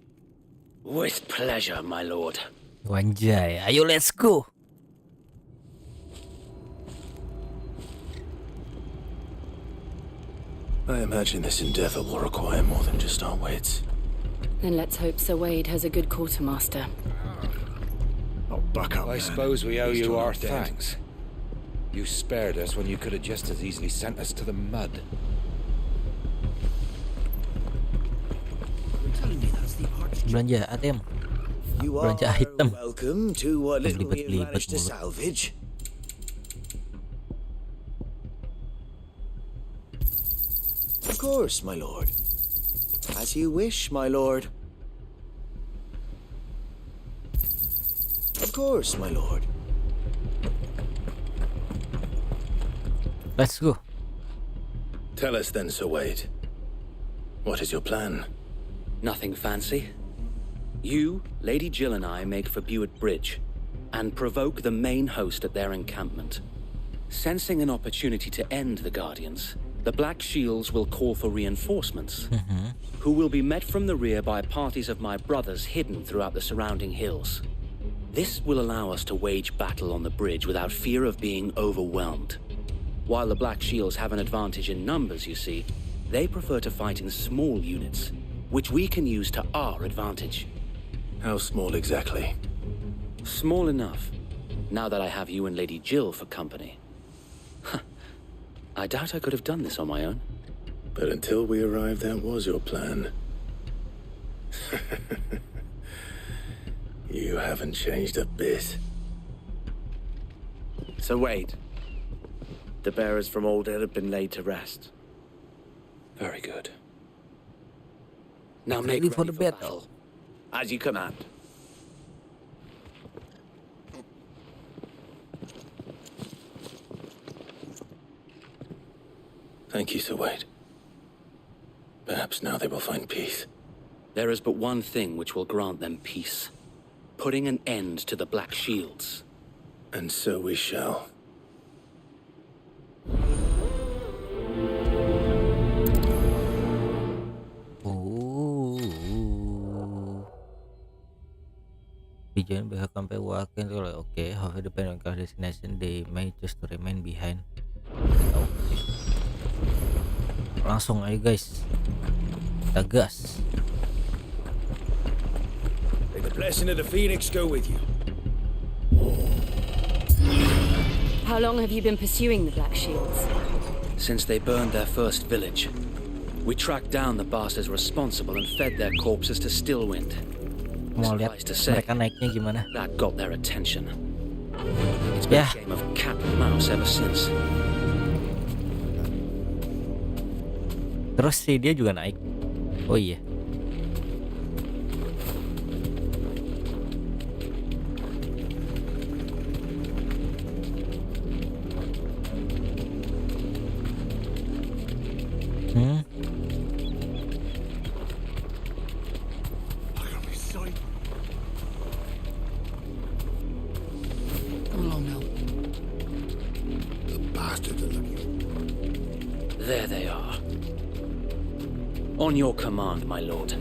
With pleasure, my lord. Wanjay, ayo let's go. I imagine this endeavor will require more than just our wits. Then let's hope Sir Wade has a good quartermaster. Oh, buck up, I suppose we owe you our thanks. You spared us when you could have just as easily sent us to the mud. Belanja ATM. You Belanja are item. welcome to what little we've Belibet-belibet managed to mulu. salvage. Of course, my lord. As you wish, my lord. Of course, my lord. Let's go. Tell us then, Sir Wade. What is your plan? Nothing fancy. You, Lady Jill and I make for Buet Bridge and provoke the main host at their encampment. Sensing an opportunity to end the Guardians, the Black Shields will call for reinforcements, who will be met from the rear by parties of my brothers hidden throughout the surrounding hills. This will allow us to wage battle on the bridge without fear of being overwhelmed. While the Black Shields have an advantage in numbers, you see, they prefer to fight in small units, which we can use to our advantage. How small exactly? Small enough, now that I have you and Lady Jill for company. I doubt I could have done this on my own. But until we arrived, that was your plan. You haven't changed a bit. So Wade, the bearers from Udah have been laid to rest. Very good. Now make ready for the battle. As you command. Thank you, Sir Wade. Perhaps now they will find peace. There is but one thing which will grant them peace. Putting an end to the Black Shields. And so we shall. Pigeon behave sampai walking kalau oke, however depend on car destination they may choose to remain behind. Oke. Langsung aja guys. Kita gas. May the blessing of the Phoenix go with you. How long have you been pursuing the Black Shields? Since they burned their first village. We tracked down the bastards responsible and fed their corpses to Stillwind. Mau lihat mereka naiknya gimana? That got their attention. It's been a game of cat and mouse ever since. Terus sih dia juga naik. Oh iya. There they are. On your command, my lord.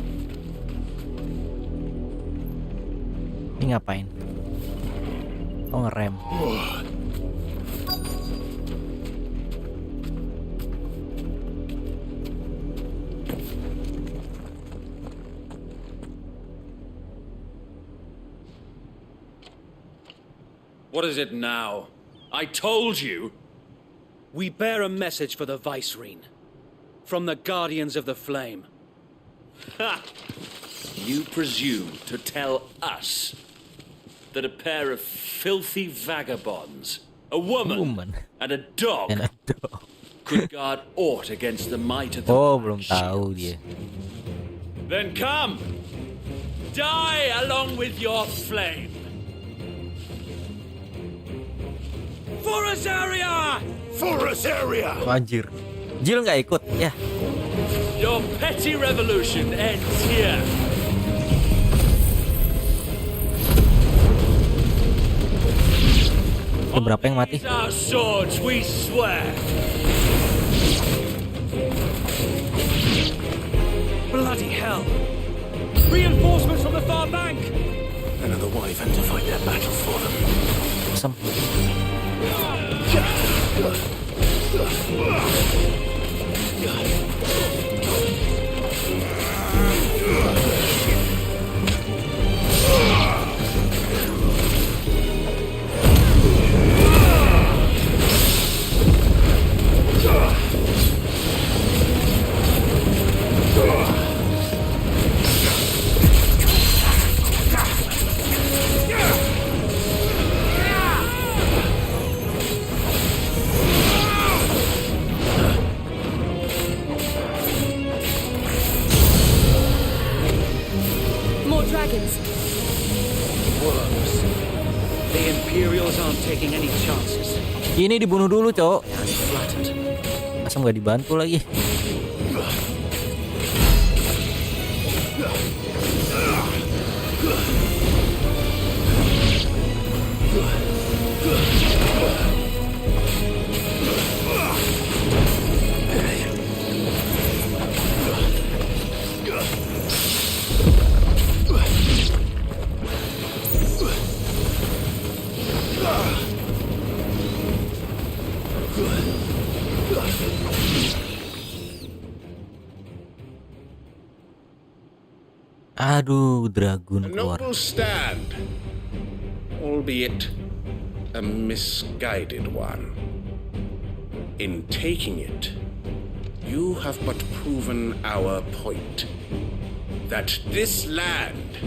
Ini ngapain? Oh, ngerem. What is it now? I told you! We bear a message for the Vicereine. From the Guardians of the Flame. Ha! You presume to tell us that a pair of filthy vagabonds, a woman and a dog, could guard aught against the might of the Oh, belum tahu dia. Then come! die along with your flame. For Azaria! For Azaria! Anjir. Jill nggak ikut ya. Your petty revolution ends here. Berapa yang mati? Our swords, we swear. Bloody hell! Reinforcements from the far bank! Another wyvern to fight their battle for them. Awesome. More dragons. Worms. The Imperials aren't taking any chances. Ini dibunuh dulu, cowok. Masa nggak dibantu lagi? Aduh, dragon A keluar. noble stand, albeit a misguided one. In taking it, you have but proven our point, that this land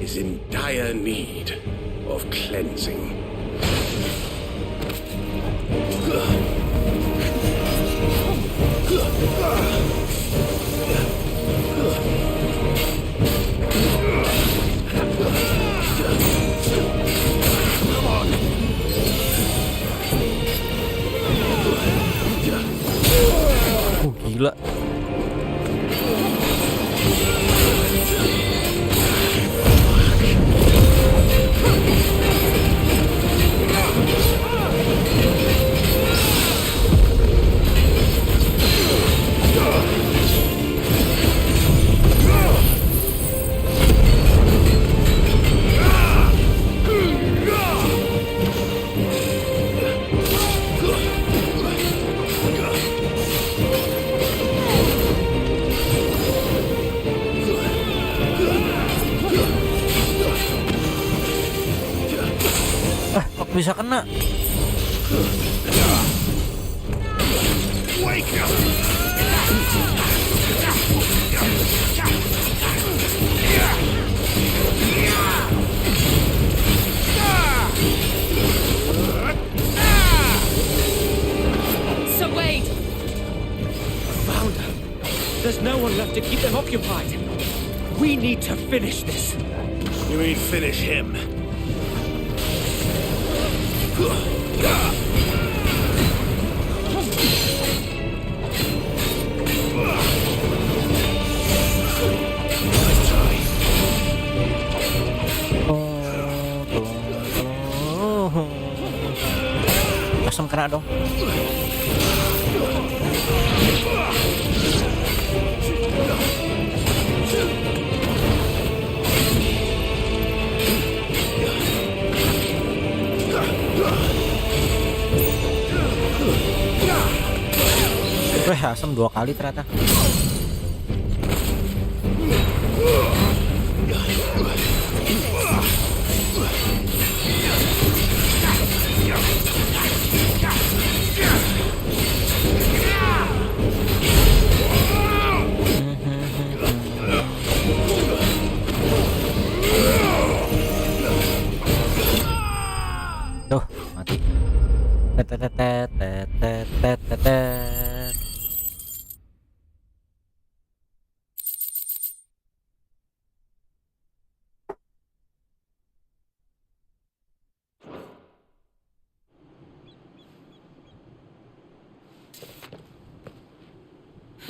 is in dire need of cleansing. Gila. Bisa kena. So wait. Found her. There's no one left to keep them occupied. We need to finish this. You mean finish him? Langsung kena dong. Asam 2 kali ternyata. Tuh, mati.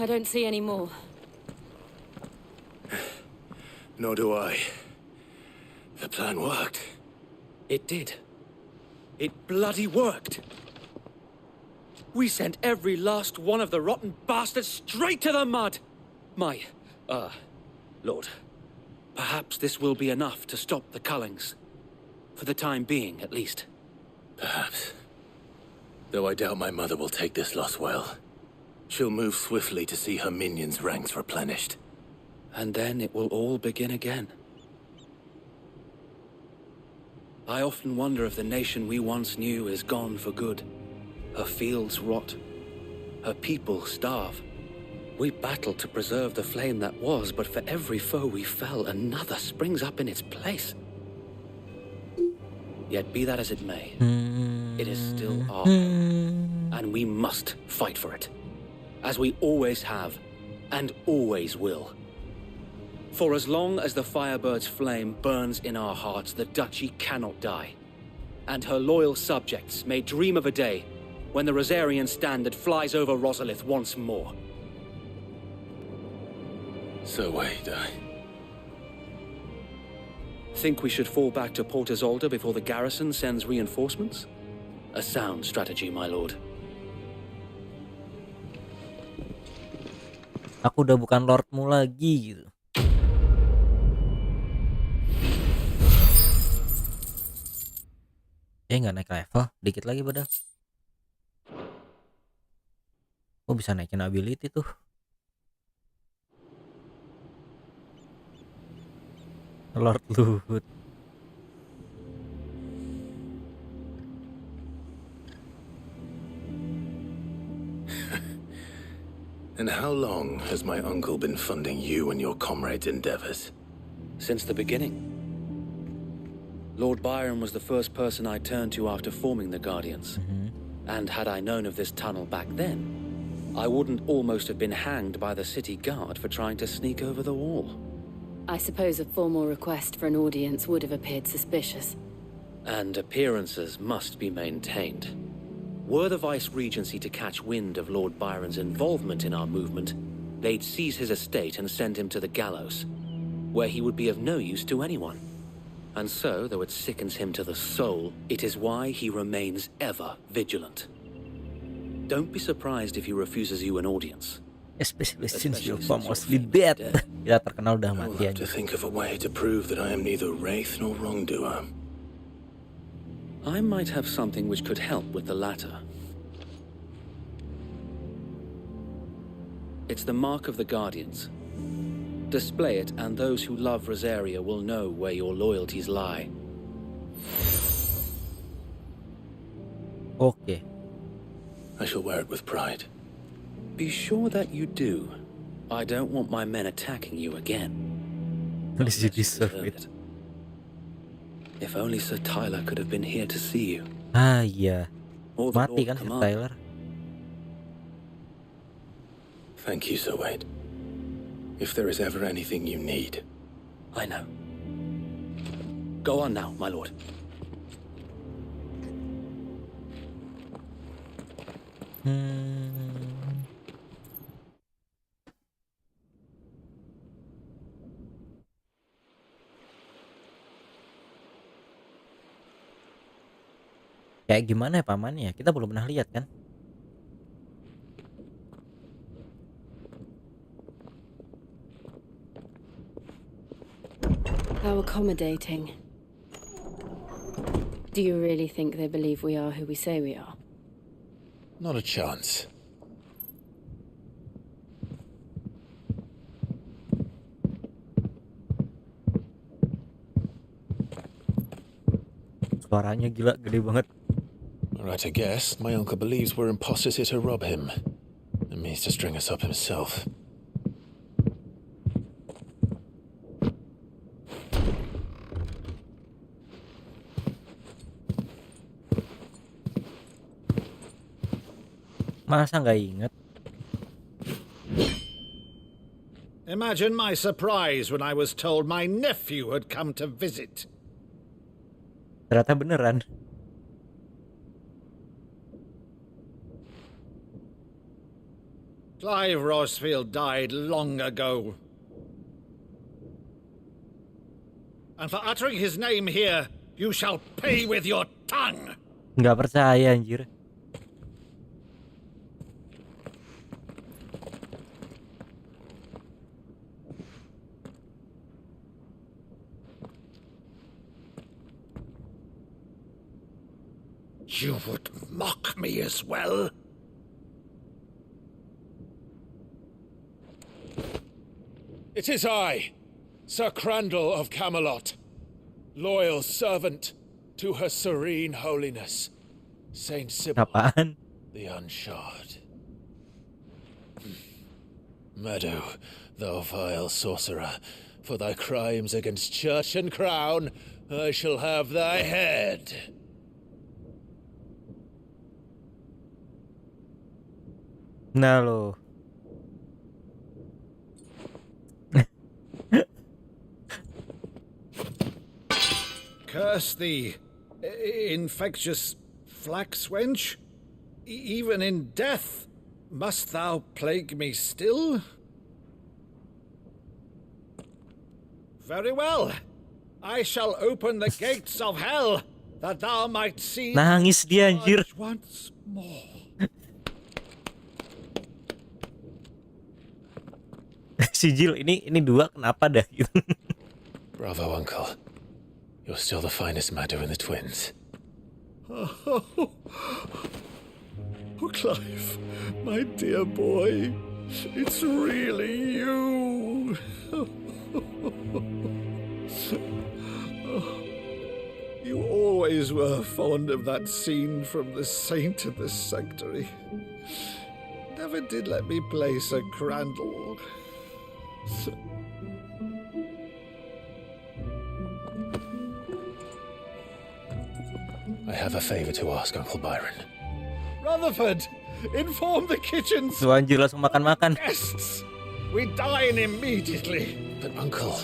I don't see any more. Nor do I. The plan worked. It did. It bloody worked. We sent every last one of the rotten bastards straight to the mud. My, Lord, perhaps this will be enough to stop the Cullings. For the time being, at least. Perhaps. Though I doubt my mother will take this loss well. She'll move swiftly to see her minions' ranks replenished. And then it will all begin again. I often wonder if the nation we once knew is gone for good. Her fields rot. Her people starve. We battled to preserve the flame that was, but for every foe we fell, another springs up in its place. Yet be that as it may, it is still our home, and we must fight for it, as we always have, and always will. For as long as the Firebird's flame burns in our hearts, the Duchy cannot die, and her loyal subjects may dream of a day when the Rosarian standard flies over Rosalith once more. So wait, Think we should fall back to Port Isolde before the garrison sends reinforcements? A sound strategy, my lord. Aku udah bukan lordmu lagi gitu. Nggak naik level, dikit lagi padahal. Oh, bisa naikin ability tuh. Lord Luhut. And how long has my uncle been funding you and your comrades' endeavors? Since the beginning. Lord Byron was the first person I turned to after forming the Guardians. And had I known of this tunnel back then, I wouldn't almost have been hanged by the city guard for trying to sneak over the wall. I suppose a formal request for an audience would have appeared suspicious. And appearances must be maintained. Were the Vice-Regency to catch wind of Lord Byron's involvement in our movement, they'd seize his estate and send him to the gallows, where he would be of no use to anyone. And so, though it sickens him to the soul, it is why he remains ever vigilant. Don't be surprised if he refuses you an audience. Especially since you're famously dead. Kita terkenal udah mati aja. To think of a way to prove that I am neither wraith nor wrongdoer. I might have something which could help with the latter. It's the mark of the Guardians. Display it, and those who love Rosaria will know where your loyalties lie. Okay. I shall wear it with pride. Be sure that you do. I don't want my men attacking you again. At least you deserve it. If only Sir Tyler could have been here to see you. Ah iya. Mati kan Sir Tyler. Thank you, Sir Wade. If there is ever anything you need. I know. Go on now, my lord. Kayak gimana ya pamannya? Kita belum pernah lihat kan? How accommodating. Do you really think they believe we are who we say we are? Not a chance. Suaranya gila, gede banget. Right, I guess. My uncle believes we're imposters here to rob him. And means to string us up himself. Masa nggak inget? Imagine my surprise when I was told my nephew had come to visit. Ternyata beneran. Clive Rosfield died long ago. And for uttering his name here, you shall pay with your tongue. Nggak percaya anjir. You would mock me as well? It is I, Sir Crandall of Camelot, loyal servant to Her Serene Holiness, Saint Sybil, Apaan? the Unshod. Meadow, thou vile sorcerer, for thy crimes against church and crown, I shall have thy head. Nah lo. Curse thee, infectious flax wench. Even in death, must thou plague me still? Very well. I shall open the gates of hell, that thou might see Nangis dia anjir. once more. Si Jill ini dua kenapa dah gitu. Bravo, Uncle. You're still the finest Meadow in the twins. Oh, Clive, my dear boy, it's really you. You always were fond of that scene from The Saint of the Sanctuary. Never did let me play Sir Crandall. I have a favor to ask, Uncle Byron. Rutherford, inform the kitchens. Tuh anjir langsung makan-makan. Guests, we dine immediately. But Uncle,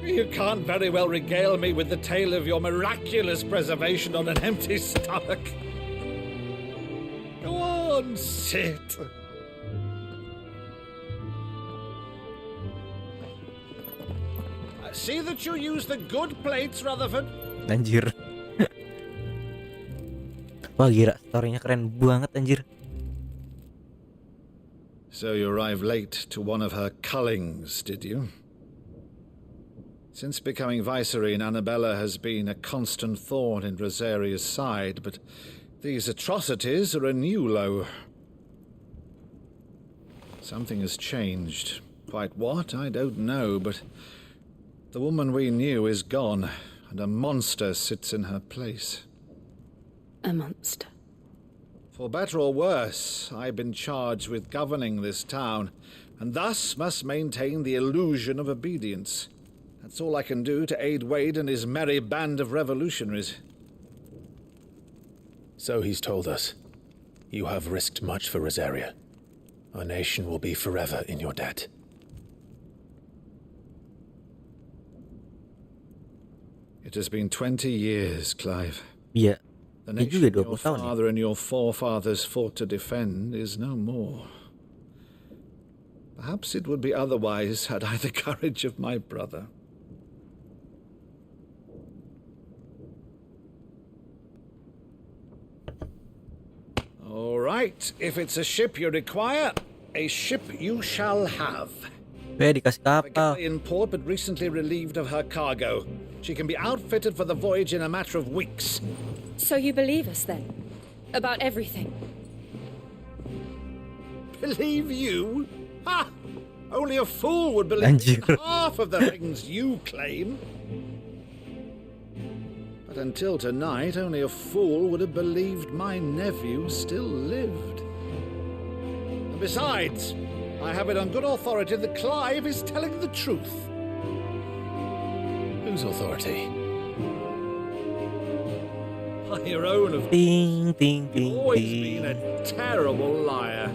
you can't very well regale me with the tale of your miraculous preservation on an empty stomach. Go on, sit. See that you use the good plates, Rutherford. Anjir. Wah gila, storynya keren banget anjir. So you arrived late to one of her cullings, did you? Since becoming Vicereine, Annabella has been a constant thorn in Rosaria's side, but these atrocities are a new low. Something has changed. Quite what, I don't know, but the woman we knew is gone, and a monster sits in her place. A monster. For better or worse, I've been charged with governing this town, and thus must maintain the illusion of obedience. That's all I can do to aid Wade and his merry band of revolutionaries. so he's told us. You have risked much for Rosaria. Our nation will be forever in your debt. It has been 20 years, Clive. Iya. The Dia juga nation 20 your tahun ya. father and your forefathers fought to defend is no more. Perhaps it would be otherwise had I the courage of my brother. All right, if it's a ship you require, a ship you shall have. Dikasih kapal. In port, but recently relieved of her cargo. She can be outfitted for the voyage in a matter of weeks. So you believe us then? About everything? Believe you? Ha! Only a fool would believe half of the things you claim. But until tonight, only a fool would have believed my nephew still lived. And besides, I have it on good authority that Clive is telling the truth. Whose authority? By your own of Ding, ding, You've always been a terrible liar.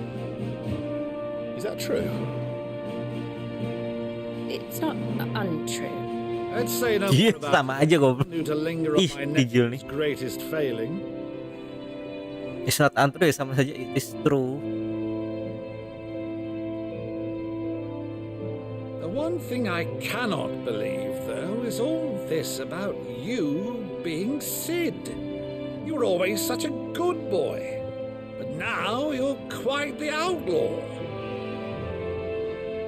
Is that true? It's not untrue. Let's say no Iya, more about sama aja goblok. you to linger on Ih, my Dijul nephew's nih. greatest failing. It's not untrue, sama saja it is true. The one thing I cannot believe, though, is all this about you being Sid. You were always such a good boy, but now you're quite the outlaw.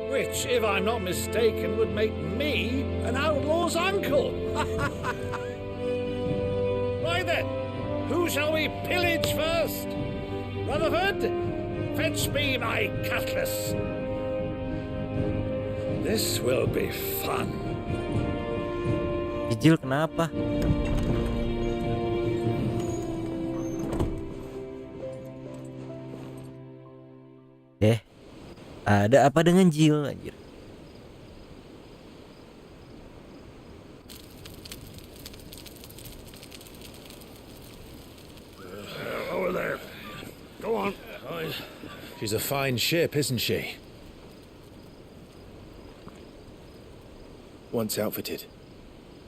Which, if I'm not mistaken, would make me an outlaw's uncle. Right then, who shall we pillage first? Rutherford, fetch me my cutlass. This will be fun. Jijil kenapa? Ada apa dengan Jill anjir? Over there. Go on. She's a fine ship, isn't she? Once outfitted,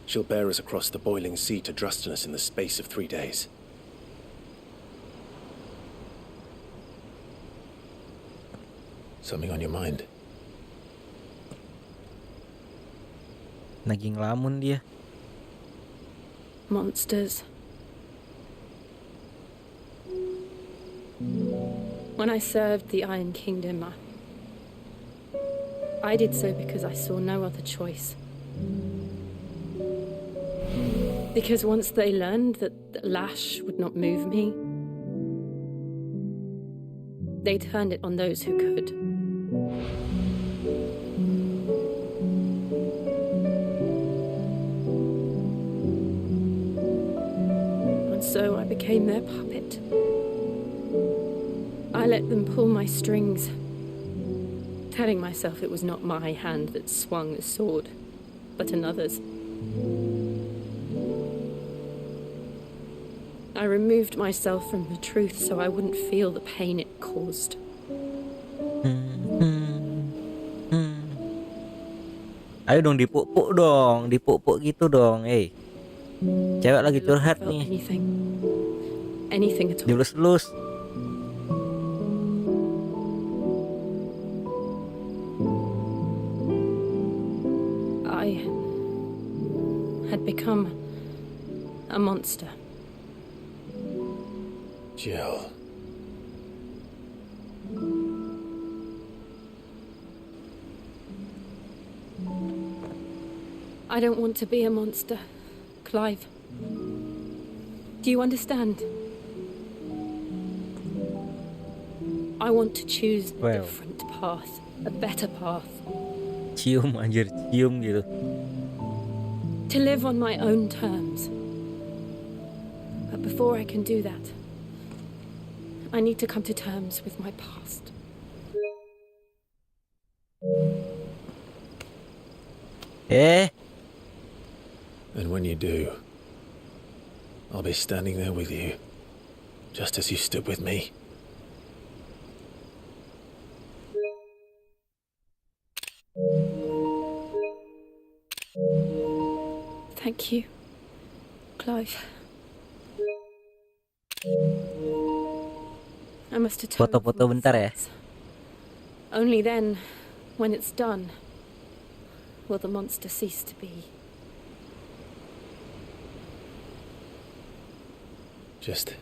she'll bear us across the boiling sea to Drustinus in the space of 3 days. Something on your mind? Lagi ngelamun dia. Monsters. When I served the Iron Kingdom, I did so because I saw no other choice. Because once they learned that the lash would not move me, they turned it on those who could. And so I became their puppet. I let them pull my strings, telling myself it was not my hand that swung the sword, but another's. I removed myself from the truth so I wouldn't feel the pain it caused. Ayo dong dipuk-puk dong, dipuk-puk gitu dong, cewek lagi curhat nih. Anything at all. Dilus-lus. I had become a monster. Jill. I don't want to be a monster, Clive. Do you understand? I want to choose a different path, a better path. Cium anjir, cium gitu. To live on my own terms. But before I can do that, I need to come to terms with my past. And when you do, I'll be standing there with you, just as you stood with me. Thank you, Clive. I must atone. Foto-foto bentar ya. Only then, when it's done, will the monster cease to be. Just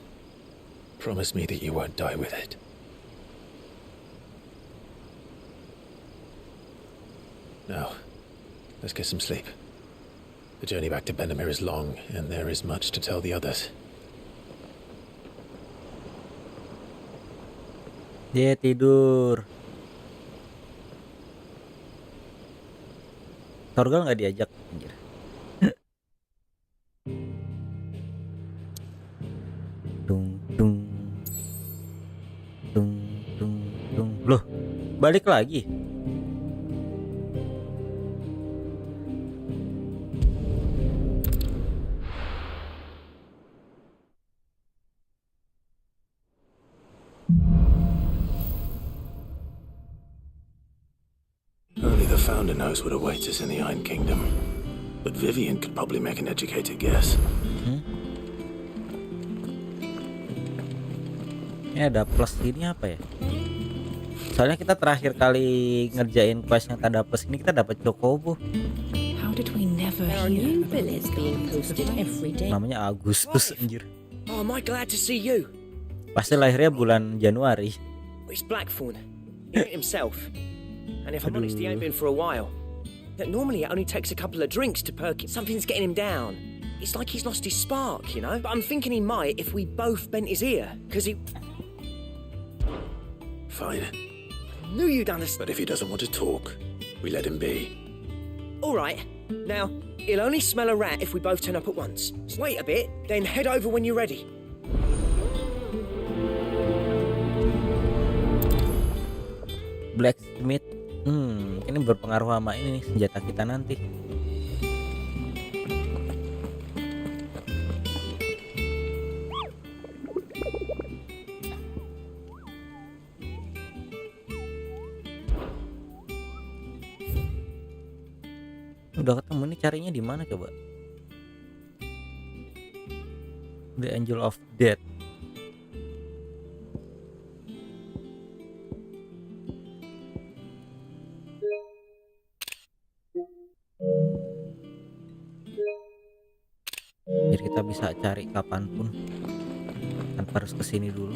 promise me that you won't die with it. Now, let's get some sleep. The journey back to Benamir is long, and there is much to tell the others. Dia tidur. Torgal nggak diajak anjir. Dung dung dung dung dung. Loh, balik lagi. Only the Founder knows what awaits us in the Iron Kingdom. But Vivian could probably make an educated guess. Ini ada plus ini apa ya? Soalnya kita terakhir kali ngerjain quest yang tanda plus ini kita dapat Chocobo. How did we never There are hear new of billets being posted every day. Namanya Agustus, anjir. Oh, am I glad to see you? Pasti lahirnya bulan Januari. It's Blackthorn. He ain't himself. And if I'm honest, he ain't been for a while. That normally it only takes a couple of drinks to perk it. Something's getting him down. It's like he's lost his spark, you know? But I'm thinking he might if we both bent his ear. Because he... Fine. Knew you'd understand. But if he doesn't want to talk, we let him be. All right. Now, he'll only smell a rat if we both turn up at once. So wait a bit, then head over when you're ready. Blacksmith. Ini berpengaruh sama ini nih, senjata kita nanti. Udah ketemu nih, carinya di mana coba? The Angel of Death. Jadi kita bisa cari kapanpun tanpa harus kesini dulu.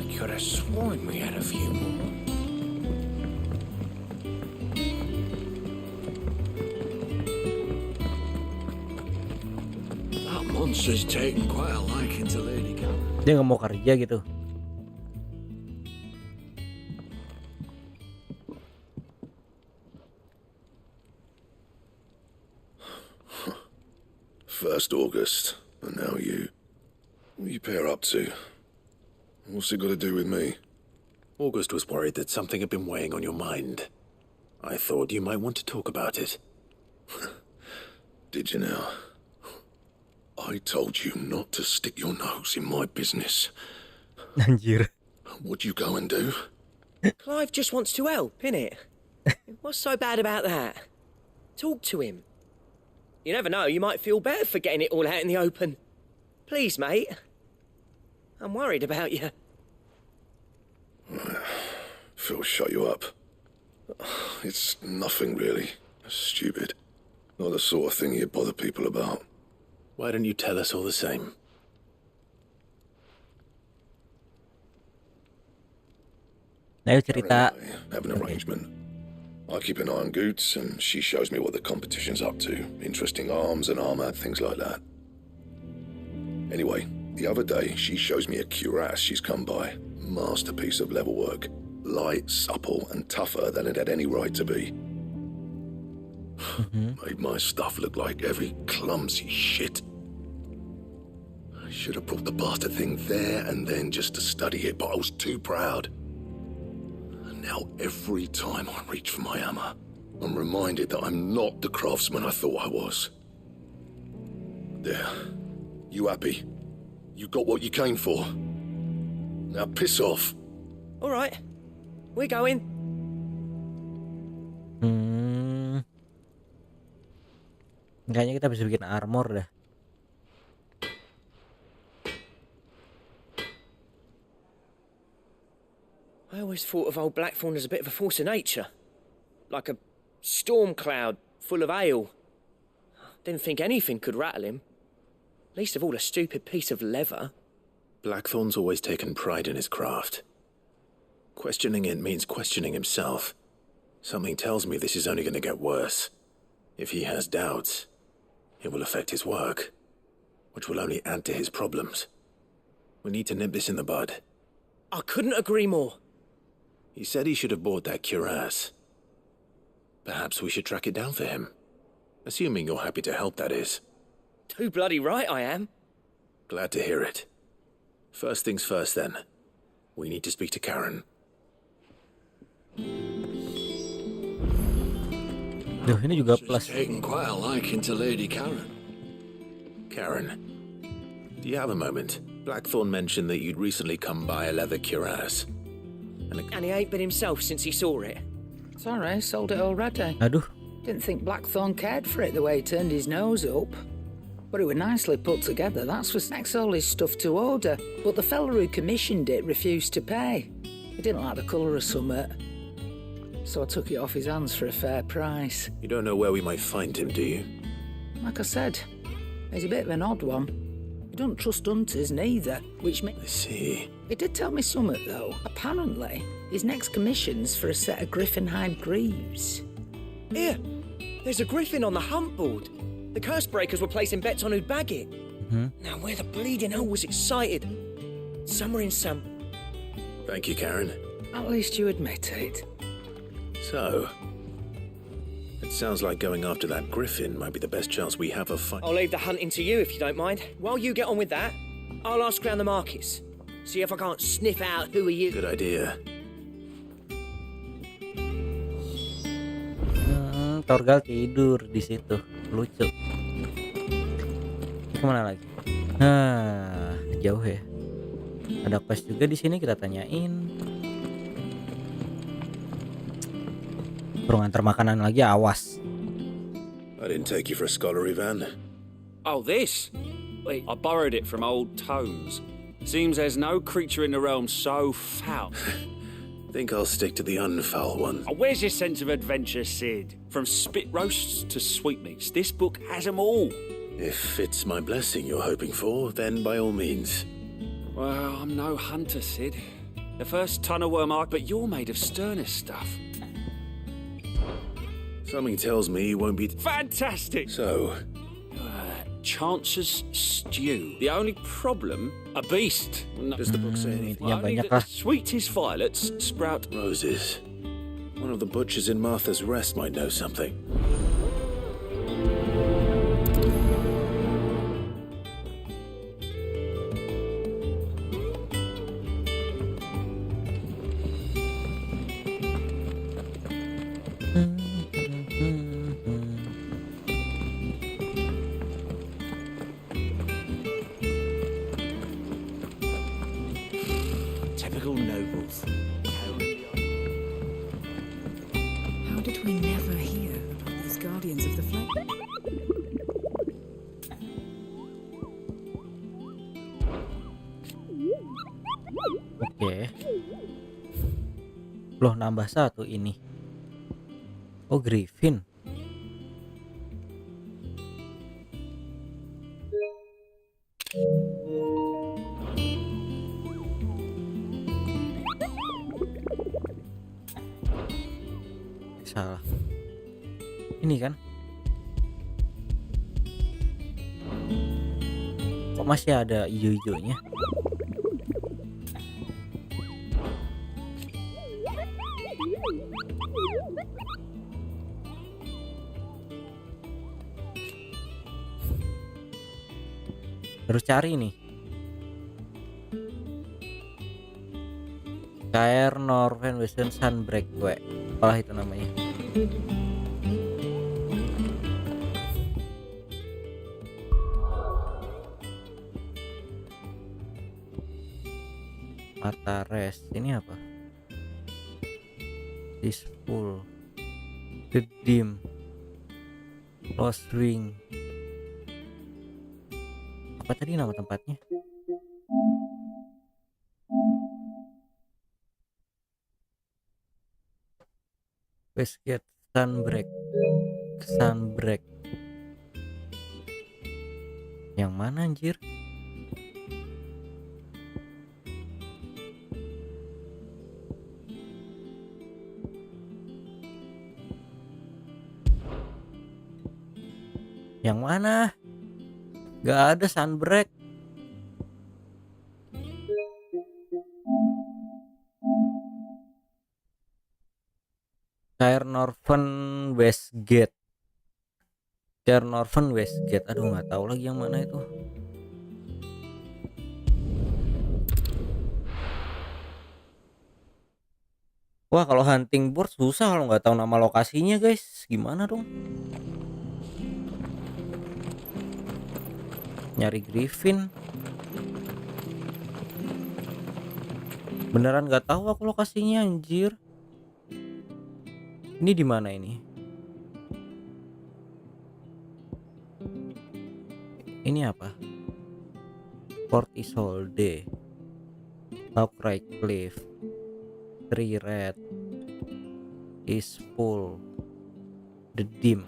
I could have sworn we had a few more. That monster's taken quite a liking to Lady Kalian. Dia nggak mau kerja gitu. First August, and now you. What you pair up to? What's it got to do with me? August was worried that something had been weighing on your mind. I thought you might want to talk about it. Did you now? I told you not to stick your nose in my business. Anjir. What'd you go and do? Clive just wants to help, innit? What's so bad about that? Talk to him. You never know, you might feel better for getting it all out in the open. Please, mate. I'm worried about you. Phil, shut you up. It's nothing really. Stupid. Not the sort of thing you bother people about. Why don't you tell us all the same? Ayo cerita. Have an arrangement. I keep an eye on Goots, and she shows me what the competition's up to. Interesting arms and armour, things like that. Anyway, the other day, she shows me a cuirass she's come by. Masterpiece of level work. Light, supple, and tougher than it had any right to be. Made my stuff look like every clumsy shit. I should have brought the bastard thing there and then just to study it, but I was too proud. Now, every time I reach for my hammer, I'm reminded that I'm not the craftsman I thought I was. There. You happy? You got what you came for? Now piss off. All right. We're going. Kayaknya kita bisa bikin armor dah. I always thought of old Blackthorn as a bit of a force of nature. Like a storm cloud full of ale. Didn't think anything could rattle him. Least of all a stupid piece of leather. Blackthorn's always taken pride in his craft. Questioning it means questioning himself. Something tells me this is only going to get worse. If he has doubts, it will affect his work, which will only add to his problems. We need to nip this in the bud. I couldn't agree more. He said he should have bought that cuirass. Perhaps we should track it down for him. Assuming you're happy to help, that is. Too bloody right I am. Glad to hear it. First things first, then. We need to speak to Karen. Duh, ini juga plus. Taken quite a liking to Lady Karen. Karen, do you have a moment? Blackthorn mentioned that you'd recently come by a leather cuirass. And he ain't been himself since he saw it. Sorry, sold it already. Aduh. Didn't think Blackthorn cared for it the way he turned his nose up. But it were nicely put together, that's for next all his stuff to order. But the fella who commissioned it refused to pay. He didn't like the colour of summit. So I took it off his hands for a fair price. You don't know where we might find him, do you? Like I said, he's a bit of an odd one. He don't trust hunters neither, which I see. He did tell me something though. Apparently, his next commission's for a set of griffin hide greaves. Here, there's a griffin on the hunt board. The curse breakers were placing bets on who'd bag it. Now where the bleeding hell was excited? Somewhere in some... Thank you, Karen. At least you admit it. So, it sounds like going after that griffin might be the best chance we have of finding... I'll leave the hunting to you if you don't mind. While you get on with that, I'll ask around the markets. See if I can't sniff out who are you. Good idea. Torgal tidur di situ, lucu. Kemana lagi? Nah, jauh ya. Ada quest juga di sini, kita tanyain. Suruh nganter makanan lagi, awas. I didn't take you for a scholarly van. Oh, this? Wait, I borrowed it from old tomes. Seems there's no creature in the realm so foul. Think I'll stick to the unfoul one. Oh, where's your sense of adventure, Sid? From spit roasts to sweetmeats, this book has them all. If it's my blessing you're hoping for, then by all means. Well, I'm no hunter, Sid. The first ton of worm arc, but you're made of sterner stuff. Something tells me you won't be... Fantastic! So... Chance's stew. The only problem, a beast. No. Does the book say anything? Only that the sweetest violets sprout roses. One of the butchers in Martha's Rest might know something. Typical nobles. How did we never hear about these guardians of the flame? Oke. Loh, nambah satu ini. Oh, Griffin. Salah. Ini kan? Kok masih ada hijau-hijaunya? Terus cari nih. KR Northern Western Sunbreak gue. Apalah itu namanya. Mata rest. Ini apa? Peaceful. Redeem. Lost Ring. Apa tadi nama tempatnya? Westgate Sunbreak. Sunbreak. Yang mana anjir? Yang mana? Gak ada Sunbreak. Caernarvon Westgate. Caernarvon Westgate. Aduh, nggak tahu lagi yang mana itu. Wah, kalau hunting board susah kalau nggak tahu nama lokasinya, guys. Gimana dong? Nyari Griffin. Beneran nggak tahu aku lokasinya, anjir. Ini di mana ini? Ini apa? Port Isolde, Lock Cliff, Tree Red, Eastpool, The Dim.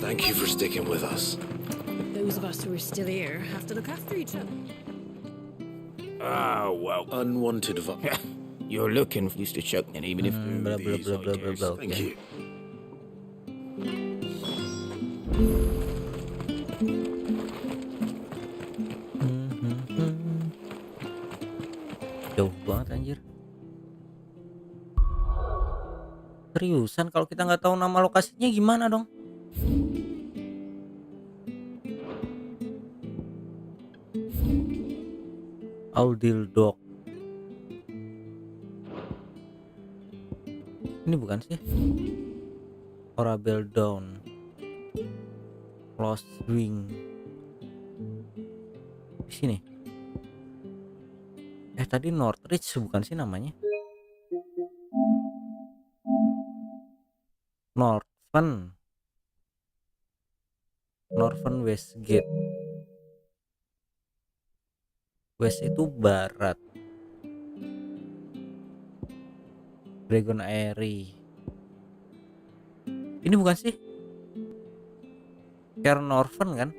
Thank you for sticking with us. Those of us who are still here have to look after each other. Ah, well, unwanted You're looking used to choking, even if blah blah blah blah blah blah. Thank you. Jauh banget anjir. Seriusan kalau kita nggak tahu nama lokasinya gimana dong? Audil Dock. Ini bukan sih? Orabel Down, Lost Wing. Di sini. Tadi Northridge bukan sih namanya? Northern Westgate. West itu barat. Dragon Airy. Ini bukan sih? Cairnorvon kan?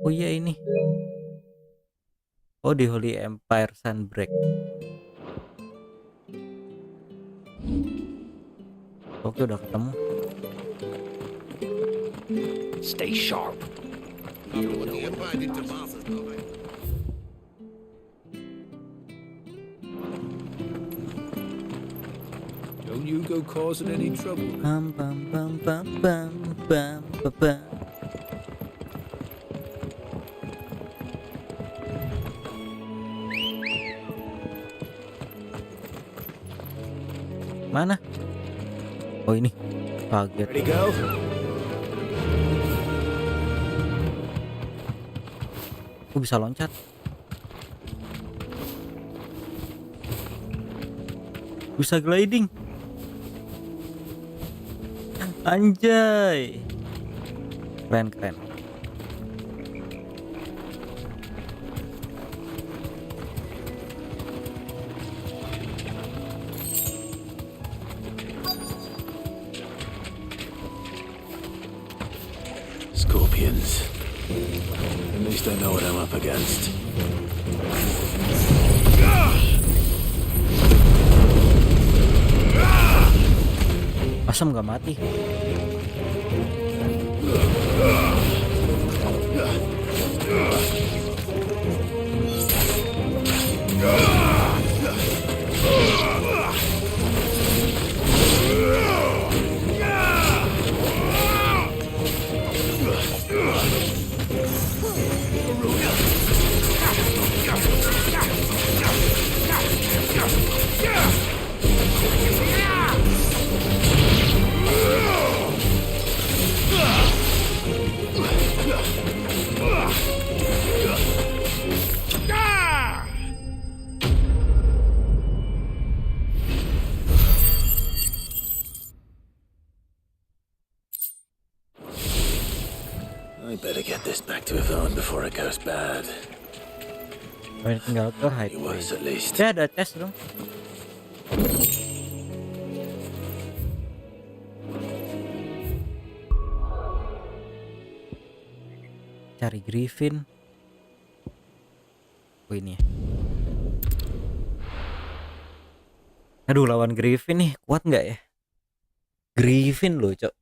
Oh iya ini. Oh di Holy Empire Sunbreak. Oke udah ketemu. stay sharp. Don't you go causing any trouble. Bam bam bam bam bam bam bam bam. Mana? Oh ini. Kaget. Ready go? Aku bisa loncat. Bisa gliding. Anjay. Keren keren. Scorpions. At least I know what I'm up against. Asam gak mati. I better get this back to Yvonne before it goes bad. Tinggal ke hide. Worse at least. Ya ada tes dong. Cari Griffin. Oh ini ya. Aduh lawan Griffin nih kuat nggak ya? Griffin loh cok.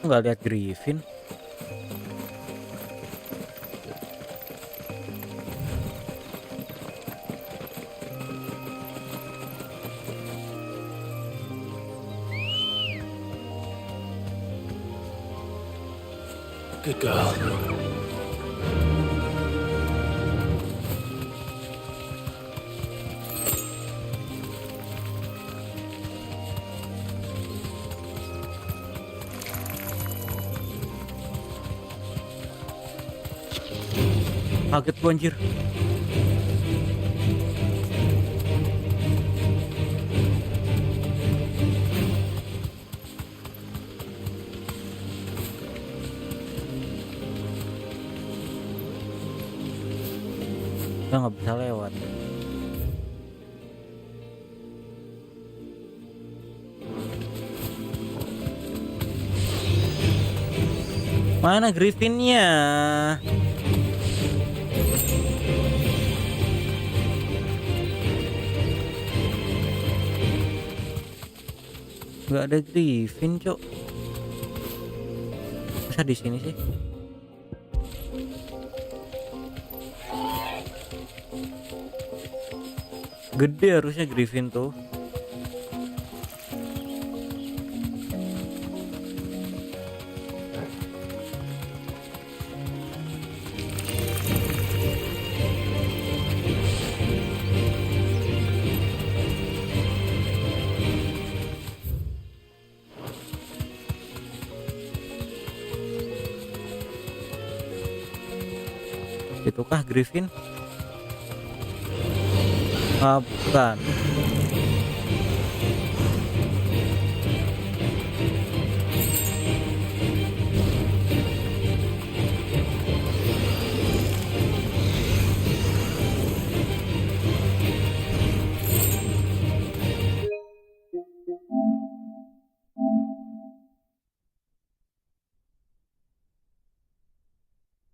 Nggak lihat Griffin. Good girl. Kaget gua anjir. Kita nggak bisa lewat. Mana Griffinnya? Nggak ada Griffin, Cok. Masa di sini sih? Gede harusnya Griffin tuh. Itukah Griffin? Ah, bukan.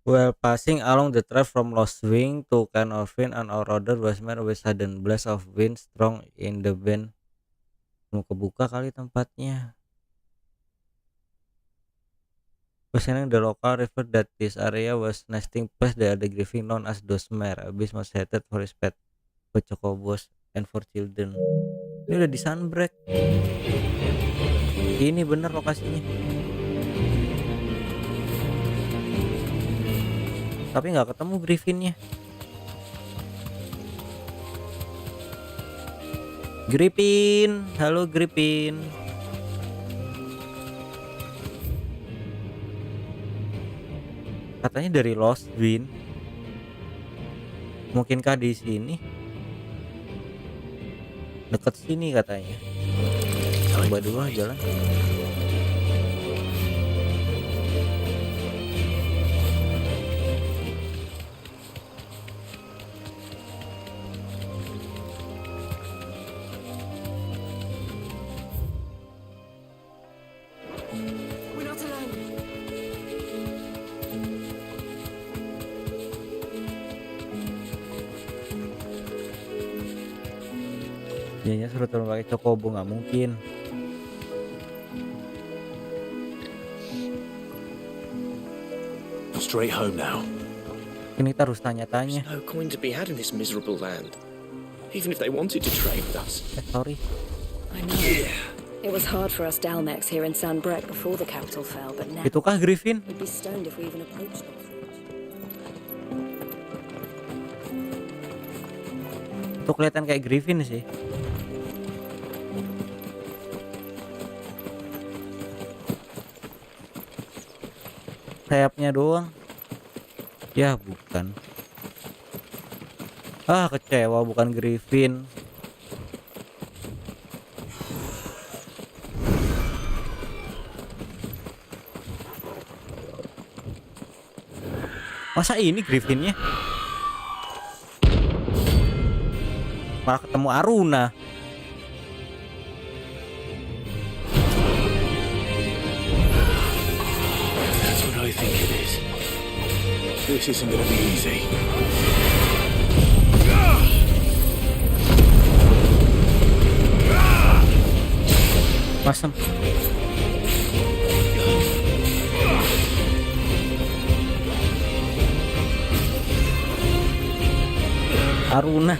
While passing along the track from Lost Wing to Can Orphan, an order was met with sudden blast of wind strong in the bend. Mau kebuka kali tempatnya. Questioning the local river that this area was nesting place the other griffin known as Dosmer. Abyss most hated for his pet, for chocobos and for children. Ini udah di Sunbreak. Ini bener lokasinya. Tapi nggak ketemu Griffinnya. Griffin, halo Griffin. Katanya dari Lost Wind. Mungkinkah di sini? Deket sini katanya. Coba dulu jalan. Dia suruh turun pakai cokobo, nggak mungkin. Straight home now. Ini kita harus tanya-tanya. No coin to be had in this miserable land, even if they wanted to trade with us. Sorry. I know. It was hard for us Dalmex here in Sunbreak before the capital fell, but now. Itukah Griffin? We'd be stoned if we even approached them. Itu kelihatan kayak Griffin sih. Sayapnya doang. Ya bukan. Ah, kecewa, bukan Griffin. Masa ini Griffinnya? Malah ketemu Aruna. That's what I think it is. This isn't gonna be easy. Masem. Aruna.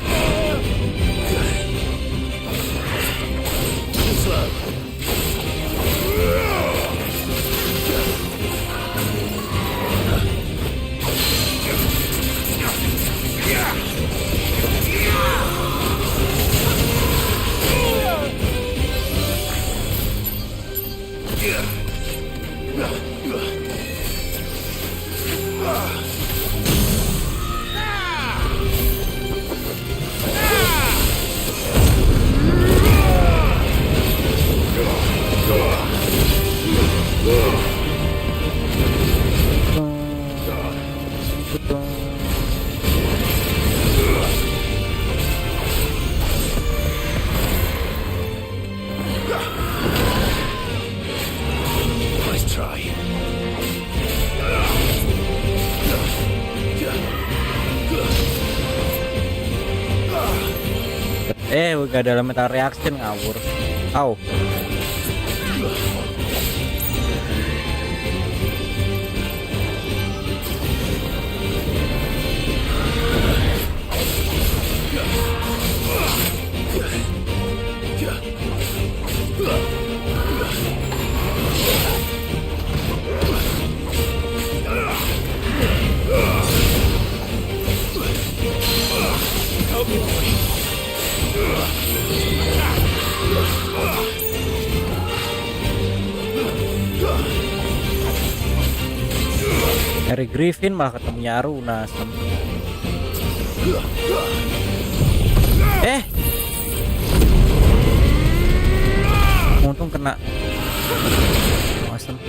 Gak ada elemental reaction, ngawur. Au. Harry Griffin malah ketemunya Aruna. Untung kena. Awesome.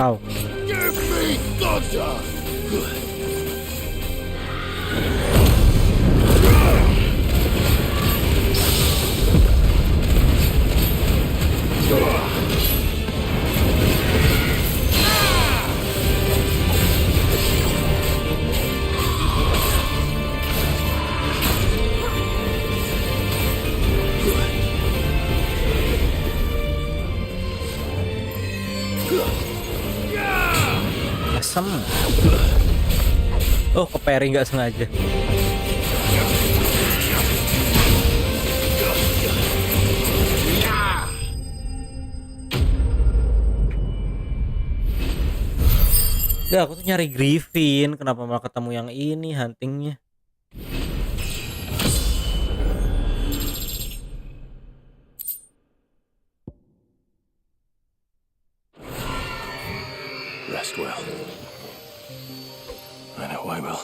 Ow. Give me thunder! Asem. Oh, keperi nggak sengaja. Ya, aku tuh nyari Griffin, kenapa malah ketemu yang ini huntingnya? Rest well. I know I will.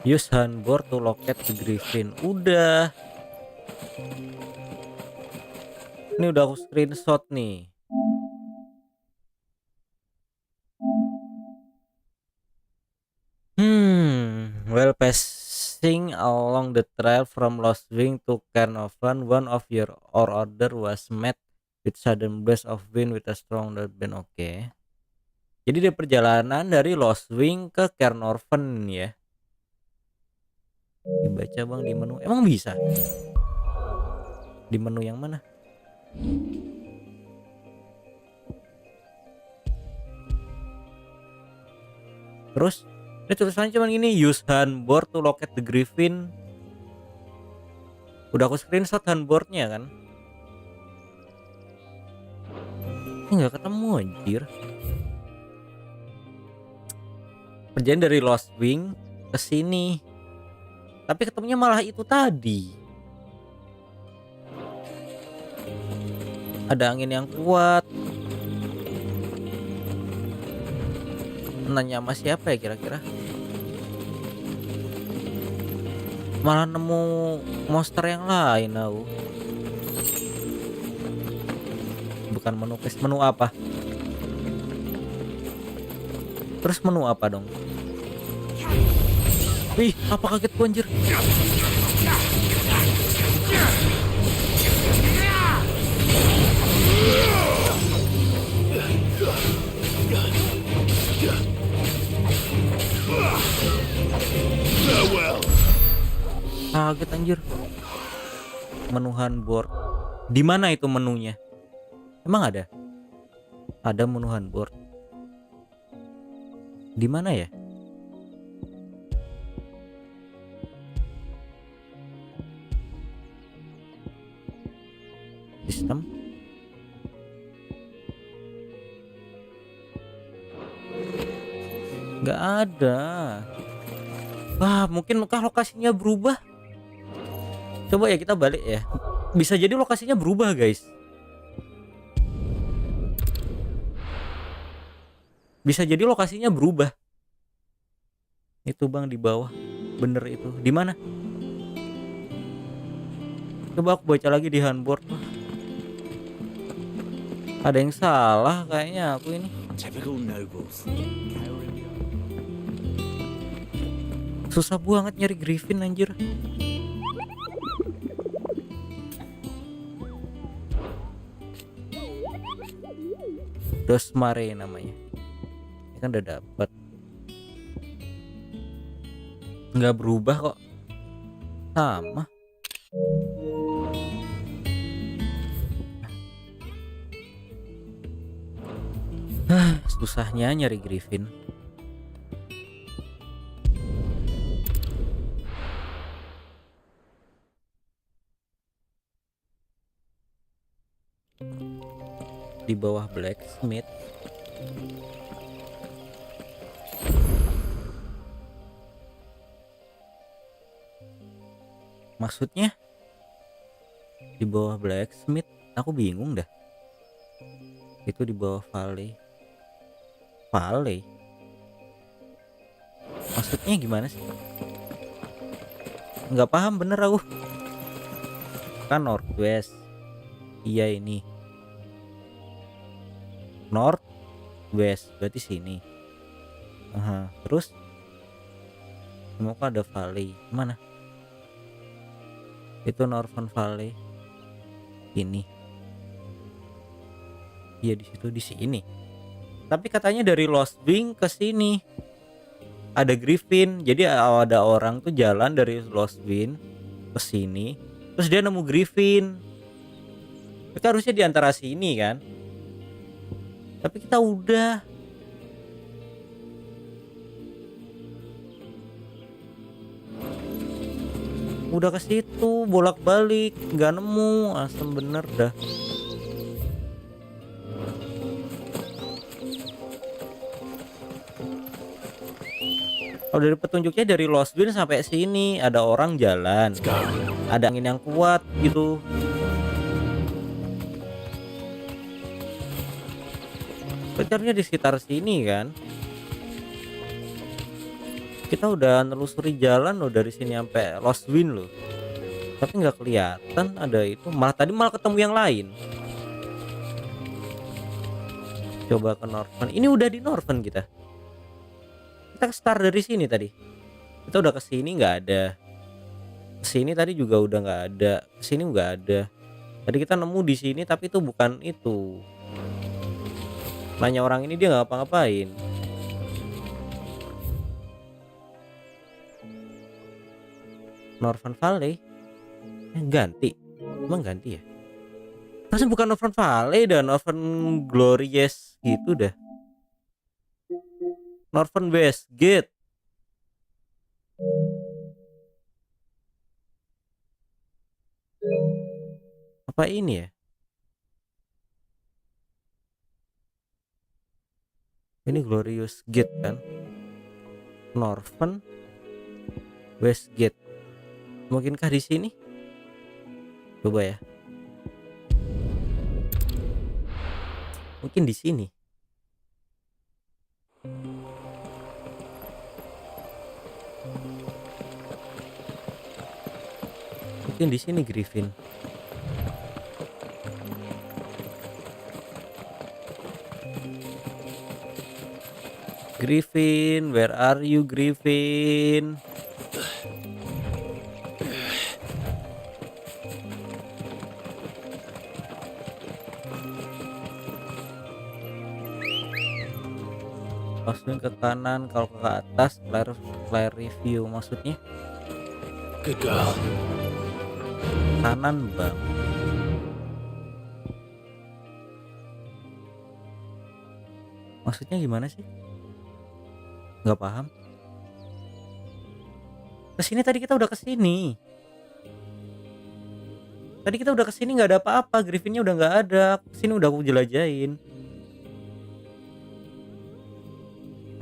Use handboard to locate the Griffin. Udah. Ini udah aku screenshot nih. While passing along the trail from Lost Wing to Carnarvon, one of your order was met with sudden blast of wind with a strong wind. Oke. Jadi dia perjalanan dari Lost Wing ke Carnarvon ya. Dibaca bang di menu. Emang bisa? Di menu yang mana? Terus ini tulisannya cuman gini, use handboard to locate the Griffin. Udah aku screenshot handboardnya kan. Ini nggak ketemu anjir. Perjalanan dari Lost Wing ke sini. Tapi ketemunya malah itu tadi. Ada angin yang kuat. Nanya sama siapa ya kira-kira? Malah nemu monster yang lain aku. Bukan menu quest, menu apa? Terus menu apa dong? Wih, apa kaget gua anjir? Kaget anjir. Menu handboard. Di mana itu menunya? Emang ada? Ada menu handboard. Di mana ya? Sistem. Nggak ada. Wah, mungkin lokasinya berubah. Coba ya kita balik ya. Bisa jadi lokasinya berubah, guys. Bisa jadi lokasinya berubah. Itu Bang di bawah. Bener itu. Di mana? Coba aku baca lagi di handboard. Ada yang salah kayaknya aku ini. Typical nobles. Susah banget nyari Griffin anjir. Dosmare namanya. Ini kan udah dapet. Nggak berubah kok. Sama. Susahnya nyari Griffin. Di bawah blacksmith. Maksudnya di bawah blacksmith, aku bingung dah. Itu di bawah valley. Valley. Maksudnya gimana sih? Nggak paham bener aku. Kan northwest. Iya ini. North west berarti sini. Terus mau ada valley mana? Itu Northern Valley. Ini. Iya di situ di sini. Tapi katanya dari Lost Wing ke sini ada Griffin. Jadi ada orang tuh jalan dari Lost Wing ke sini, terus dia nemu Griffin. Itu harusnya di antara sini kan? Tapi kita udah ke situ bolak-balik nggak nemu, asem bener dah. Kalau dari petunjuknya dari Lost Win sampai sini ada orang jalan, ada angin yang kuat gitu. Pacarnya di sekitar sini kan. Kita udah nelusuri jalan loh dari sini sampai Lost Win loh. Tapi nggak kelihatan ada itu. Malah ketemu yang lain. Coba ke Northern. Ini udah di Northern kita. Kita start dari sini tadi. Kita udah ke sini nggak ada. Kesini tadi juga udah nggak ada. Kesini nggak ada. Tadi kita nemu di sini tapi itu bukan itu. Nanya orang ini dia nggak ngapa-ngapain. Northern Valley ganti, emang ganti ya? Terus bukan Northern Valley dan Northern Glorious gitu dah. Northern Westgate. Apa ini ya? Ini Glorious Gate kan? Northern Westgate. Mungkinkah di sini? Coba ya. Mungkin di sini. Mungkin di sini Griffin. Griffin, where are you Griffin? Langsung ke kanan, kalau ke atas flare review maksudnya. Good girl. Kanan bang. Maksudnya gimana sih? Nggak paham. Kesini tadi kita udah kesini. Tadi kita udah kesini nggak ada apa-apa, Griffinnya udah nggak ada. Kesini udah aku jelajahin.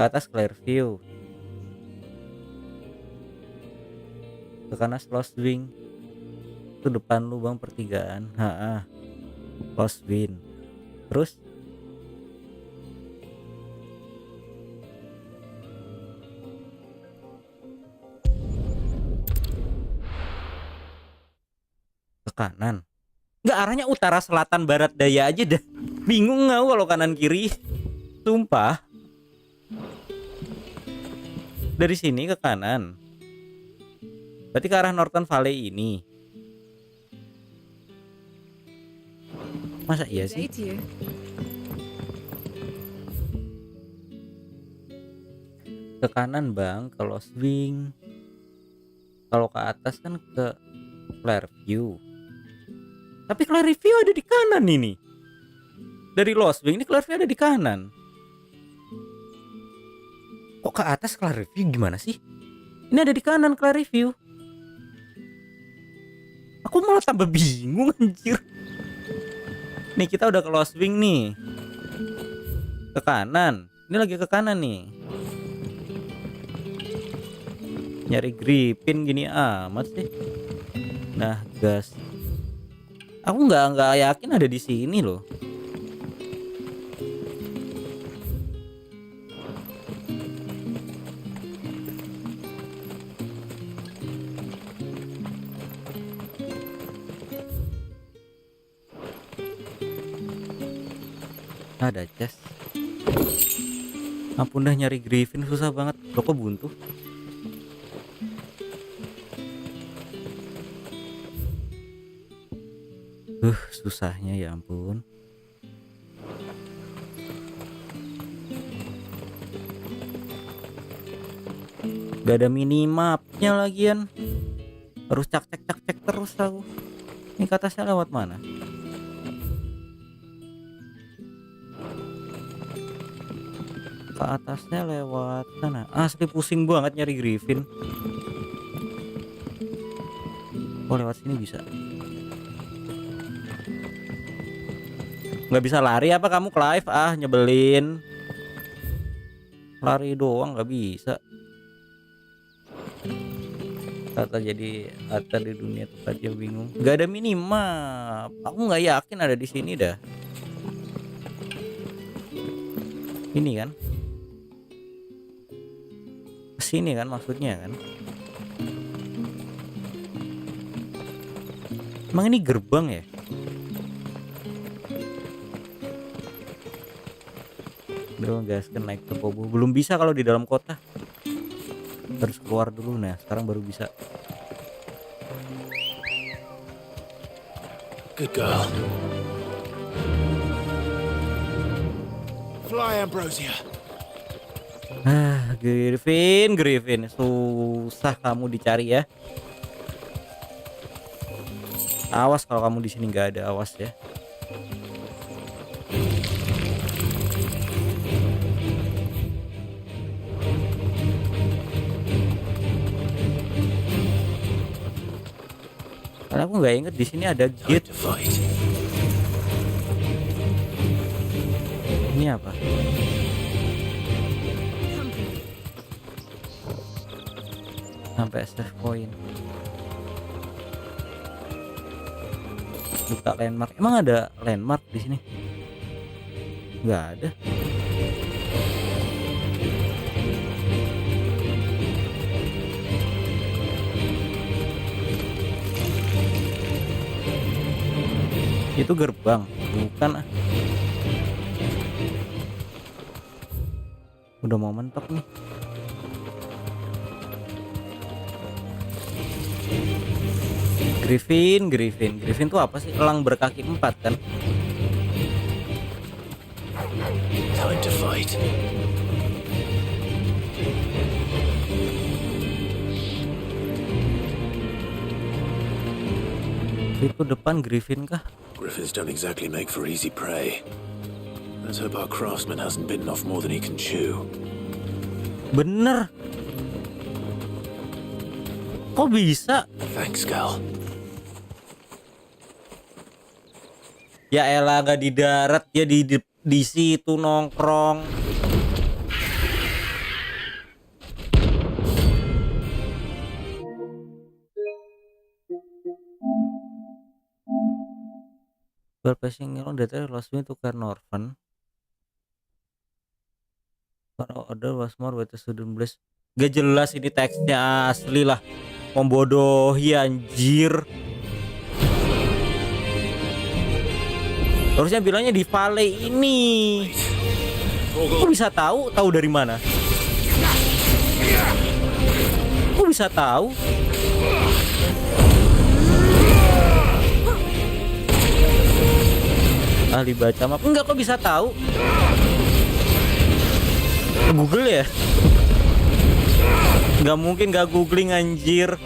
Ke atas Clearview. Ke kanan Lost Wing. Itu depan lu bang, pertigaan. Lost Wing. Terus ke kanan. Nggak, arahnya utara, selatan, barat, daya aja dah. Bingung nggak kalau kanan kiri. Sumpah. Dari sini ke kanan. Berarti ke arah Northern Valley ini. Masa iya sih? Ke kanan bang, kalau swing. Kalau ke atas kan ke Clearview. Tapi Clearview ada di kanan ini. Dari Lost Wing ini Clearview ada di kanan. Kok ke atas Clearview gimana sih? Ini ada di kanan Clearview. Aku malah tambah bingung anjir. Nih kita udah ke Lost Wing nih. Ke kanan. Ini lagi ke kanan nih. Nyari Griffin gini amat sih. Nah, gas. Aku nggak yakin ada di sini loh. Ada chest. Ampun dah, nyari Griffin susah banget. Loh kok buntu? Susahnya ya ampun. Gak ada minimapnya lagian. Harus cek terus aku. Ini ke atasnya lewat mana? Ke atasnya lewat sana. Asli pusing banget nyari Griffin. Oh, lewat sini bisa. Nggak bisa lari apa kamu, Clive? Ah, nyebelin. Lari doang nggak bisa. Kata jadi Atta di dunia tempat dia bingung. Nggak ada minimap. Aku nggak yakin ada di sini dah. Ini kan? Kesini kan maksudnya kan? Emang ini gerbang ya? Belum guys, kan naik ke Kobo. Belum bisa kalau di dalam kota. Harus keluar dulu. Nah, sekarang baru bisa. Good girl. Fly, Ambrosia. Griffin. Susah kamu dicari ya. Awas kalau kamu di sini nggak ada, awas ya. Karena aku nggak inget di sini ada gate. Ini apa? Sampai save point. Buka landmark. Emang ada landmark di sini? Nggak ada. Itu gerbang, bukan ah. Udah mau mentok nih. Griffin tuh apa sih? Elang berkaki 4 kan? Time to fight. Itu depan Griffin kah? Griffins don't exactly make for easy prey. Let's hope our craftsman hasn't bitten off more than he can chew. Bener. Kok bisa? Thanks, Gal. Ya elah, gak di darat, ya di situ nongkrong. While passing along the trail, lost me to Cairn Orphan. Kalau order was more with the student blast. Gak jelas ini teksnya asli lah. Membodohi anjir. Harusnya bilangnya di valley ini. Kok bisa tahu? Tahu dari mana? Kok bisa tahu? Ahli baca map. Enggak, kok bisa tahu? Google ya? Nggak mungkin nggak googling anjir.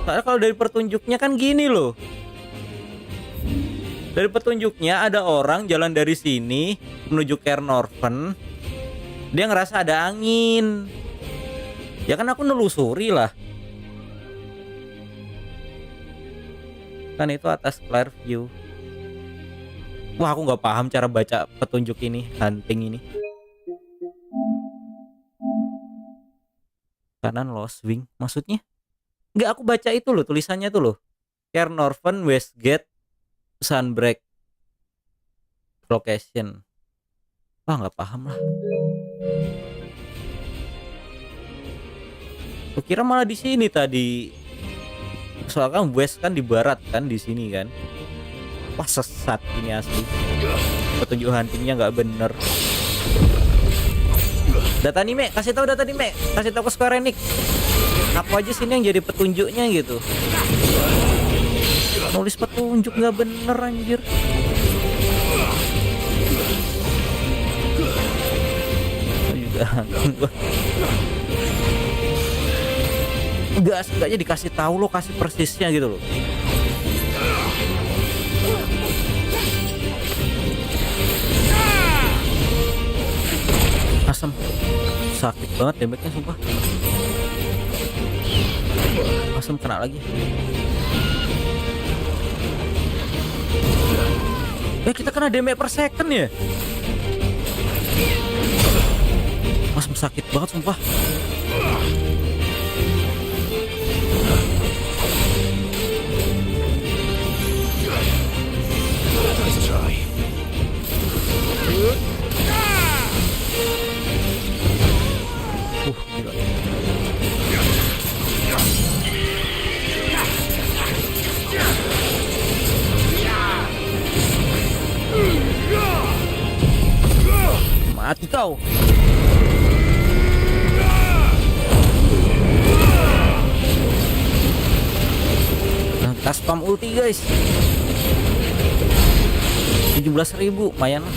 Karena kalau dari petunjuknya kan gini loh. Dari petunjuknya ada orang jalan dari sini menuju Cairn Orphan. Dia ngerasa ada angin. Ya kan aku nelusuri lah. Kan itu atas clear view. Wah, aku nggak paham cara baca petunjuk ini, hunting ini. Kanan Lost Wing, maksudnya? Nggak, aku baca itu loh, tulisannya tuh loh. Cairn Orphan, Westgate, Sunbreak location. Wah, nggak paham lah. Aku kira malah di sini tadi. Soalnya kan West kan di barat kan, di sini kan. Wah, sesat ini asli. Petunjuk huntingnya nggak bener. Data anime, kasih tahu data anime, kasih tahu ke Square Enix. Apa aja sini yang jadi petunjuknya gitu. Nulis petunjuk nggak bener anjir. Juga enggak dikasih tahu lo, kasih persisnya gitu loh. Asem, sakit banget damage-nya sumpah. Asem kena lagi. Kita kena damage per second ya. Asem sakit banget sumpah. Gila. Mati kau. Nah, kita spam ulti guys. 17.000 lumayan lah.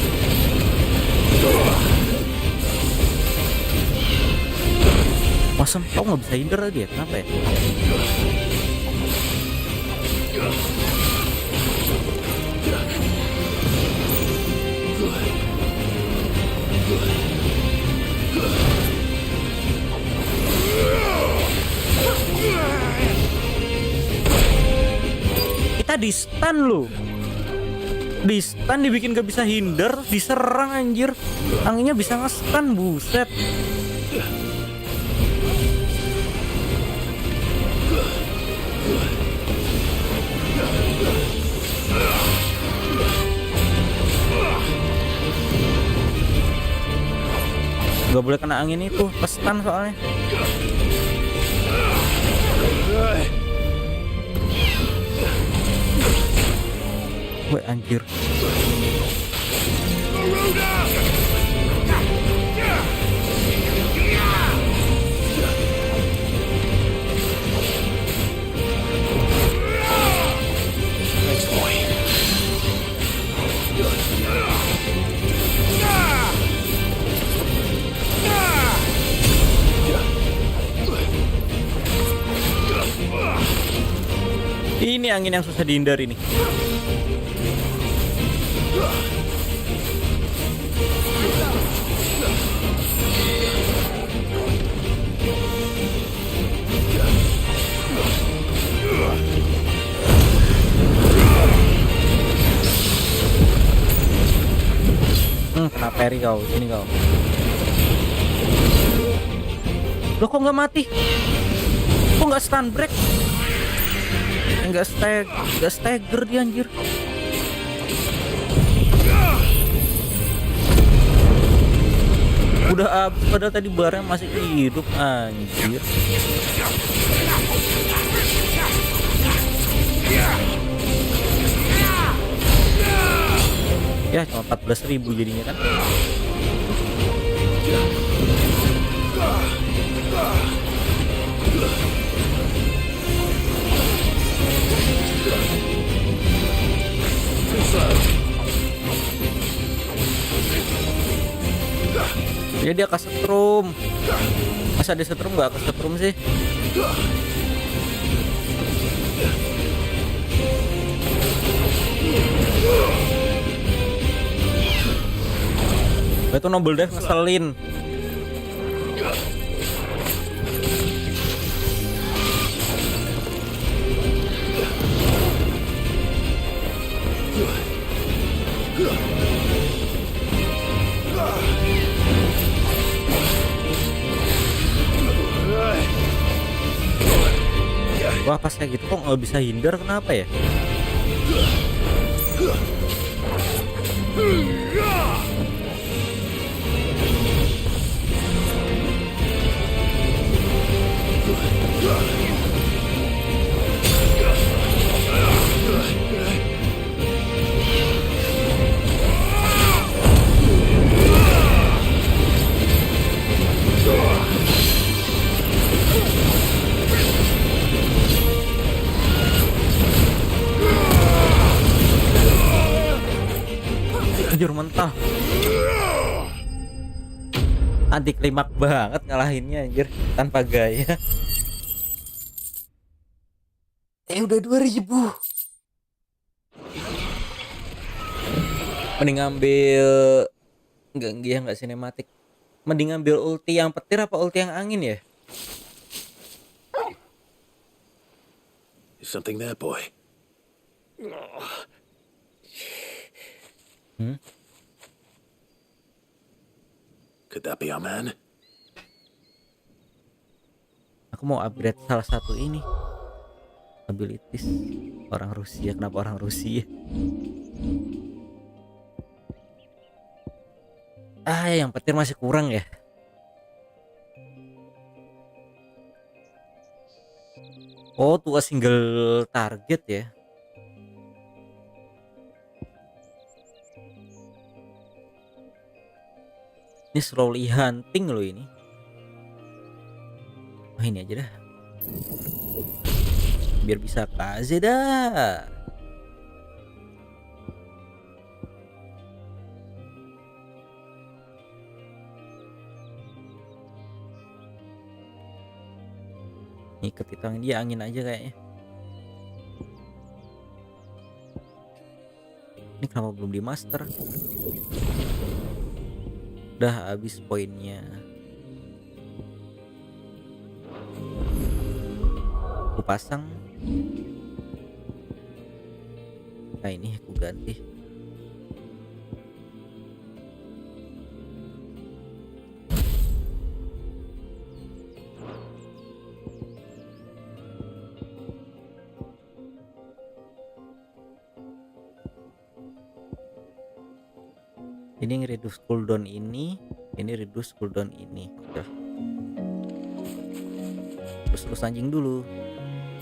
Masa kau nggak bisa hinder dia, kenapa ya? Kita di stun loh. Di stun dibikin gak bisa hinder, diserang anjir. Anginnya bisa nge-stun, buset. Gak boleh kena angin itu, stun soalnya. Weh anjir. Ini angin yang susah dihindari nih. Kena parry kau, sini kau. Loh kok nggak mati? Kok nggak stun break? Enggak stagger dia anjir. Udah habis padahal tadi barnya masih hidup anjir. Ya cuma 14.000 jadinya kan. Ya dia kesetrum. Masa dia setrum nggak kesetrum sih? Itu Noble Death ngeselin. Wah pas kayak gitu kok nggak bisa hindar, kenapa ya? Anjir mentah. Anti klimak banget ngalahinnya anjir tanpa gaya. Udah 2000. Mending ngambil enggak sinematik. Mending ngambil ulti yang petir apa ulti yang angin ya? Is something there, boy? Could that be our man? Aku mau upgrade salah satu ini. Abilities orang Rusia. Kenapa orang Rusia? Yang petir masih kurang ya. Oh, tuh single target ya. Ini slowly hunting loh ini. Ini aja dah. Biar bisa kaze dah. Nih ketitang dia angin aja kayaknya. Ini kenapa belum di master? Udah habis poinnya. Aku pasang. Nah ini aku ganti. Ini reduce cooldown ini reduce cooldown ini. Udah. Terus anjing dulu.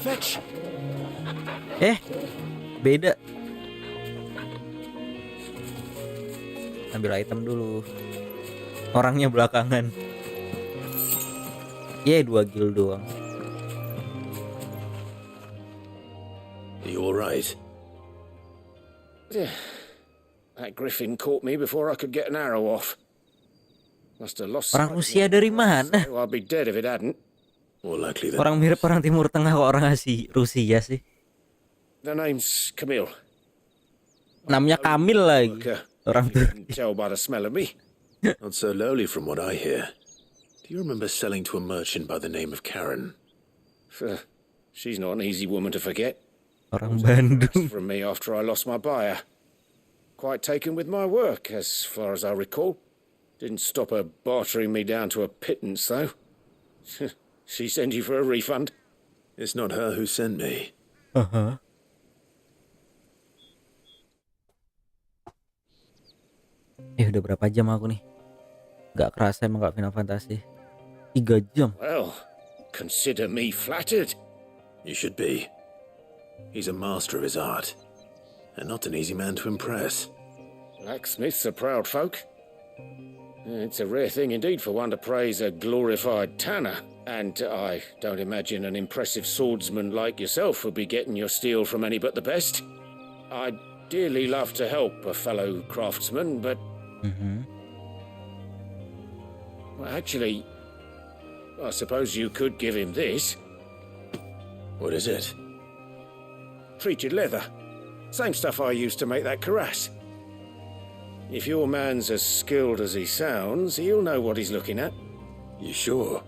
Fetch. Beda. Ambil item dulu. Orangnya belakangan. 2 guild doang. You alright? That griffin caught me before I could get an arrow off. Must have lost. Orang Rusia dari mana? I'd be dead if it hadn't. More likely than. Orang mirip orang Timur Tengah kok orang Rusia sih. The name's Camille. Namanya Kamil lagi. Orang tell by the smell of me. Not so lowly from what I hear. Do you remember selling to a merchant by the name of Karen? She's not an easy woman to forget. Orang Bandung. From me after I lost my buyer. Quite taken with my work, as far as I recall. Didn't stop her bartering me down to a pittance, though. She sent you for a refund? It's not her who sent me. Aha. Udah berapa jam aku nih? Gak kerasa emang gak Final Fantasy. 3 jam. Well, consider me flattered. You should be. He's a master of his art, and not an easy man to impress. Blacksmiths are proud folk. It's a rare thing indeed for one to praise a glorified tanner. And I don't imagine an impressive swordsman like yourself would be getting your steel from any but the best. I'd dearly love to help a fellow craftsman, but... Well, actually, I suppose you could give him this. What is it? Treated leather. Same stuff I used to make that cuirass. If your man's as skilled as he sounds, he'll know what he's looking at. You sure?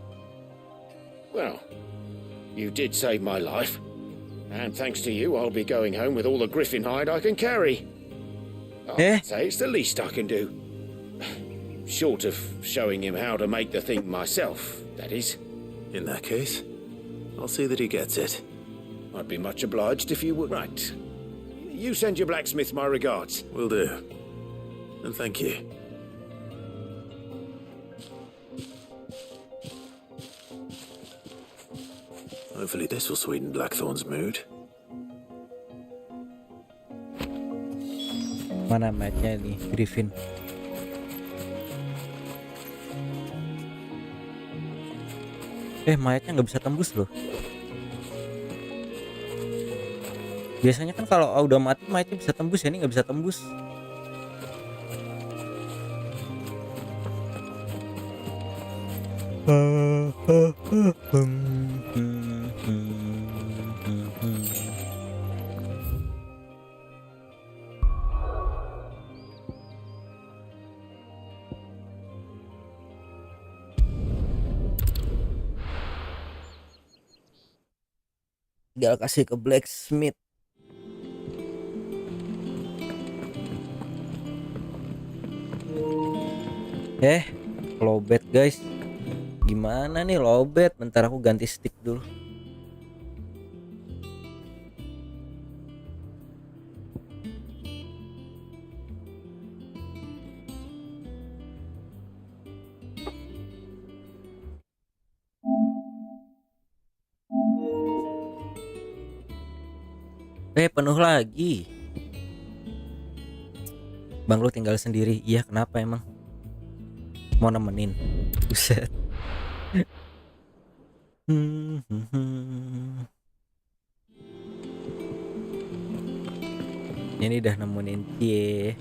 Well, you did save my life. And thanks to you, I'll be going home with all the griffin hide I can carry. I'd say it's the least I can do. Short of showing him how to make the thing myself, that is. In that case, I'll see that he gets it. I'd be much obliged if you would. Right. You send your blacksmith my regards. Will do. And thank you. Hopefully this will sweeten Blackthorn's mood. Mana matchnya nih, Griffin. Mayatnya nggak bisa tembus loh. Biasanya kan kalau udah mati mayatnya bisa tembus, ya ini nggak bisa tembus. Tinggal kasih ke blacksmith. Lowbat guys. Gimana nih lowbat? Bentar aku ganti stick dulu. Penuh lagi. Bang lu tinggal sendiri. Iya, kenapa emang? Mau nemenin. Buset. Ini udah nemenin Cie.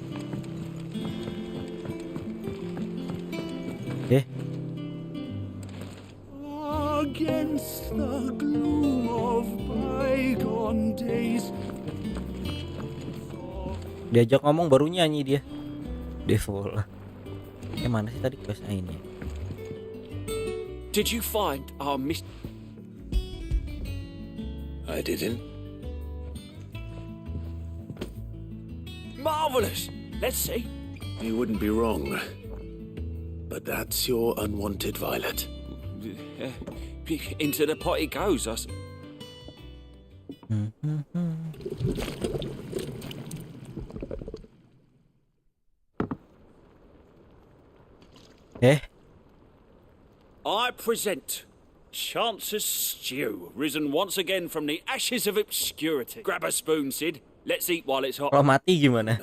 Against the gloom of bygone days. Diajak ngomong baru nyanyi dia. Devola. Mana sih tadi quest ini? Did you find our mission? I didn't. Marvelous. Let's see. You wouldn't be wrong. But that's your unwanted violet. Into the pot it goes, us. I present Chance's Stew, risen once again from the ashes of obscurity. Grab a spoon, Sid. Let's eat while it's hot. Kalau mati gimana?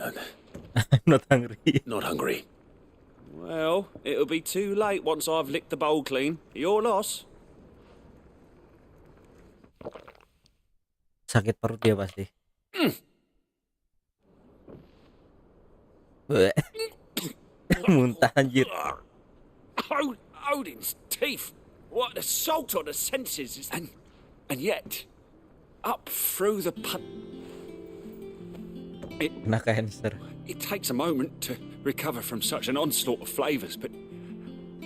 Not hungry. Not hungry. Well, it'll be too late once I've licked the bowl clean. Your loss. Sakit perut dia pasti. Muntah anjir. Odin's teeth. What an assault on the senses. And yet, up through the Kena cancer. It takes a moment to recover from such an onslaught of flavours, but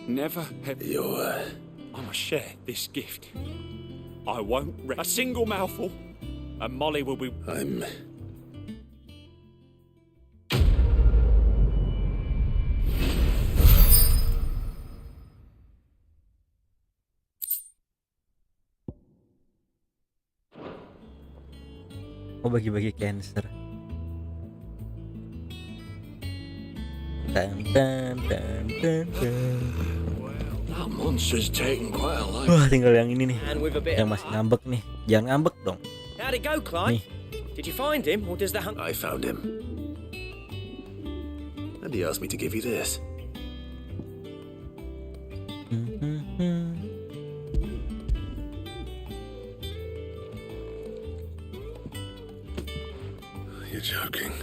never have I must share this gift. I won't a single mouthful, and Molly will be... I'm... Oh, bagi-bagi cancer. Tan tan tan tan tan. That monster's taken quite a life. Wah, tinggal yang ini nih. And with a bit Yang masih ngambek nih. Jangan ngambek dong. How'd it go, Clive? Did you find him, or does the hunt... I found him. And he asked me to give you this. You're joking.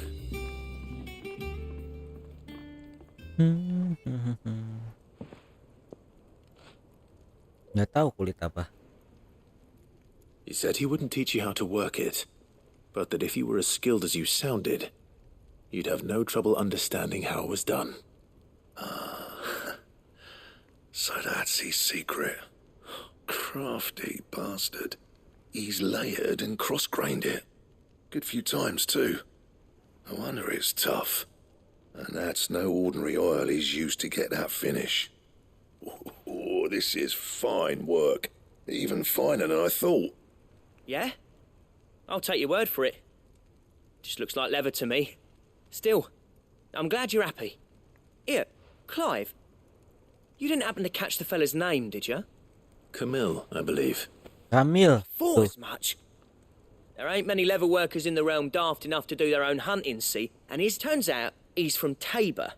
Nggak tahu kulit apa. He said he wouldn't teach you how to work it, but that if you were as skilled as you sounded, you'd have no trouble understanding how it was done. So that's his secret. Crafty bastard. He's layered and cross-grained it. Good few times, too. No wonder it's tough. And that's no ordinary oil he's used to get that finish. Oh, this is fine work. Even finer than I thought. Yeah? I'll take your word for it. Just looks like leather to me. Still, I'm glad you're happy. Here, Clive, you didn't happen to catch the fella's name, did you? Camille, I believe. Camille. Thought as much. There ain't many leather workers in the realm daft enough to do their own hunting, see? And it turns out he's from Tabor.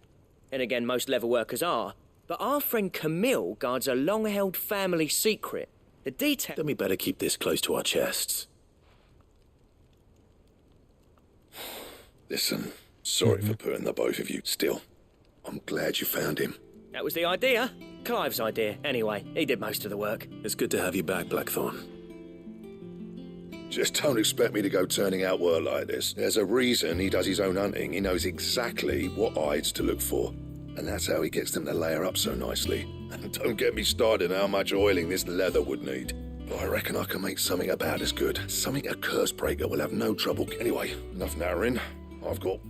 And again, most leather workers are. But our friend Camille guards a long-held family secret. The detail... Then we better keep this close to our chests. Listen, sorry for putting the both of you. Still, I'm glad you found him. That was the idea. Clive's idea, anyway. He did most of the work. It's good to have you back, Blackthorn. Just don't expect me to go turning out work like this. There's a reason he does his own hunting. He knows exactly what hides to look for. And that's how he gets them to layer up so nicely. And don't get me started on how much oiling this leather would need. But I reckon I can make something about as good. Something a curse breaker will have no trouble. Anyway, enough narrowing. I've got...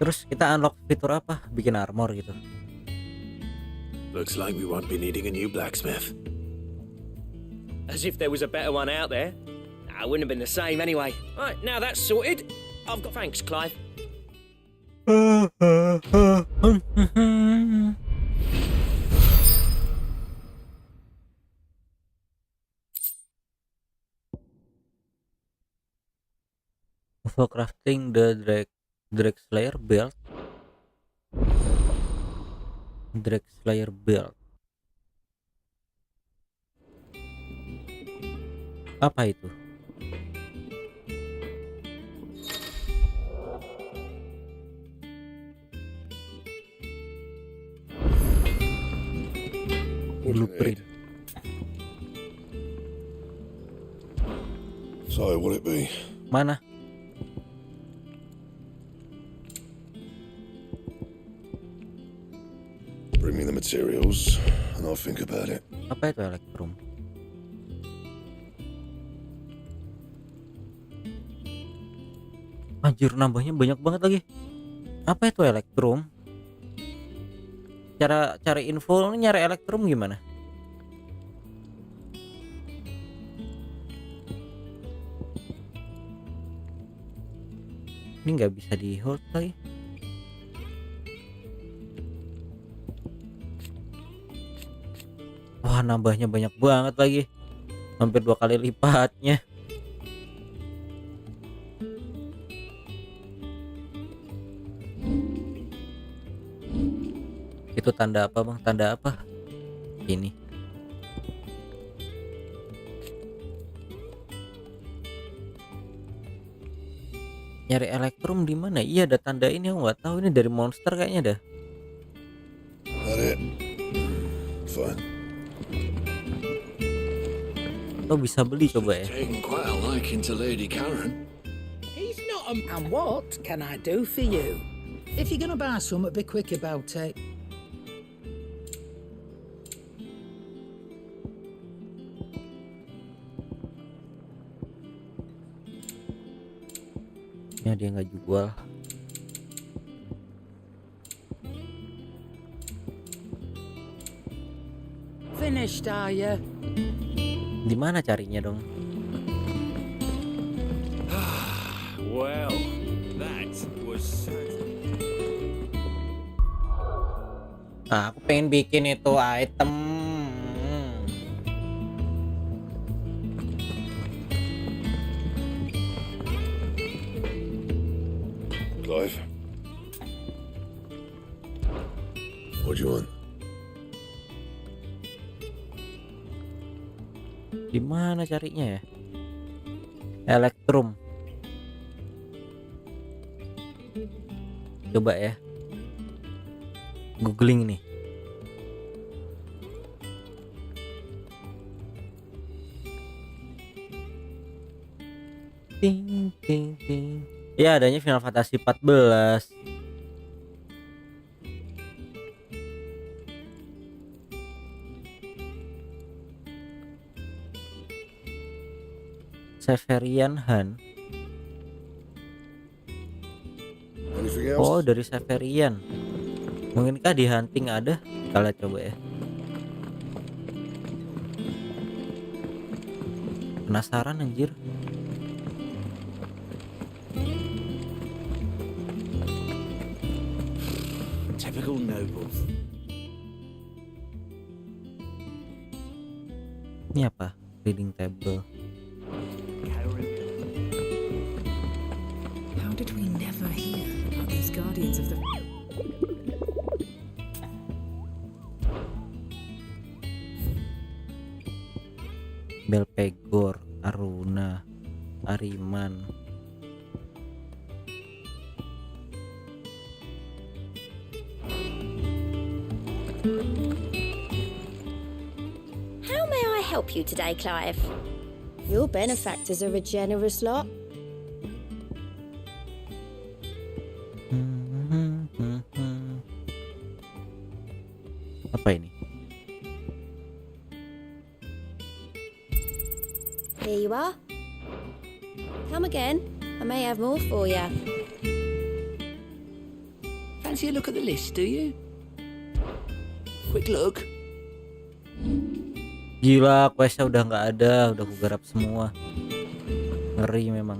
Terus kita unlock fitur apa? Bikin armor gitu. Looks like we won't be needing a new blacksmith. As if there was a better one out there. Nah, it wouldn't have been the same anyway. Right, now that's sorted. I've got... Thanks, Clive. For crafting the Drake Slayer belt. Drake Slayer belt. Apa itu? Blueprint. So, will it be? Mana? Bring me the materials, and I'll think about it. Apa itu elektrum? Anjir, nambahnya banyak banget lagi. Apa itu elektrum? Cara cari info nyari elektrum gimana? Ini nggak bisa di hold lagi. Wah, nambahnya banyak banget lagi. Hampir 2 kali lipatnya. Itu tanda apa, Bang? Tanda apa? Ini. Nyari elektrum di mana? Iya, ada tanda ini, aku nggak tahu, ini dari monster kayaknya dah. Fine. Oh, bisa beli coba ya. Taken quite a liking to Lady Karen. He's not a... And what can I do for you? If you're gonna buy something, be quick about it. Ya, dia nggak jual. Finished, are you? Di mana carinya dong? Well, that was Nah, aku pengen bikin itu item. Clive? What do you want? Di mana carinya ya? Elektrum. Coba ya. Googling nih. Ting ting ting. Ya, adanya Final Fantasy 14. Severian Han. Oh, dari Severian. Mungkinkah di hunting ada? Kita lihat coba ya. Penasaran anjir. Typical nobles. Ini apa? Reading table. How did we never hear about these guardians of the... Belpegor, Aruna, Ariman. How may I help you today, Clive? Your benefactors are a generous lot. Apa ini? Here you are. Come again. I may have more for you. Fancy a look at the list, do you? Quick look. Gila, questnya udah nggak ada, udah aku garap semua. Ngeri memang.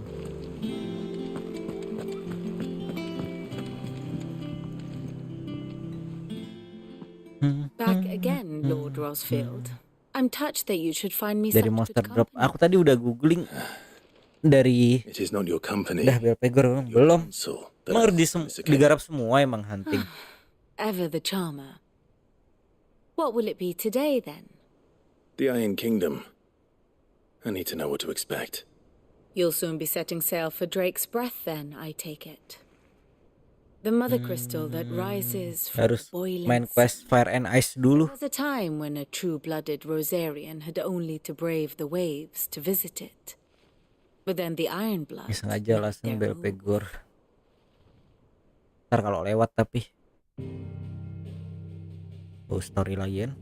Back again, Lord Rosfield. I'm touched that you should find me Dari such monster good drop. company. Aku tadi udah googling dari. It is not your company. Udah Belpegor belum. that Emang has harus digarap semua emang hunting. Ever the charmer. What will it be today, then? The Iron Kingdom. I need to know what to expect. You'll soon be setting sail for Drake's Breath, then, I take it. The mother crystal that rises from Harus boiling main quest Fire and Ice dulu. There was a time when a true-blooded Rosarian had only to brave the waves to visit it. But then the Iron Blood... Bisa aja langsung Belpegor. Ntar kalau lewat tapi. Oh, story lain.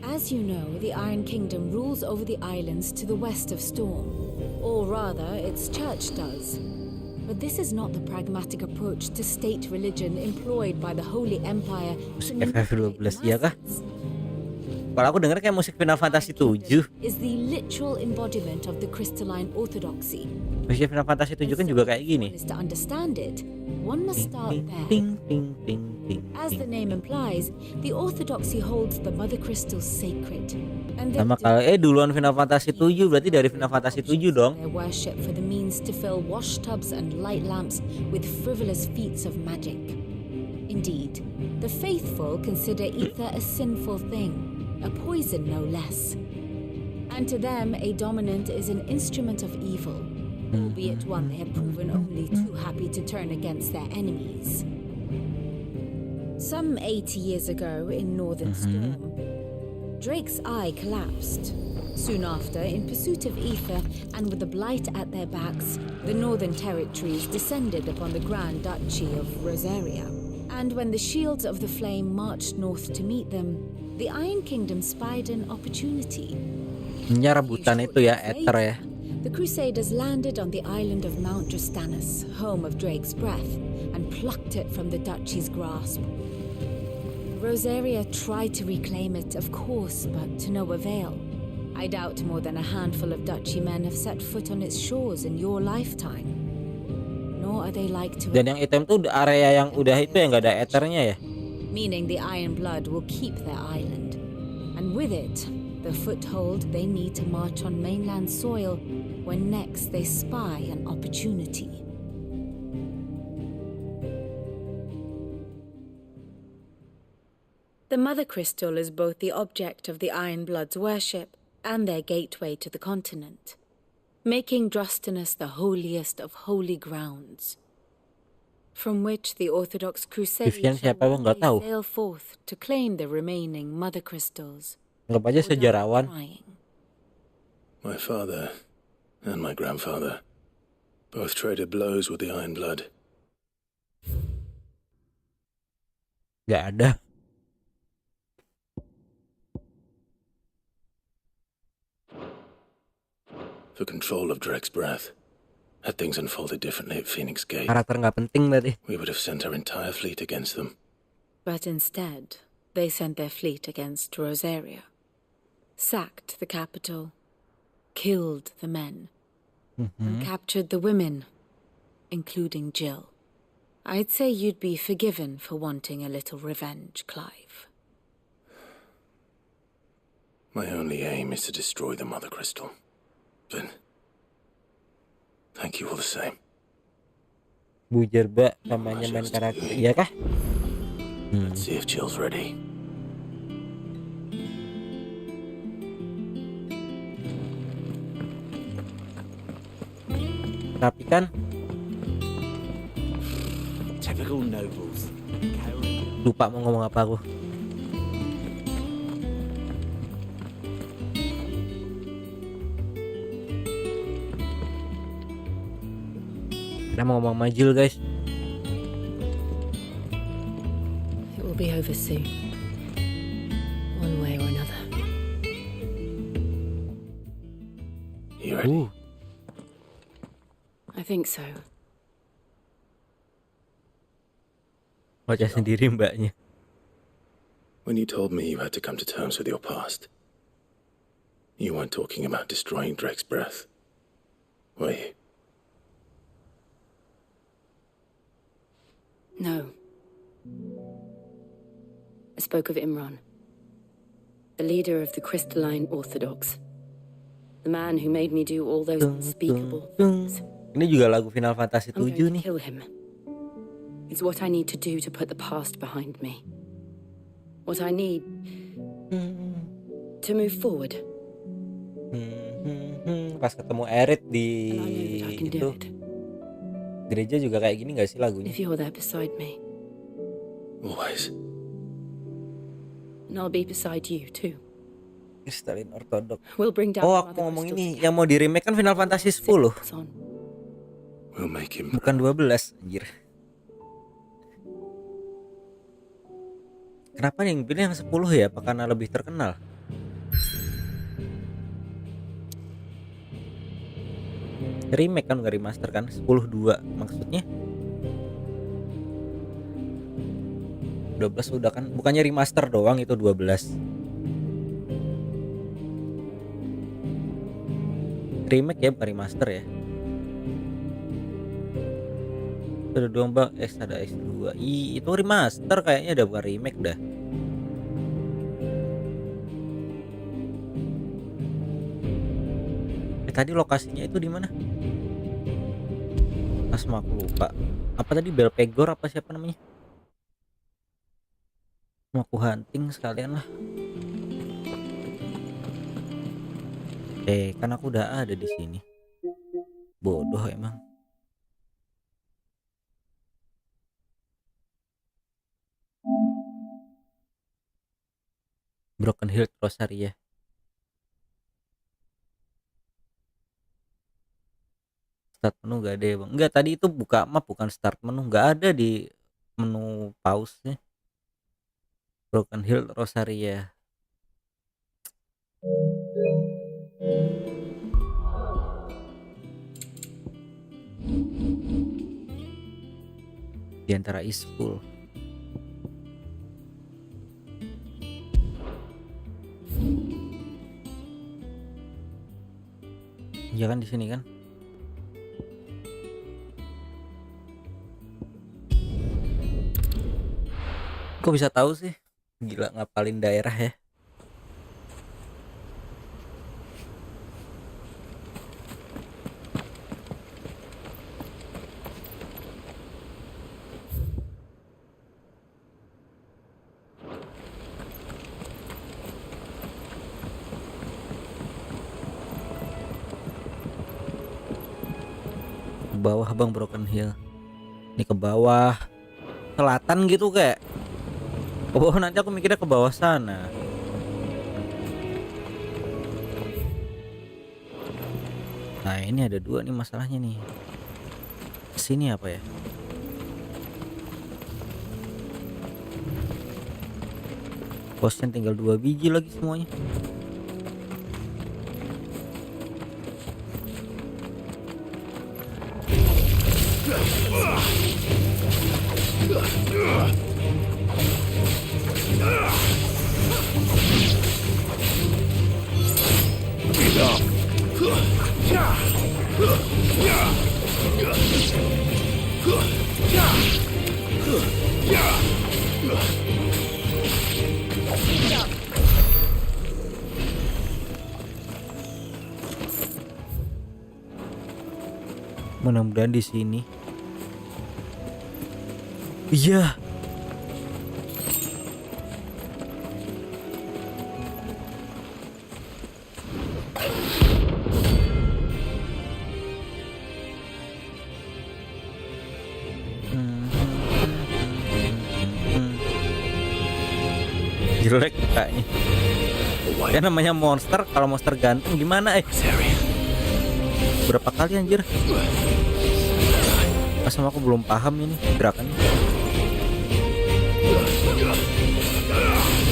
As you know, the Iron Kingdom rules over the islands to the west of Storm. Or rather, its church does. But this is not the pragmatic approach to state religion employed by the Holy Empire. FF12 ya kah? Kalau aku dengar kayak musik Final Fantasy 7. Is the literal embodiment of the crystalline orthodoxy. Musik Final Fantasy 7 kan juga kayak gini. To understand it, one must start there. Ting ting ting ting. As the name implies, the orthodoxy holds the mother crystal sacred. And Sama kalau duluan Final Fantasy 7 berarti dari Final Fantasy 7 dong. their worship for the means to fill wash tubs and light lamps with frivolous feats of magic. Indeed, the faithful consider ether a sinful thing, a poison no less. And to them, a dominant is an instrument of evil, albeit one they have proven only too happy to turn against their enemies. Some 80 years ago in Northern Storm, Drake's eye collapsed. Soon after, in pursuit of ether and with the blight at their backs, the Northern Territories descended upon the Grand Duchy of Rosaria. And when the shields of the flame marched north to meet them, the Iron Kingdom spied an opportunity. Ini rebutan itu ya, Ether ya. The Crusaders landed on the island of Mount Drustanus, home of Drake's Breath, and plucked it from the duchy's grasp. Rosaria tried to reclaim it, of course, but to no avail. I doubt more than a handful of Dutchy men have set foot on its shores in your lifetime. Nor are they like to... Dan yang item tuh area yang udah itu yang nggak ada ethernya ya? Meaning the Iron Blood will keep their island. And with it, the foothold they need to march on mainland soil when next they spy an opportunity. The Mother Crystal is both the object of the Iron Blood's worship and their gateway to the continent, making Drostenus the holiest of holy grounds, from which the Orthodox Crusades sail forth to claim the remaining Mother Crystals. Anggap aja sejarawan. My father and my grandfather both traded blows with the Iron Blood. Gak ada. For control of Drek's breath. Had things unfolded differently at Phoenix Gate, Karakter nggak penting berarti. we would have sent our entire fleet against them. But instead, they sent their fleet against Rosaria, sacked the capital, killed the men, and captured the women, including Jill. I'd say you'd be forgiven for wanting a little revenge, Clive. My only aim is to destroy the Mother Crystal. But thank you all the same. Bujar Mbak namanya main karakter, iya kah? Let's see if Jill's ready. Tapi kan Typical nobles. lupa mau ngomong apa aku. Kita mau ngomong majul guys. It will be over soon. One way or another. You ready? I think so. Baca sendiri mbaknya. When you told me you had to come to terms with your past, you weren't talking about destroying Drek's breath, were you? No. I spoke of Imran, the leader of the crystalline Orthodox, the man who made me do all those unspeakable things. Ini juga lagu Final Fantasy I'm 7 going to nih. kill him. It's what I need to do to put the past behind me. What I need to move forward. Pas ketemu Erit di I can itu do it. gereja juga kayak gini gak sih lagunya? If you're there beside me, Always. and I'll be beside you too. Kristalin ortodok. We'll bring down Oh, the aku Mother ngomong Crystals ini yang mau di remake kan Final Fantasy 10. We'll make him. Bukan 12 anjir. Kenapa nih yang pilih yang 10 ya? Apa karena lebih terkenal? Remake kan gak remaster kan? 10-2 maksudnya. 12 udah kan? Bukannya remaster doang itu 12. Remake ya bukan remaster ya. Ada domba S, ada S2. Itu remaster kayaknya, udah bukan remake dah. Tadi lokasinya itu di mana? Asma aku lupa. Apa tadi Belpegor apa siapa namanya? Mau aku hunting sekalian lah. Kan aku udah ada di sini. Bodoh emang. Broken Hill Rosaria. Start menu gak ada ya bang? Enggak, tadi itu buka map bukan start menu, nggak ada di menu pause nya. Broken Hill Rosaria. Di antara is full. Ya kan di sini kan. Kok bisa tahu sih? Gila, ngapalin daerah ya. Bawah Bang, Broken Hill. Ini ke bawah selatan gitu kayak. Ke bawah, nanti aku mikirnya ke bawah sana. Nah, ini ada dua nih masalahnya nih. Sini apa ya? Posnya tinggal 2 biji lagi semuanya. Mudah-mudahan di sini. Iya. Jelek kayaknya. Ya namanya monster, kalau monster ganteng gimana Berapa kali anjir? Pas sama aku belum paham ini gerakannya.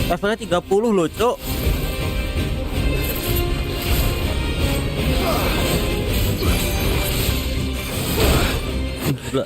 Levelnya 30 loh, Cok. Gila.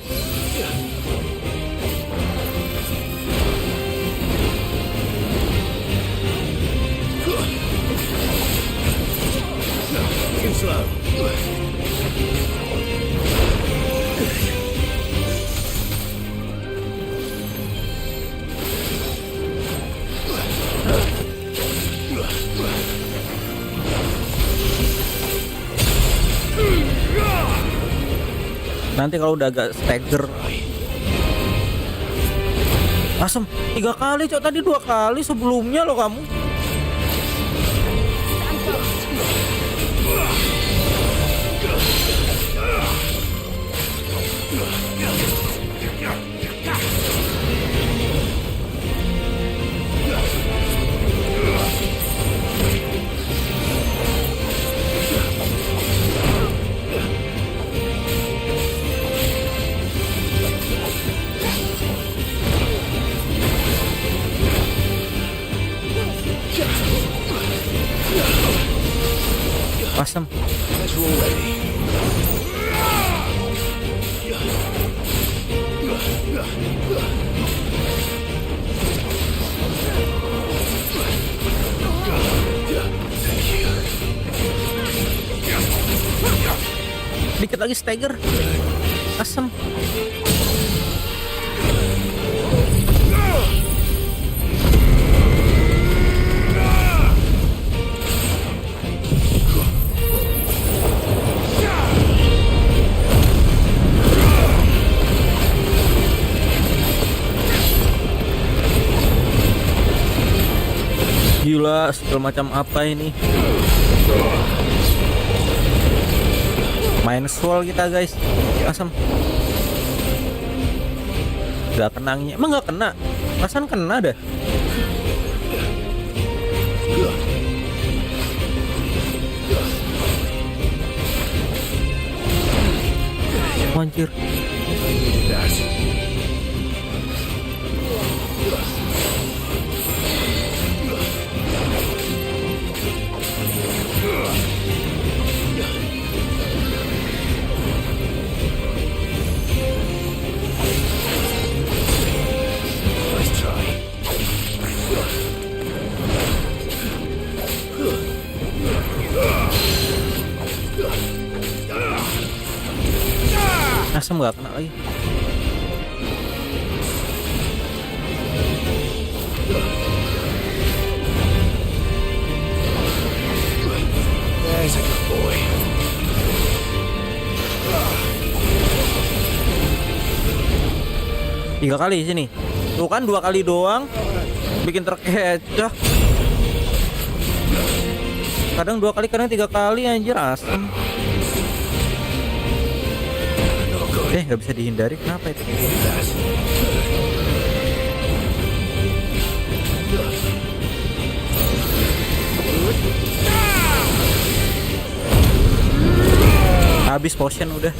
Nanti kalau udah agak stagger. Asem 3 kali, Cok. Tadi 2 kali sebelumnya loh kamu. Awesome. Dikit lagi stagger. Awesome. Gila, skill macam apa ini? Main soul kita guys. Asem. Gak kenangnya. Emang gak kena? Perasaan kena dah. Anjir. asem nggak kena lagi. There's a good boy. Tiga kali sini. Tuh kan 2 kali doang bikin terkecoh. Kadang 2 kali, kadang 3 kali, anjir asem. Nggak bisa dihindari, kenapa itu? Habis potion udah.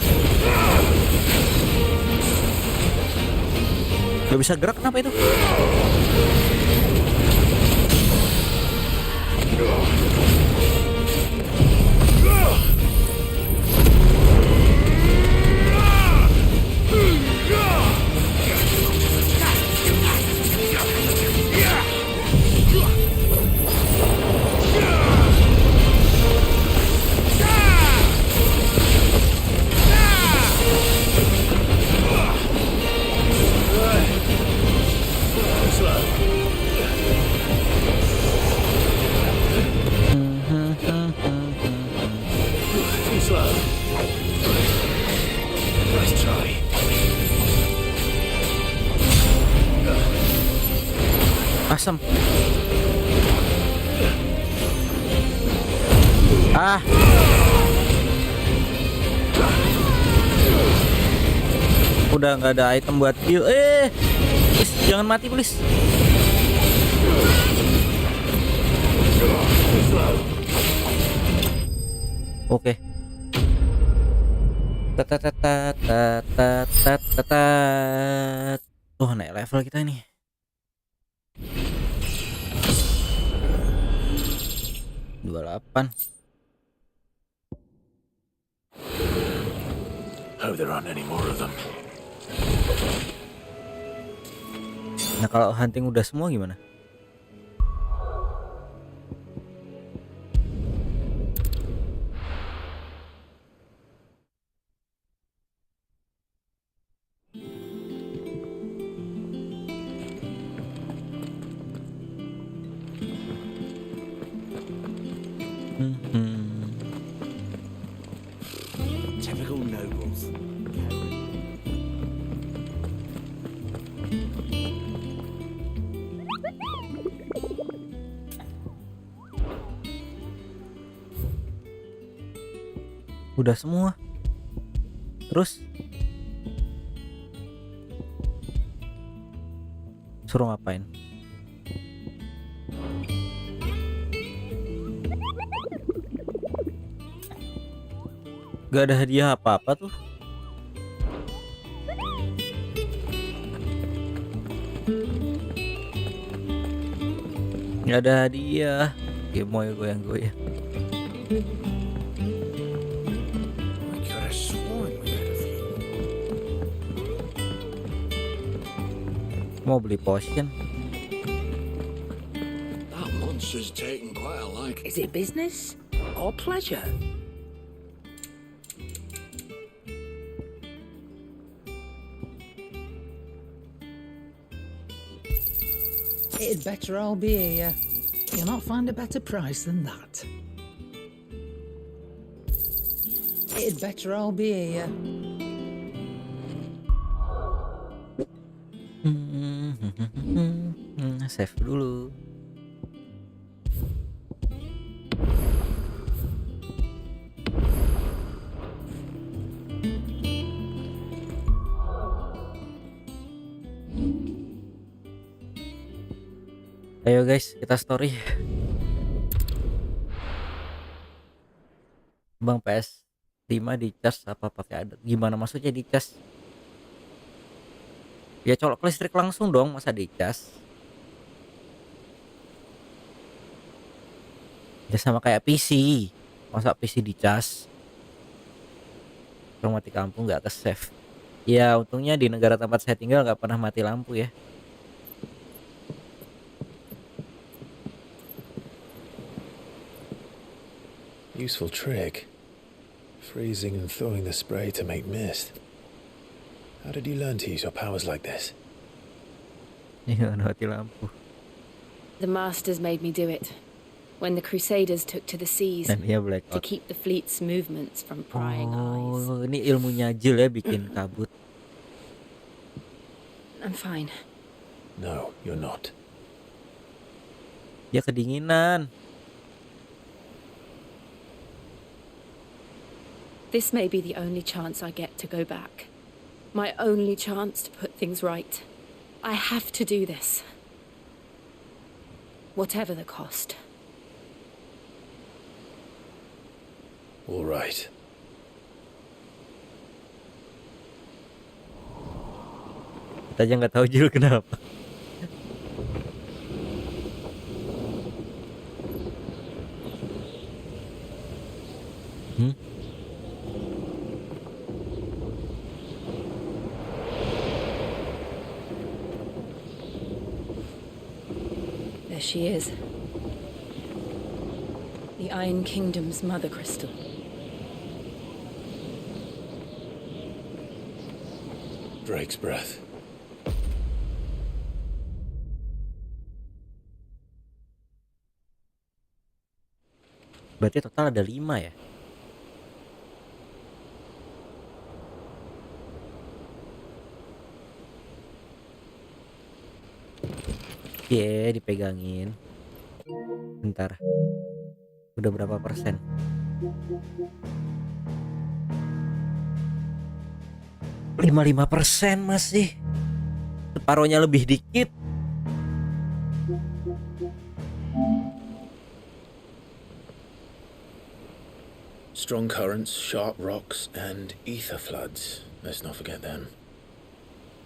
Gak bisa gerak, kenapa itu? Asem. Udah nggak ada item buat heal. Please, jangan mati please. Oke. Oh, naik level kita nih. Hope there aren't any more of them. Nah, kalau hunting udah semua gimana? Typical nobles. Udah semua. Terus suruh ngapain? Gak ada hadiah apa-apa tuh. Gak ada hadiah. Gemoy goyang-goyang. Mau beli potion. That monster's taking quite a like. Is it business or pleasure? It'd better all be here. You'll not find a better price than that. It'd better all be here. Save dulu. Ayo guys, kita story. Bang, PS5 dicas apa pakai adat? Gimana maksudnya dicas? Ya colok listrik langsung dong, masa dicas? Ya sama kayak PC, masa PC dicas? Kalau mati lampu nggak ke save. Ya untungnya di negara tempat saya tinggal nggak pernah mati lampu ya. Useful trick. Freezing and throwing the spray to make mist. How did you learn to use your powers like this? Iya, mati lampu. The masters made me do it. When the Crusaders took to the seas Dan ia to blackout. keep the fleet's movements from prying eyes. Oh, ini ilmunya Jill ya bikin kabut. I'm fine. No, you're not. Dia kedinginan. This may be the only chance I get to go back. My only chance to put things right. I have to do this. Whatever the cost. All right. Kita aja nggak tahu Jill kenapa. There she is. The Iron Kingdom's mother crystal. Drake's breath. Berarti total ada 5 ya? Oke, dipegangin. Bentar. Udah berapa persen? 55% masih. Separuhnya lebih dikit. Strong currents, sharp rocks, and ether floods. Let's not forget them.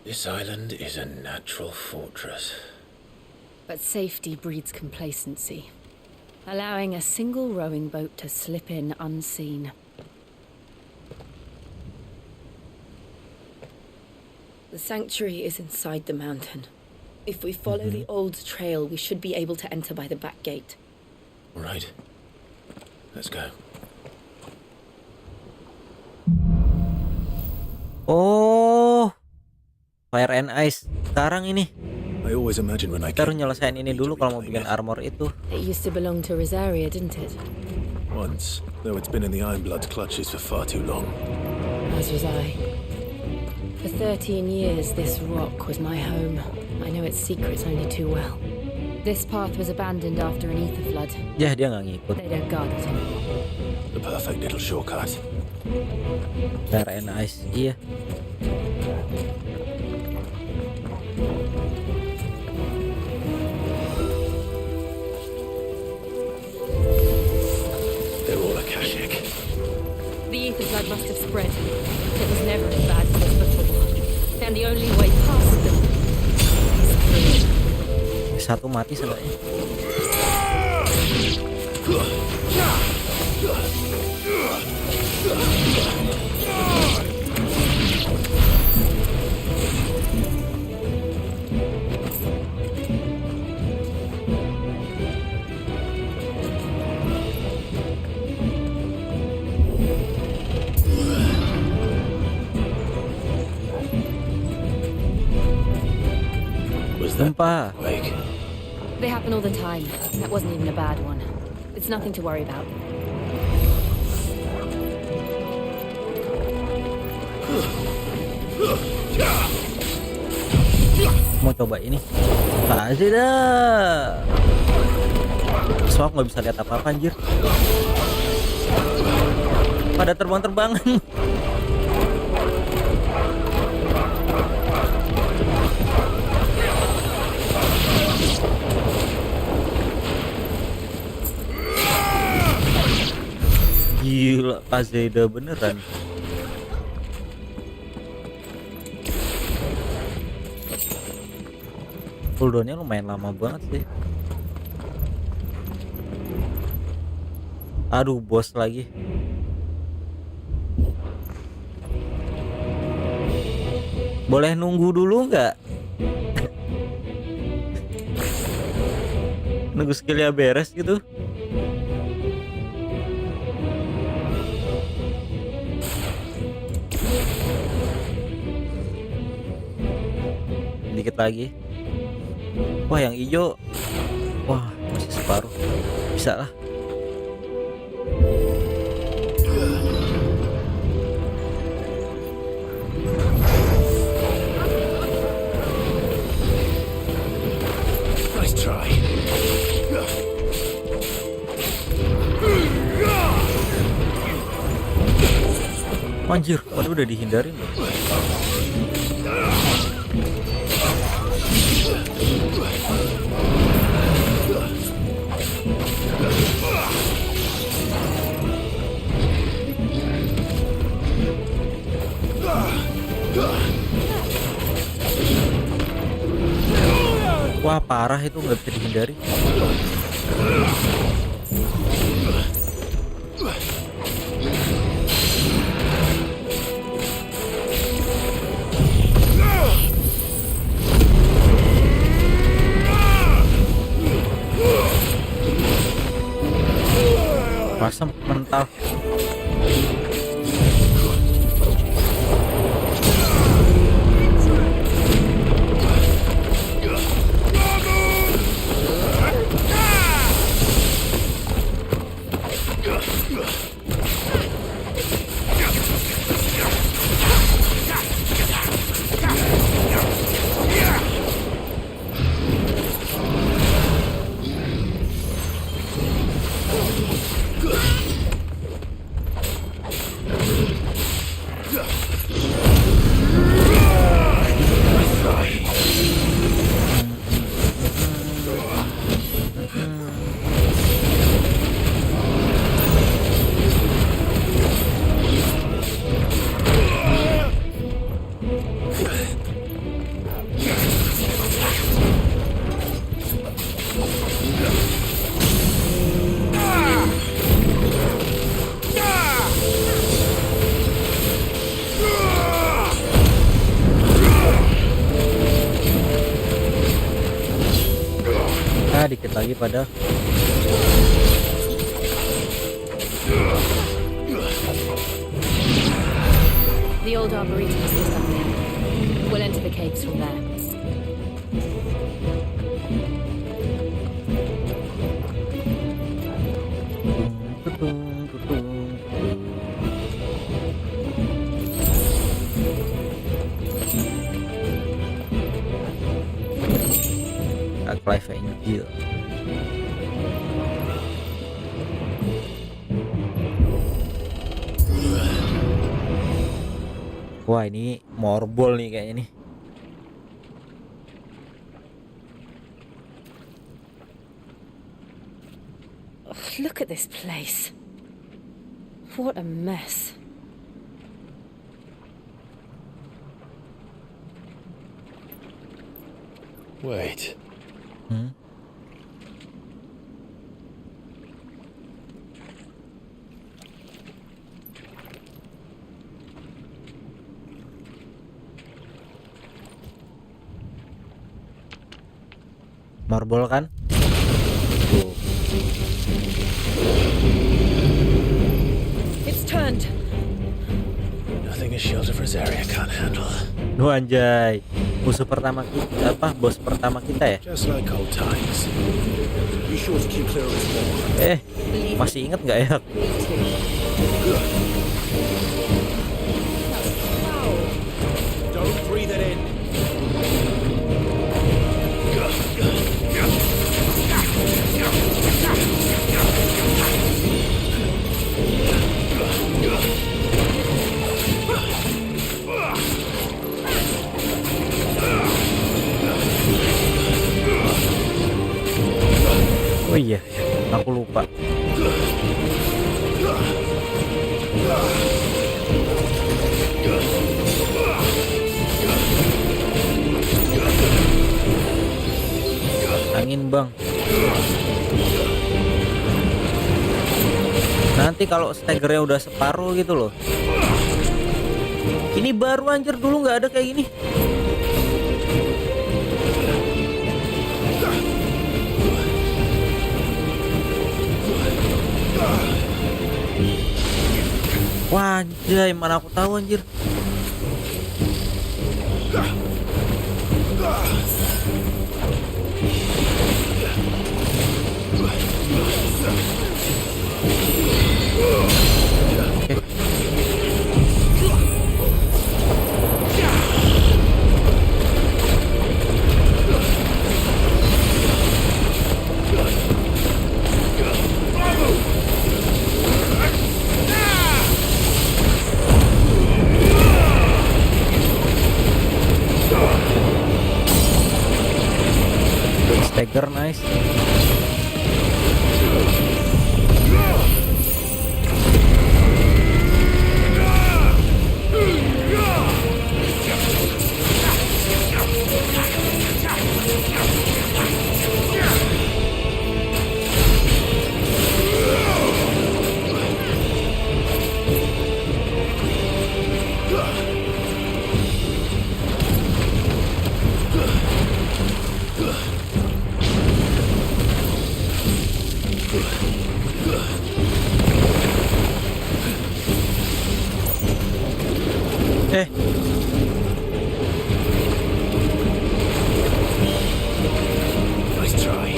This island is a natural fortress. But safety breeds complacency, allowing a single rowing boat to slip in unseen. The sanctuary is inside the mountain. If we follow the old trail, we should be able to enter by the back gate. All right. Let's go. Oh, Fire and Ice. Sekarang ini. I always imagine when I Kita harus nyelesain ini dulu kalau mau bikin armor itu. It used to belong to Rosaria, didn't it? Once, though it's been in the Ironblood's clutches for far too long. As was I. For 13 years, this rock was my home. I know its secrets only too well. This path was abandoned after an ether flood. Ya, dia nggak ngikut. They don't guard it anymore. The perfect little shortcut. Fire and Ice, iya. They're all Akashic. The ether flood must have spread. It was never as bad as this before. And the only way past them is through. Satu mati sebenarnya. Gempa. They happen all the time. That wasn't even a bad one. It's nothing to worry about. Mau coba ini? Kasih dah. Soalnya nggak bisa lihat apa-apa anjir. Pada terbang-terbangan. Gila, Kazeda beneran. Cooldownnya lumayan lama banget sih. Aduh, bos lagi. Boleh nunggu dulu nggak? Nunggu skillnya beres gitu. dikit lagi. Wah, yang hijau. Wah, masih separuh. Bisa lah. Nice try. Anjir, waduh udah dihindarin loh. Wah, parah itu, nggak bisa dihindari. Masam mental. Dikit lagi pada The old arboretum is just up there. We'll enter the caves from there. Clive Angel. Wah, ini morbol nih kayaknya nih. Oh, look at this place. What a mess. Wait. Marble kan? It's turned. Nothing a shield of Rosaria can't handle. Duh, anjay. Musuh pertama kita, bos pertama kita ya? Just like old times. Be sure to keep clear of his wall. Masih inget nggak ya? Don't breathe it in. Oh iya, aku lupa. Angin, Bang. Nanti kalau staggernya udah separuh gitu loh. Ini baru anjir, dulu nggak ada kayak gini. Wah, anjay, mana aku tahu anjir. Stagger nice. Nice try.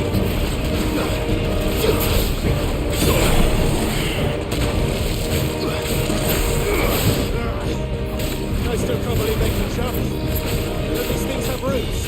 I still can't believe they can jump. None of these things have roots.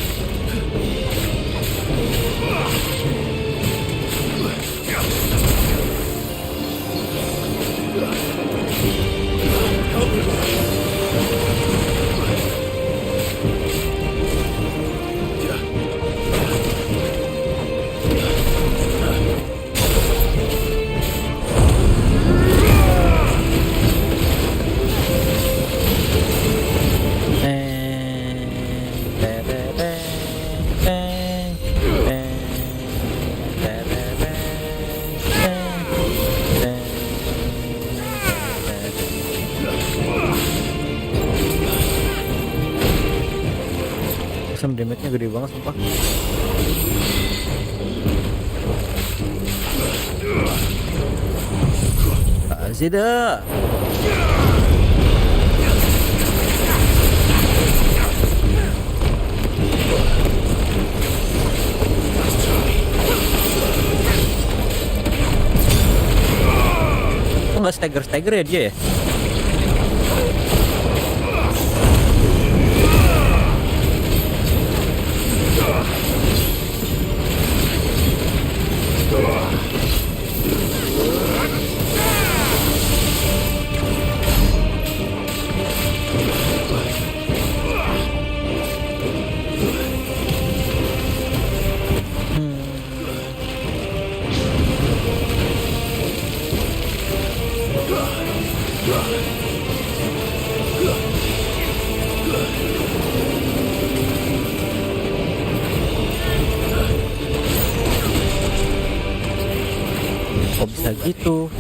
Damage-nya gede banget sumpah. Kasih dah. Oh, nggak stagger ya dia ya? Kok bisa gitu?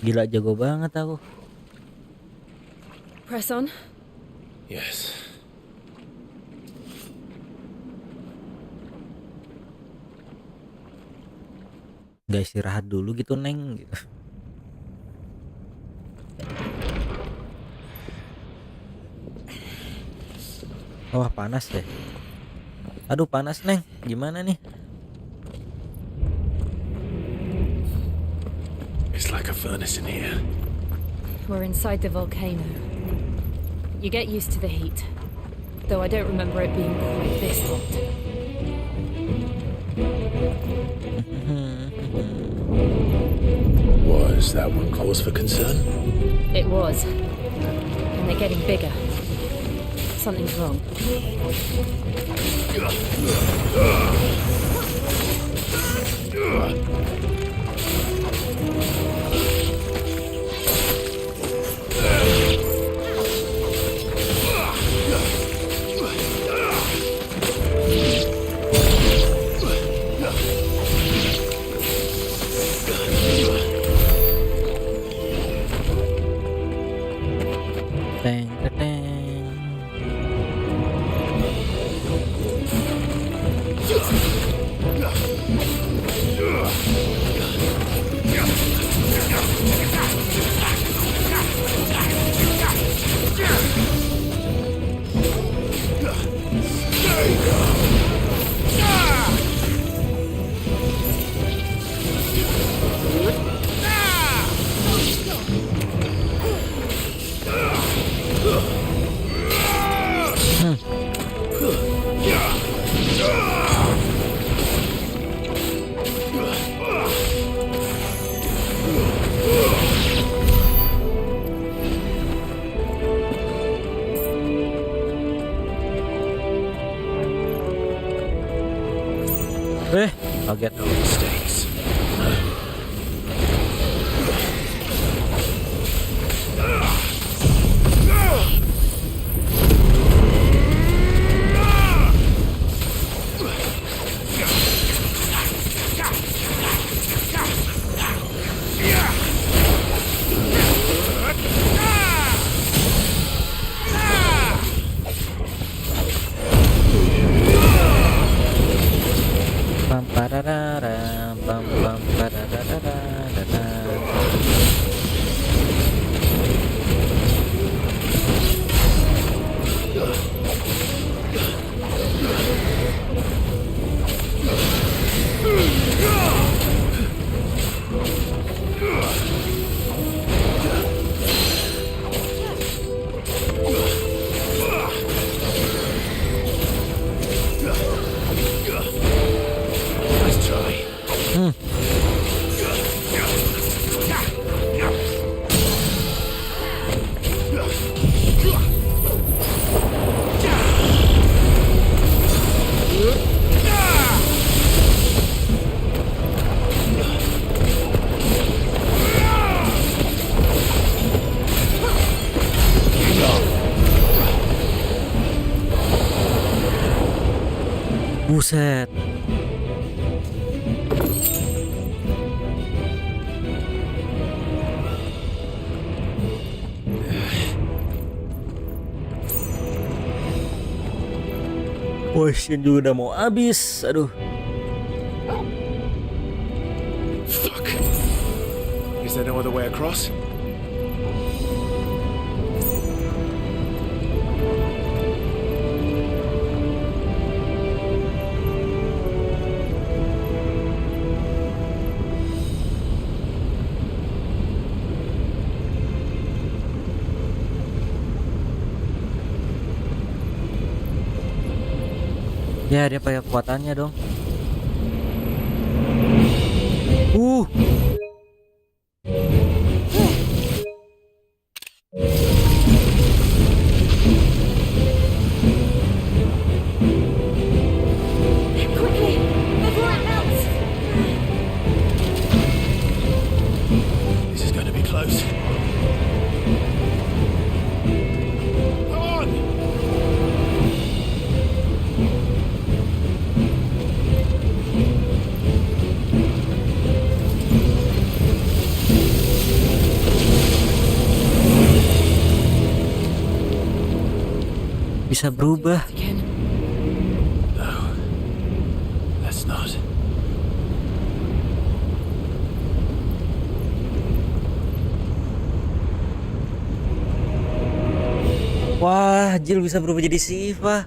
Gila, jago banget aku. Press on. Yes. Gak istirahat dulu gitu, Neng gitu. Wah, panas deh. Aduh, panas, Neng. Gimana nih? It's like a furnace in here. We're inside the volcano. You get used to the heat, though I don't remember it being quite this hot. Was that one cause for concern? It was. And they're getting bigger. Something's wrong. Kaget. No mistakes. Pam pararara, pam pam pararararara. Nice try. Buset. Potion juga udah mau habis. Aduh. Fuck. Is there no other way across? Ya, dia pakai kekuatannya dong. Quickly, before it melts! This is going to be close. Come on! Bisa berubah. No, that's not. Wah, Jill bisa berubah jadi Shiva.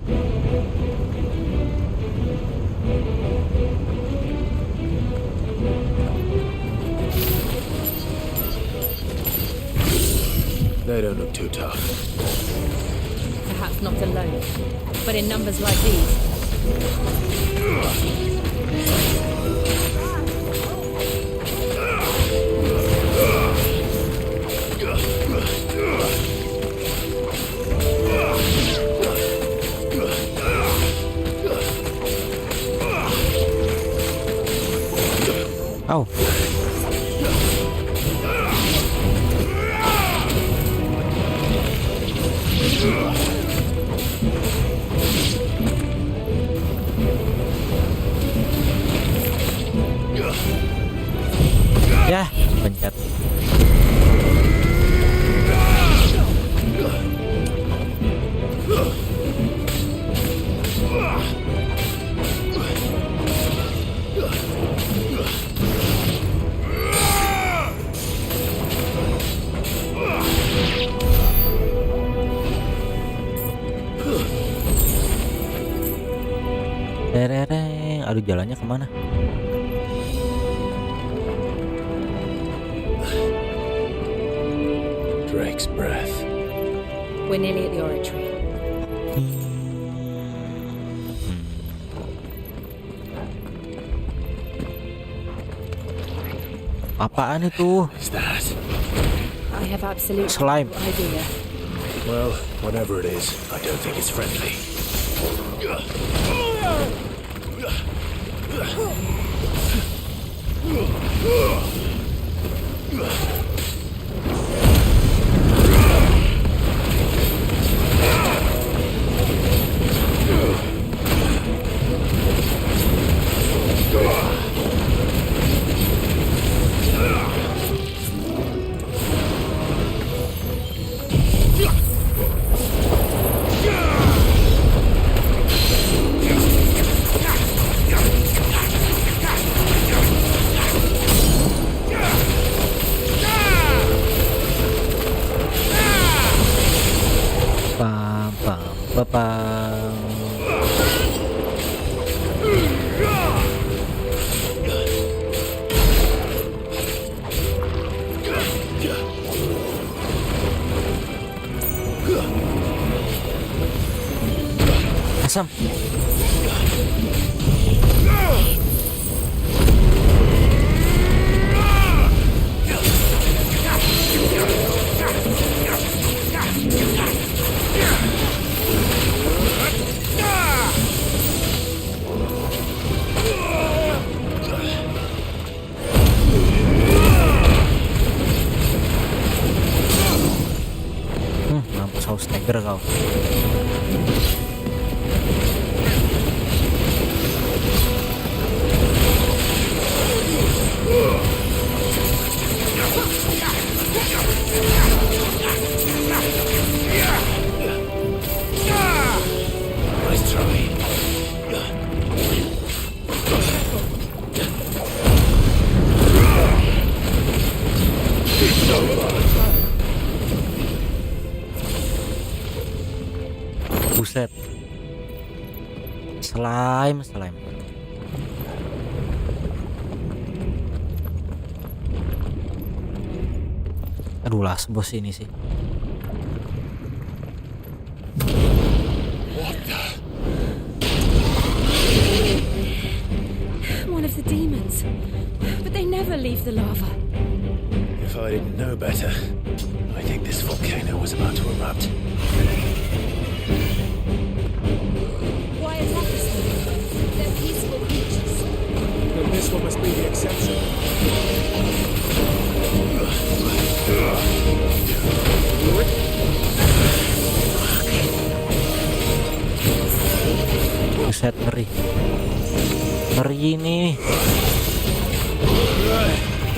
They don't look too tough. Perhaps not alone, but in numbers like these. Oh. Ya, pencet. Tereng, aduh jalannya kemana? Drake's breath. We're nearly at the oratory. Apaan itu? Is that? I have absolutely Slime. no idea. Well, whatever it is, I don't think it's friendly. Bapang. Asam. Mampus haus stagger kau. Nice try. Buset. Slime. Aduh lah, bos ini sih. One of the demons. But they never leave the lava. If I didn't know better, I think this volcano was about to erupt. Why attack us then? They're peaceful creatures. Then this one must be the exception. Buset, ngeri ini.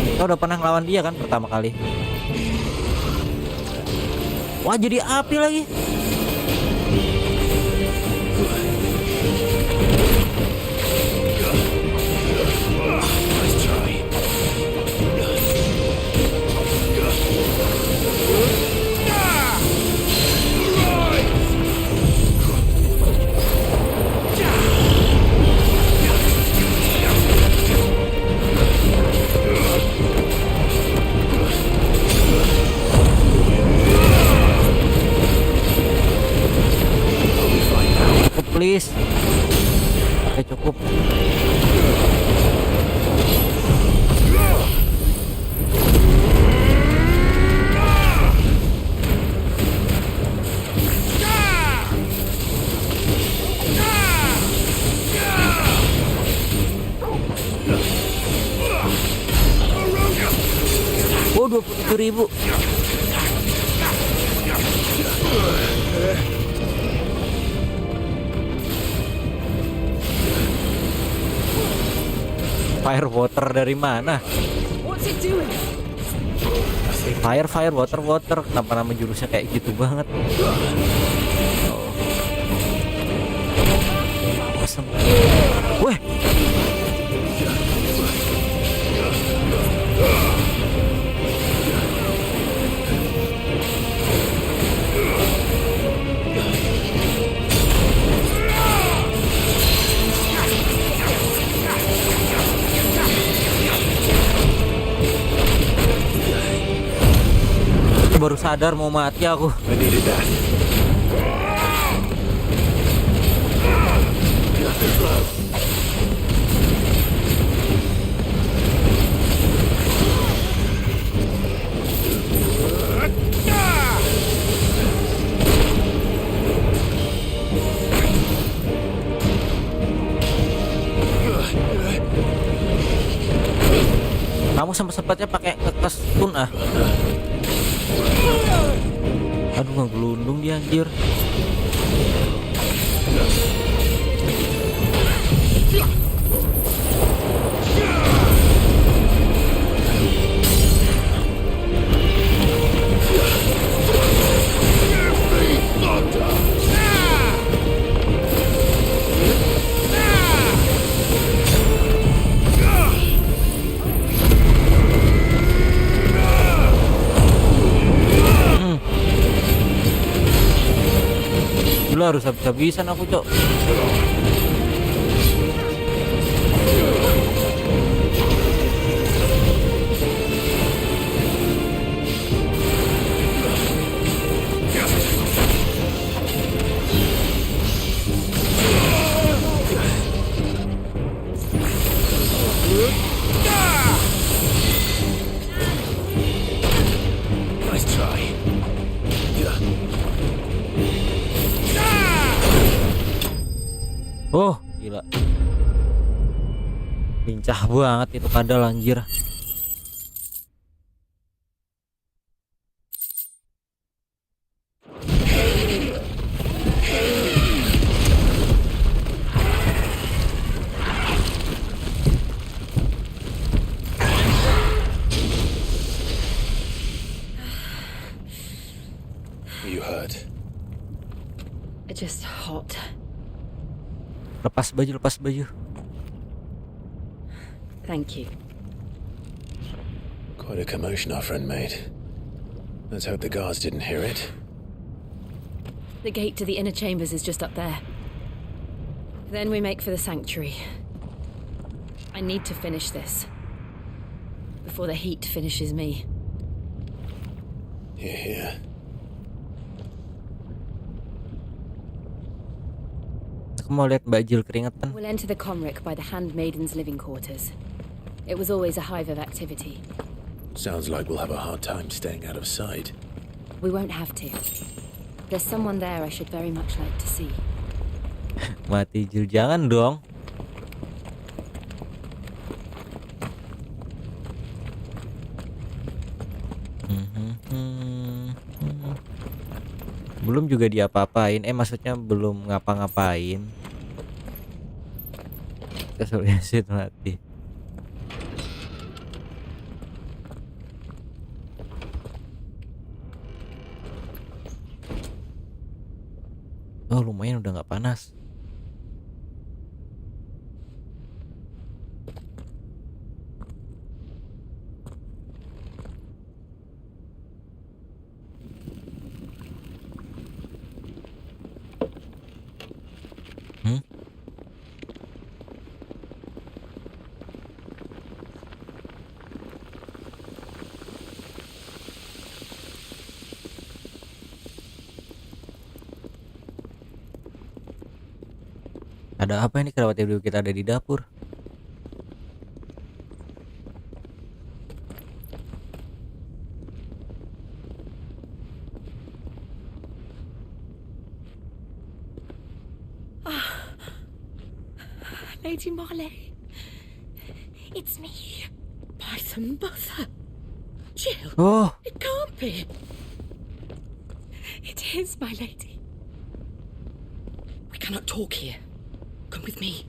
Kita udah pernah ngelawan dia kan pertama kali. Wah, jadi api lagi. Please. Oke, cukup. Oh, 27.000. Fire water dari mana? What's it doing? Fire water. Kenapa nama jurusnya kayak gitu banget? Awesome. Weh. Baru sadar mau mati aku. Kamu sempat-sempatnya pakai ngekes stun ah. Aduh, ngegelundung dia anjir. Gila, harus habis-habisan aku, Cok. Nice try. Oh, gila. Lincah banget itu kadal anjir. You hurt? Just hot. Lepas baju. Thank you. Quite a commotion our friend made. Let's hope the guards didn't hear it. The gate to the inner chambers is just up there. Then we make for the sanctuary. I need to finish this before the heat finishes me. Here. Aku mau lihat Mbak Jill keringetan. We'll enter the Comric by the handmaidens' living quarters. It was always a hive of activity. Sounds like we'll have a hard time staying out of sight. We won't have to. There's someone there I should very much like to see. Mati Jill, jangan dong. Belum juga diapa-apain. Maksudnya belum ngapa-ngapain. Keselnya sih mati. Oh, lumayan udah nggak panas. Ada apa ini, kenapa tiba-tiba kita ada di dapur? Lady Marley, it's me, Python Mother. Jill, Oh, it can't be. It is, my lady. We cannot talk here. Come with me.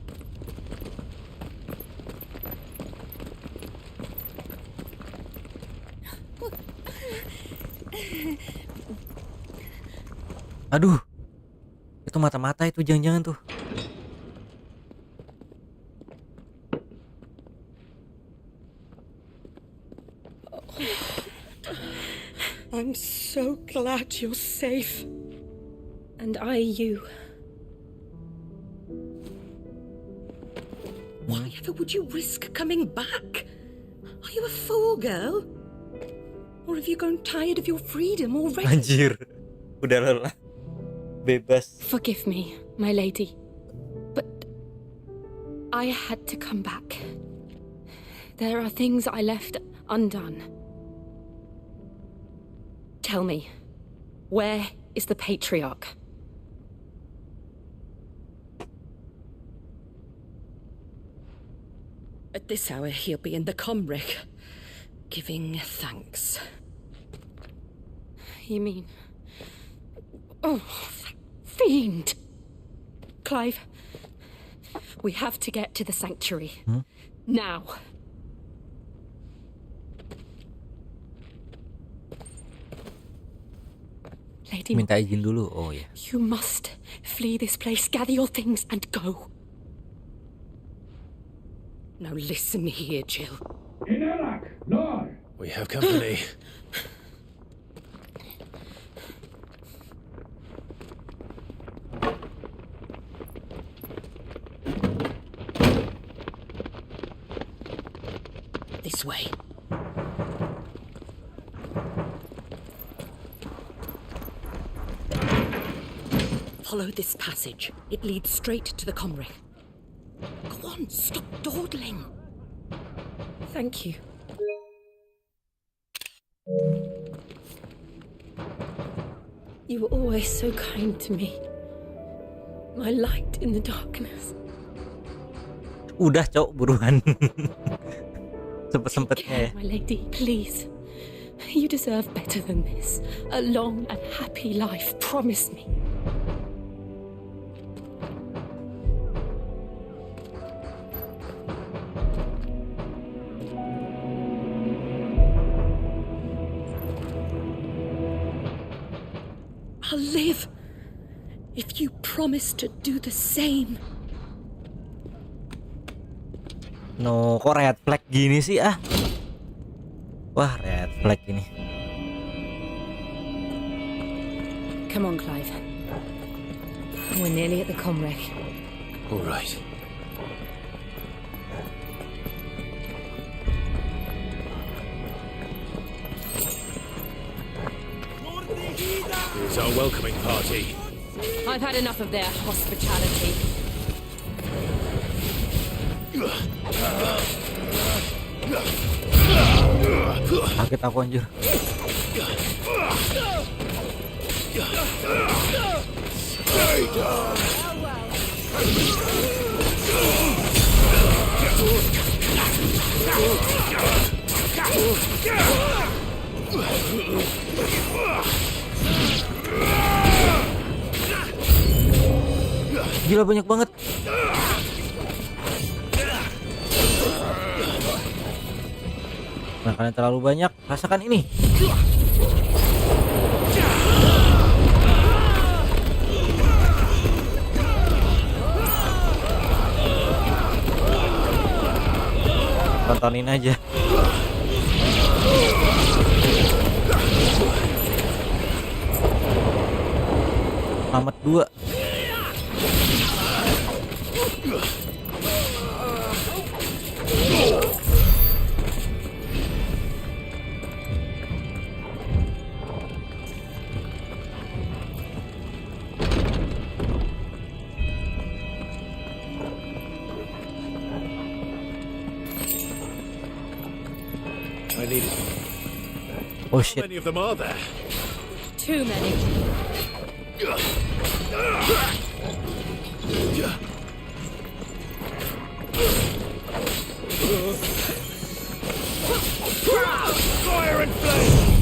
aduh. Itu mata-mata itu jangan-jangan tuh. I'm so glad you're safe. And I you. Why ever would you risk coming back? Are you a fool, girl? Or have you grown tired of your freedom already? Anjir. Udah lelah. Bebas. Forgive me, my lady. But I had to come back. There are things I left undone. Tell me, where is the patriarch? At this hour, he'll be in the Comric, giving thanks. You mean... Oh, that fiend! Clive, we have to get to the sanctuary. Now. Lady, Minta izin dulu. Oh ya. you must flee this place, gather your things and go. Now listen here, Jill. We have company. This way. Follow this passage. It leads straight to the comrade. Go on, stop dawdling. Thank you. You were always so kind to me. My light in the darkness. Udah, Cok, buruan. Sempet-sempetnya ya. My lady, please. You deserve better than this. A long and happy life. Promise me. I'll live if you promise to do the same. No, kok red flag gini sih ah? Wah, red flag ini. Come on, Clive. We're nearly at the comrade. All right. Here's our welcoming party. I've had enough of their hospitality. Kaget aku anjir. Gila, banyak banget. Nah, kalian terlalu banyak. Rasakan ini. Tontonin aja. Selamat 2. I need it. Oh shit. How many of them are there? Too many. Fire and flame!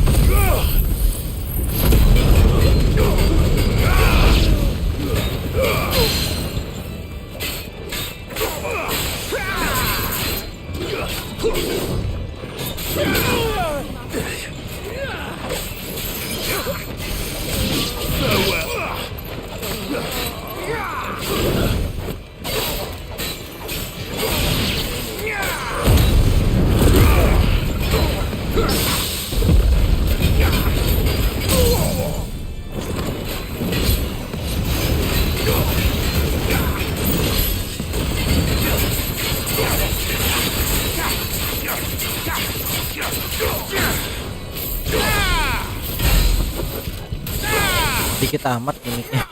Dikit amat uniknya.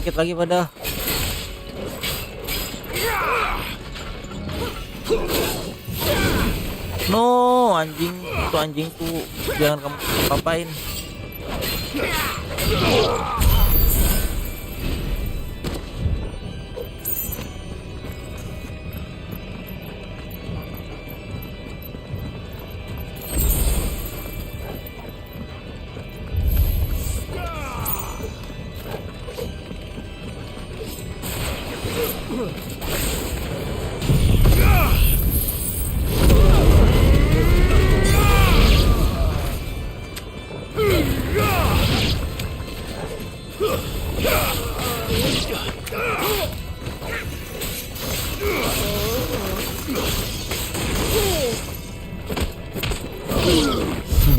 dikit lagi padahal. No, anjing tuh jangan kamu apain.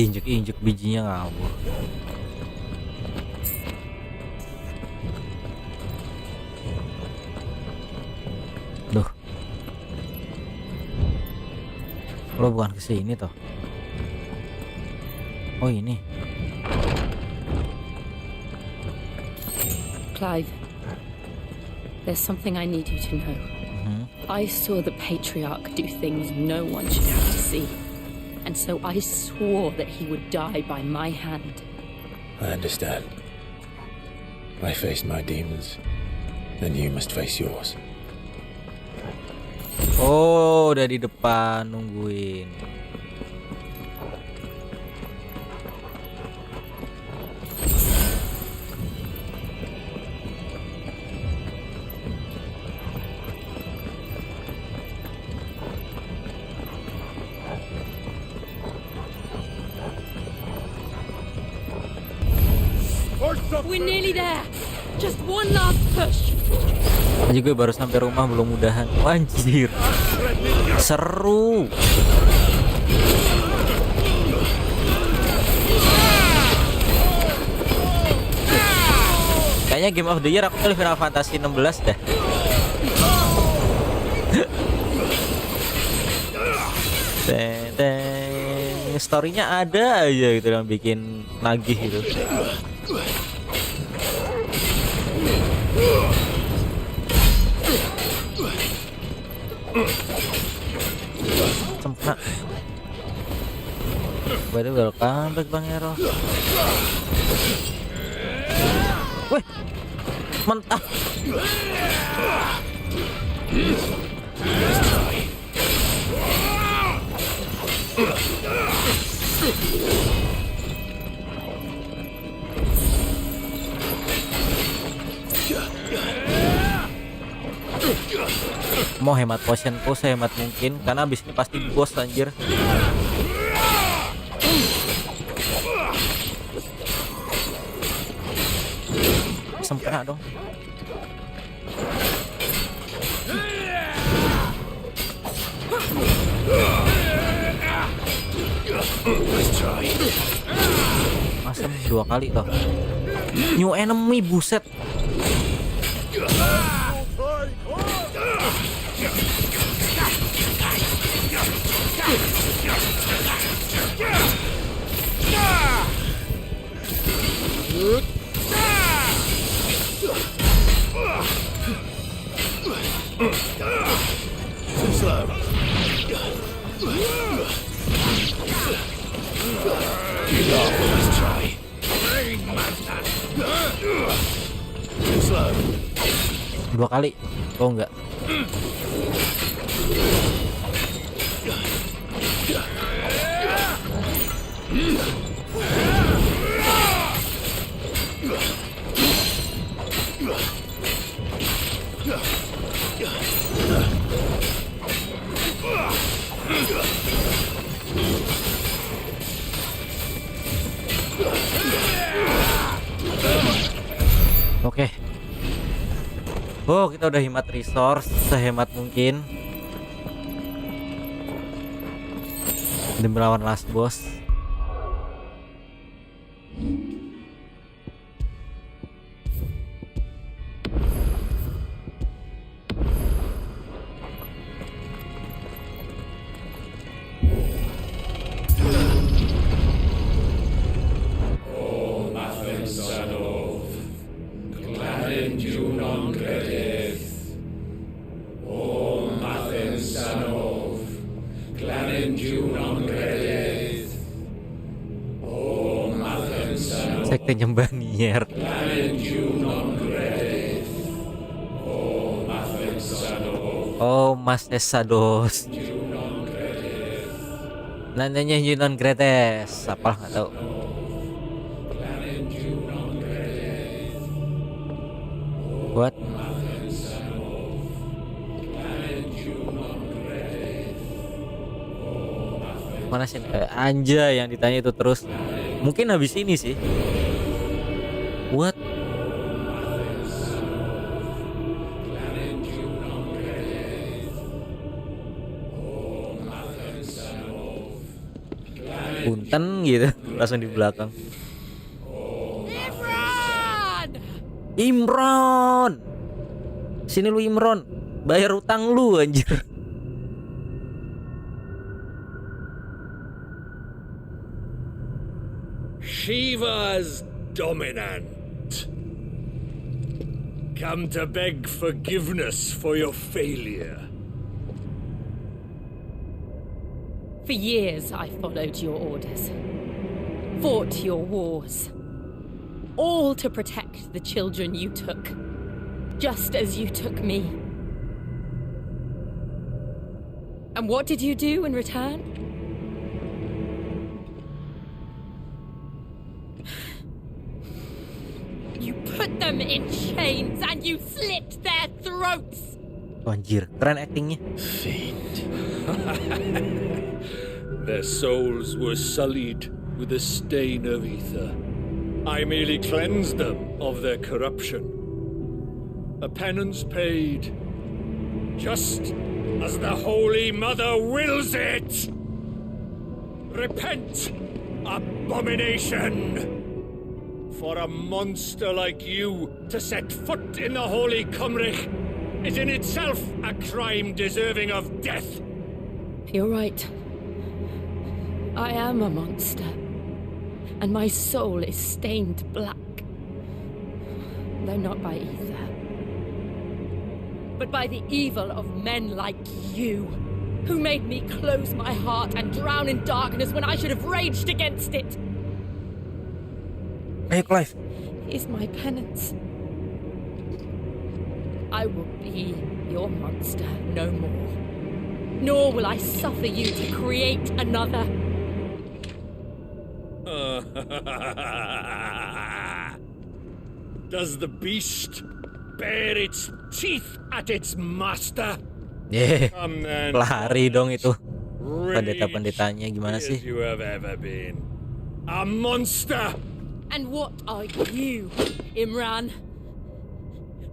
Diinjek-injek bijinya ngawur. Duh. Lo bukan kesini toh. Oh ini. Clive, there's something I need you to know. I saw the Patriarch do things no one should have to see. And so I swore that he would die by my hand. I understand. I faced my demons, and you must face yours. Oh, udah di depan nungguin. We're nearly there. Just one last push. Juga baru sampai rumah belum mudahan. Anjir. Seru. Kayaknya Game of the Year aku pilih Final Fantasy 16 dah. Story-nya ada aja gitu yang bikin nagih gitu. Sempurna. By the way, welcome back Bang Hero. Wih, mentah. Mau hemat potionku sehemat mungkin karena abis ini pasti bos anjir. Sempurna dong. Asem 2 kali toh. New enemy, buset. Too slow. Let's try. Too slow. 2 kali. Oh enggak. Oke. Oh, kita udah hemat resource sehemat mungkin demi melawan last boss. Kalian Sekte nyembah Nier. Oh, Mas Esados. Nanyanya Yunan Gretes. Apa nggak tahu. What? Mana sih Anja yang ditanya itu terus? Mungkin habis ini sih. What? Punten gitu langsung di belakang. Imron. Sini lu Imron. Bayar utang lu anjir. Shiva's dominant. Come to beg forgiveness for your failure. For years I followed your orders, fought your wars, all to protect the children you took, just as you took me. And what did you do in return? You put them in chains and you slit their throats! Anjir, keren actingnya. Their souls were sullied with the stain of ether. I merely cleansed them of their corruption. A penance paid, just as the Holy Mother wills it! Repent, abomination! For a monster like you to set foot in the Holy Cymric is in itself a crime deserving of death. You're right. I am a monster, and my soul is stained black. Though not by ether, but by the evil of men like you, who made me close my heart and drown in darkness when I should have raged against it. Hey, Clive. Is my penance. I will be your monster no more. Nor will I suffer you to create another. Does the beast bare its teeth at its master? Come then, lari dong itu. Pendeta-pendetanya gimana sih? You have ever been a monster. And what are you, Imran?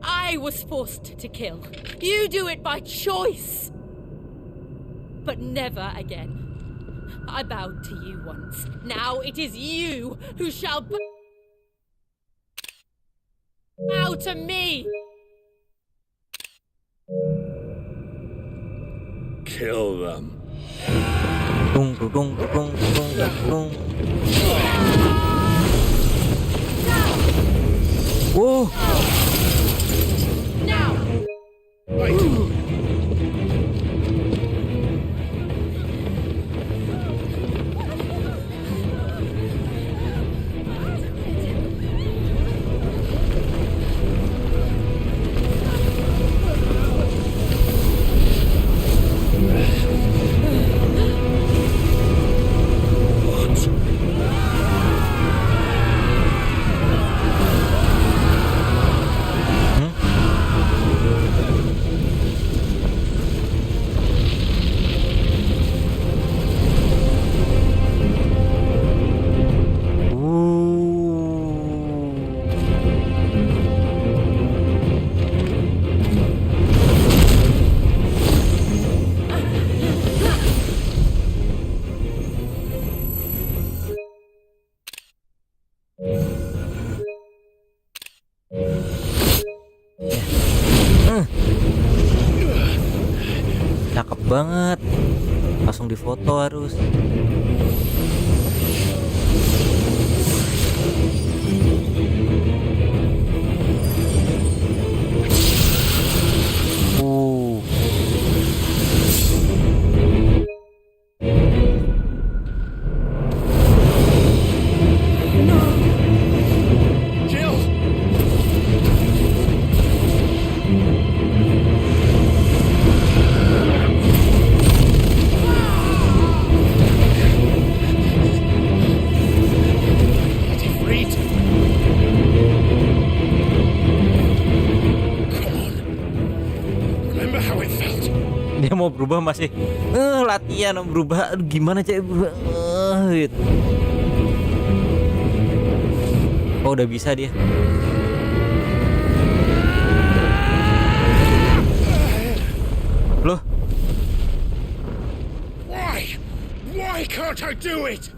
I was forced to kill. You do it by choice. But never again. I bowed to you once. Now it is you who shall bow to me. Kill them. Dung, dung, dung, dung, dung. Whoa. Now. Cakep banget. Langsung difoto harus. berubah masih latihan berubah. Aduh, gimana cara berubah gitu. Oh udah bisa dia. Loh. Why can't I do it?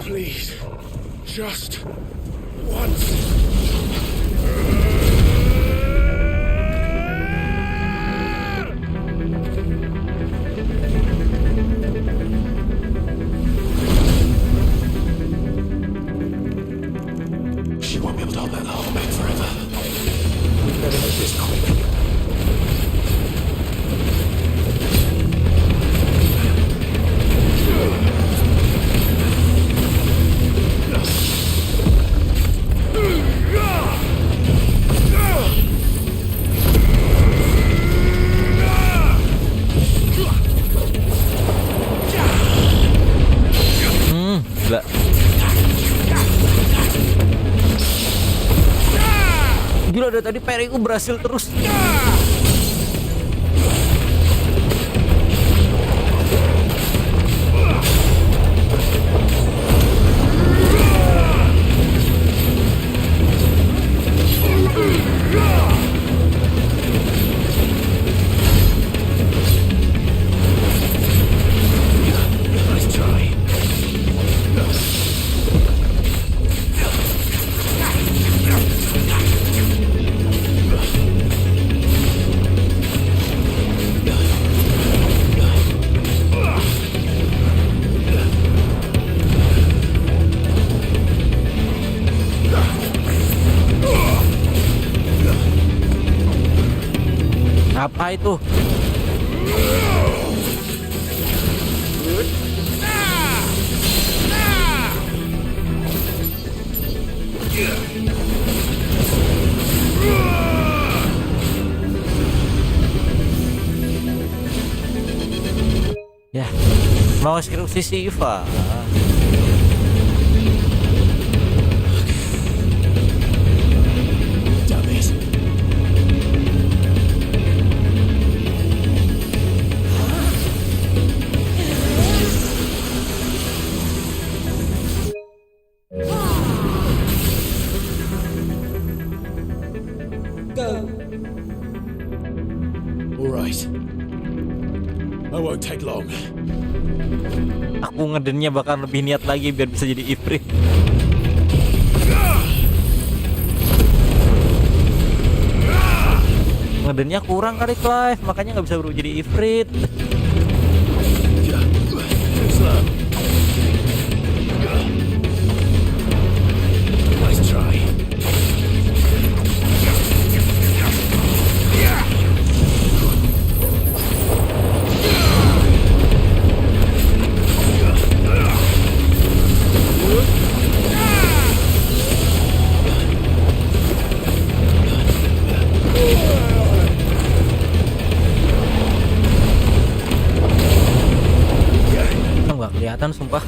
Please, just once. She won't be able to hold that whole man forever. We've got to make this quick. Gila. Gila dari tadi Periku berhasil terus. Apa itu? Ya, mau skripsi Shiva. Take long. Aku ngedennya bakal lebih niat lagi biar bisa jadi ifrit. Ngedennya kurang kali Clive, makanya nggak bisa berubah jadi ifrit. Nice try. Nggak kelihatan sumpah.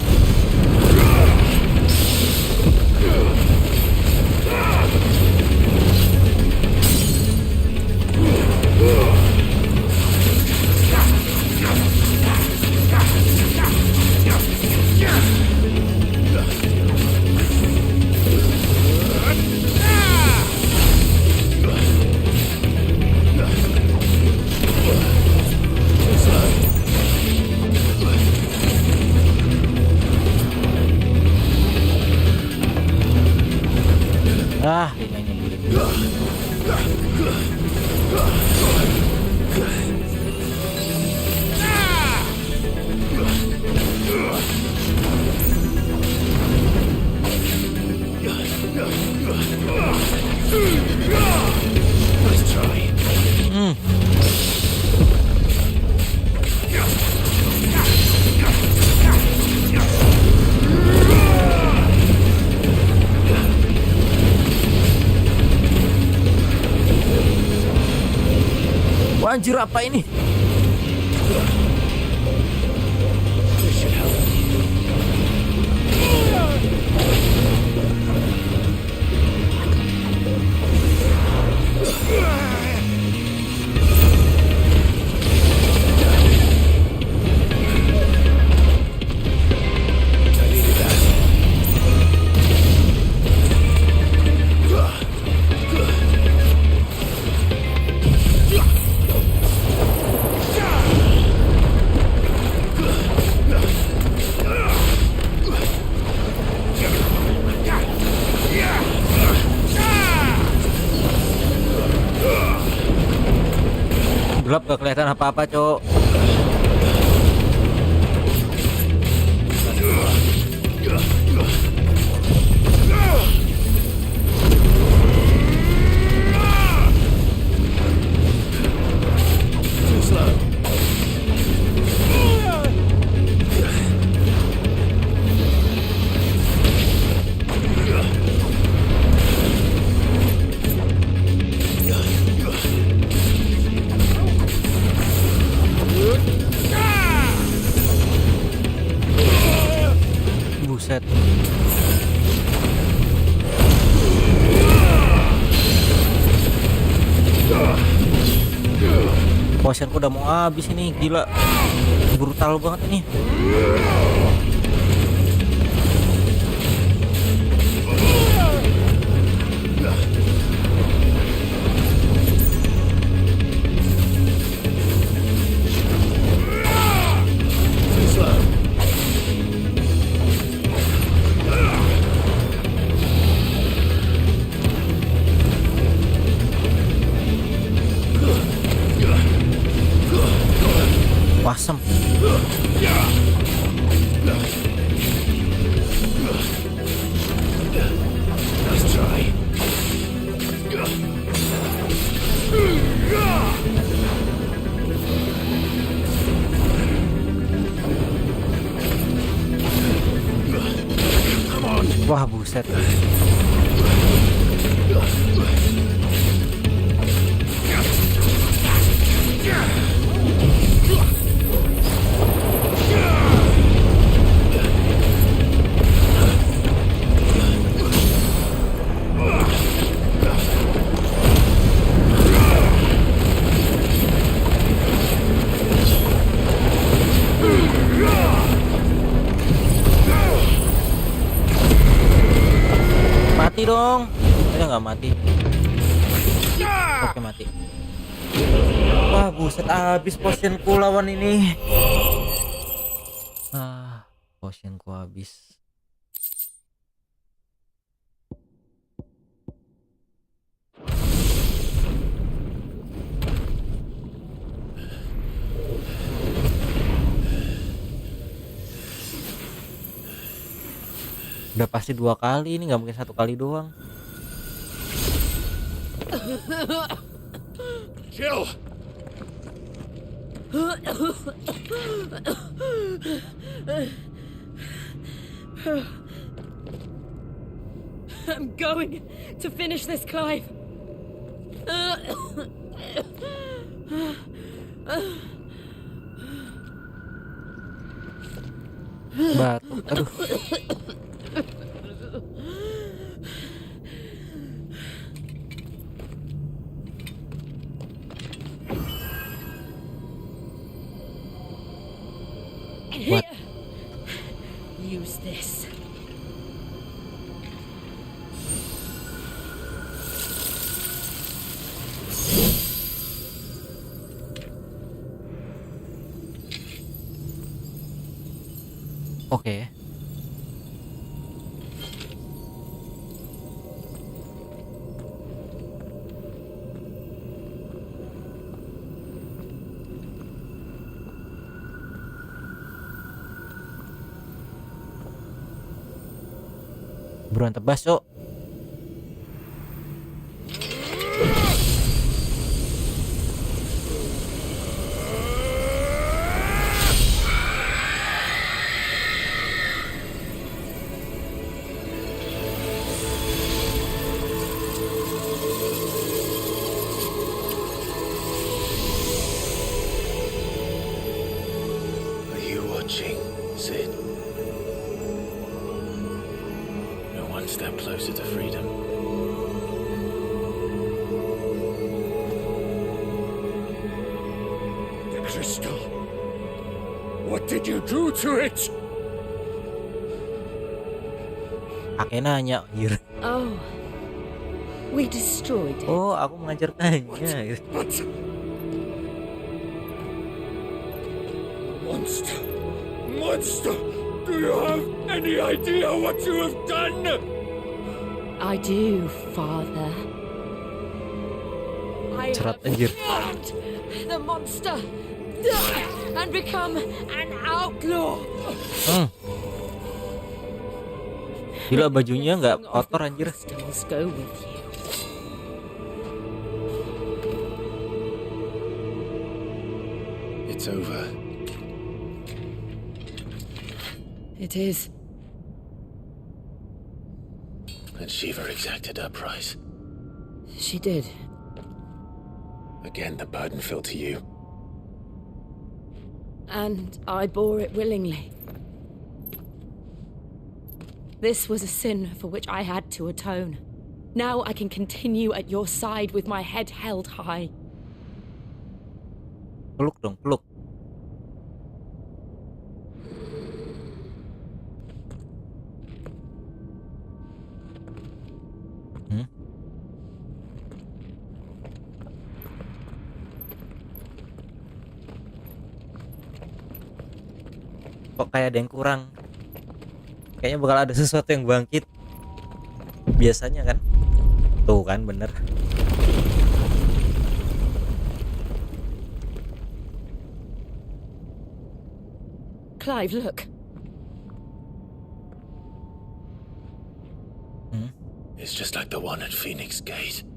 Ah, ini. Nice try. Anjir, apa ini? Gelap, gak kelihatan apa-apa, Cok. Buset. Potionku udah mau habis ini, gila. Brutal banget ini. Wasem. Let's try. Wah, buset. Mati dong. Dia nggak mati. Oke, mati. Wah, buset, habis potionku lawan ini. Potionku habis. Udah pasti 2 kali, ini nggak mungkin 1 kali doang. Chill. I'm going to finish this, Clive. Batuk, aduh. What? Use this. Oke. Buruan tebas, Cok. crystal? What did you do to it? Kakek nanya, anjir. Oh, we destroyed it. Oh, aku mengajarkannya. What? Monster! Monster! Do you have any idea what you have done? I do, Father. I Cerat, have anjir. killed the monster and become an outlaw. Gila, bajunya nggak kotor anjir. Crystals go with you. It's over. It is. And Shiva exacted her price. She did. Again, the burden fell to you. And I bore it willingly. This was a sin for which I had to atone. Now I can continue at your side with my head held high. Peluk dong, peluk. Kok kayak ada yang kurang? Kayaknya bakal ada sesuatu yang bangkit. Biasanya kan? Tuh kan, bener. Clive, look. It's just like the one at Phoenix Gate.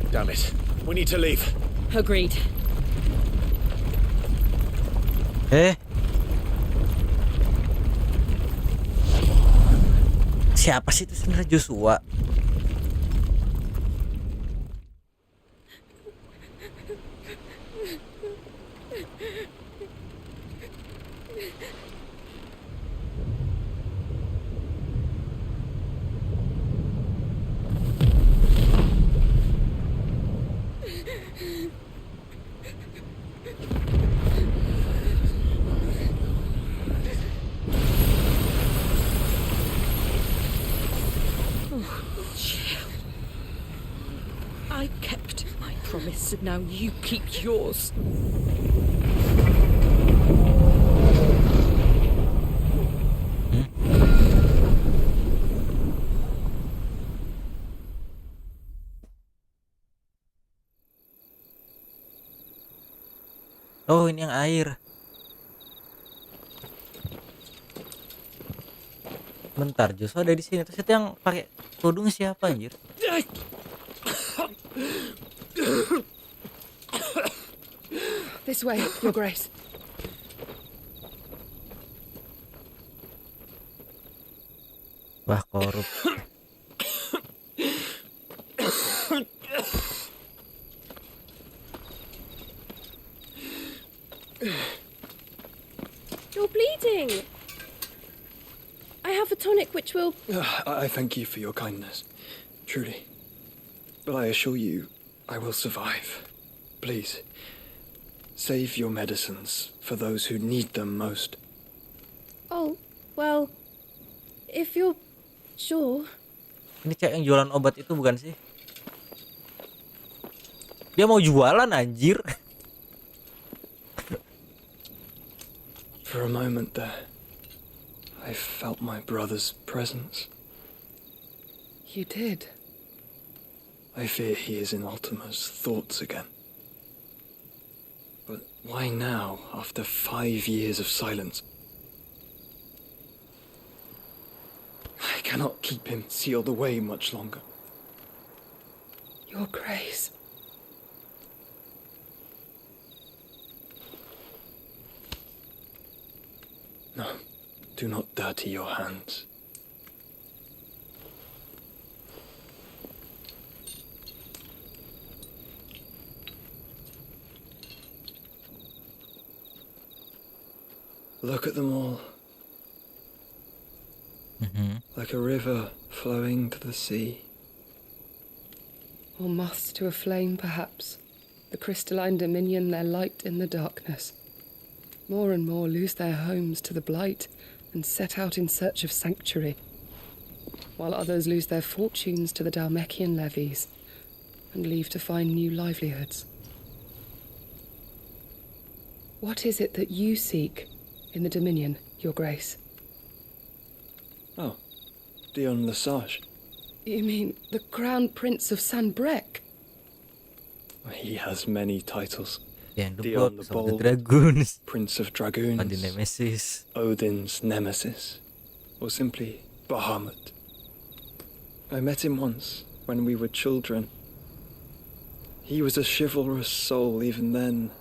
Damn it. We need to leave. Agreed. Siapa sih itu sebenarnya Joshua? I kept my promise, and now you keep yours. Oh, ini yang air. Bentar, Joshua ada di sini. Terus itu yang pakai kerudung siapa anjir? This way, Your Grace. Wah, korup. You're bleeding. I have a tonic which will... I thank you for your kindness, truly. But I assure you, I will survive. Please, save your medicines for those who need them most. Oh, well, if you're sure. Ini cewek yang jualan obat itu bukan sih? Dia mau jualan anjir. For a moment there, I felt my brother's presence. You did? I fear he is in Ultima's thoughts again. But why now, after 5 years of silence? I cannot keep him sealed away much longer. Your Grace. No, do not dirty your hands. Look at them all. Like a river flowing to the sea. Or moths to a flame, perhaps. The crystalline dominion their light in the darkness. More and more lose their homes to the blight and set out in search of sanctuary, while others lose their fortunes to the Dalmekian levies and leave to find new livelihoods. What is it that you seek in the Dominion, Your Grace? Oh, Dion Lesage. You mean the Crown Prince of Sanbrec? He has many titles. Dion Dion the of the Bold, Dragoons, Prince of Dragoons, the Nemesis, Odin's Nemesis, or simply Bahamut. I met him once when we were children. He was a chivalrous soul even then,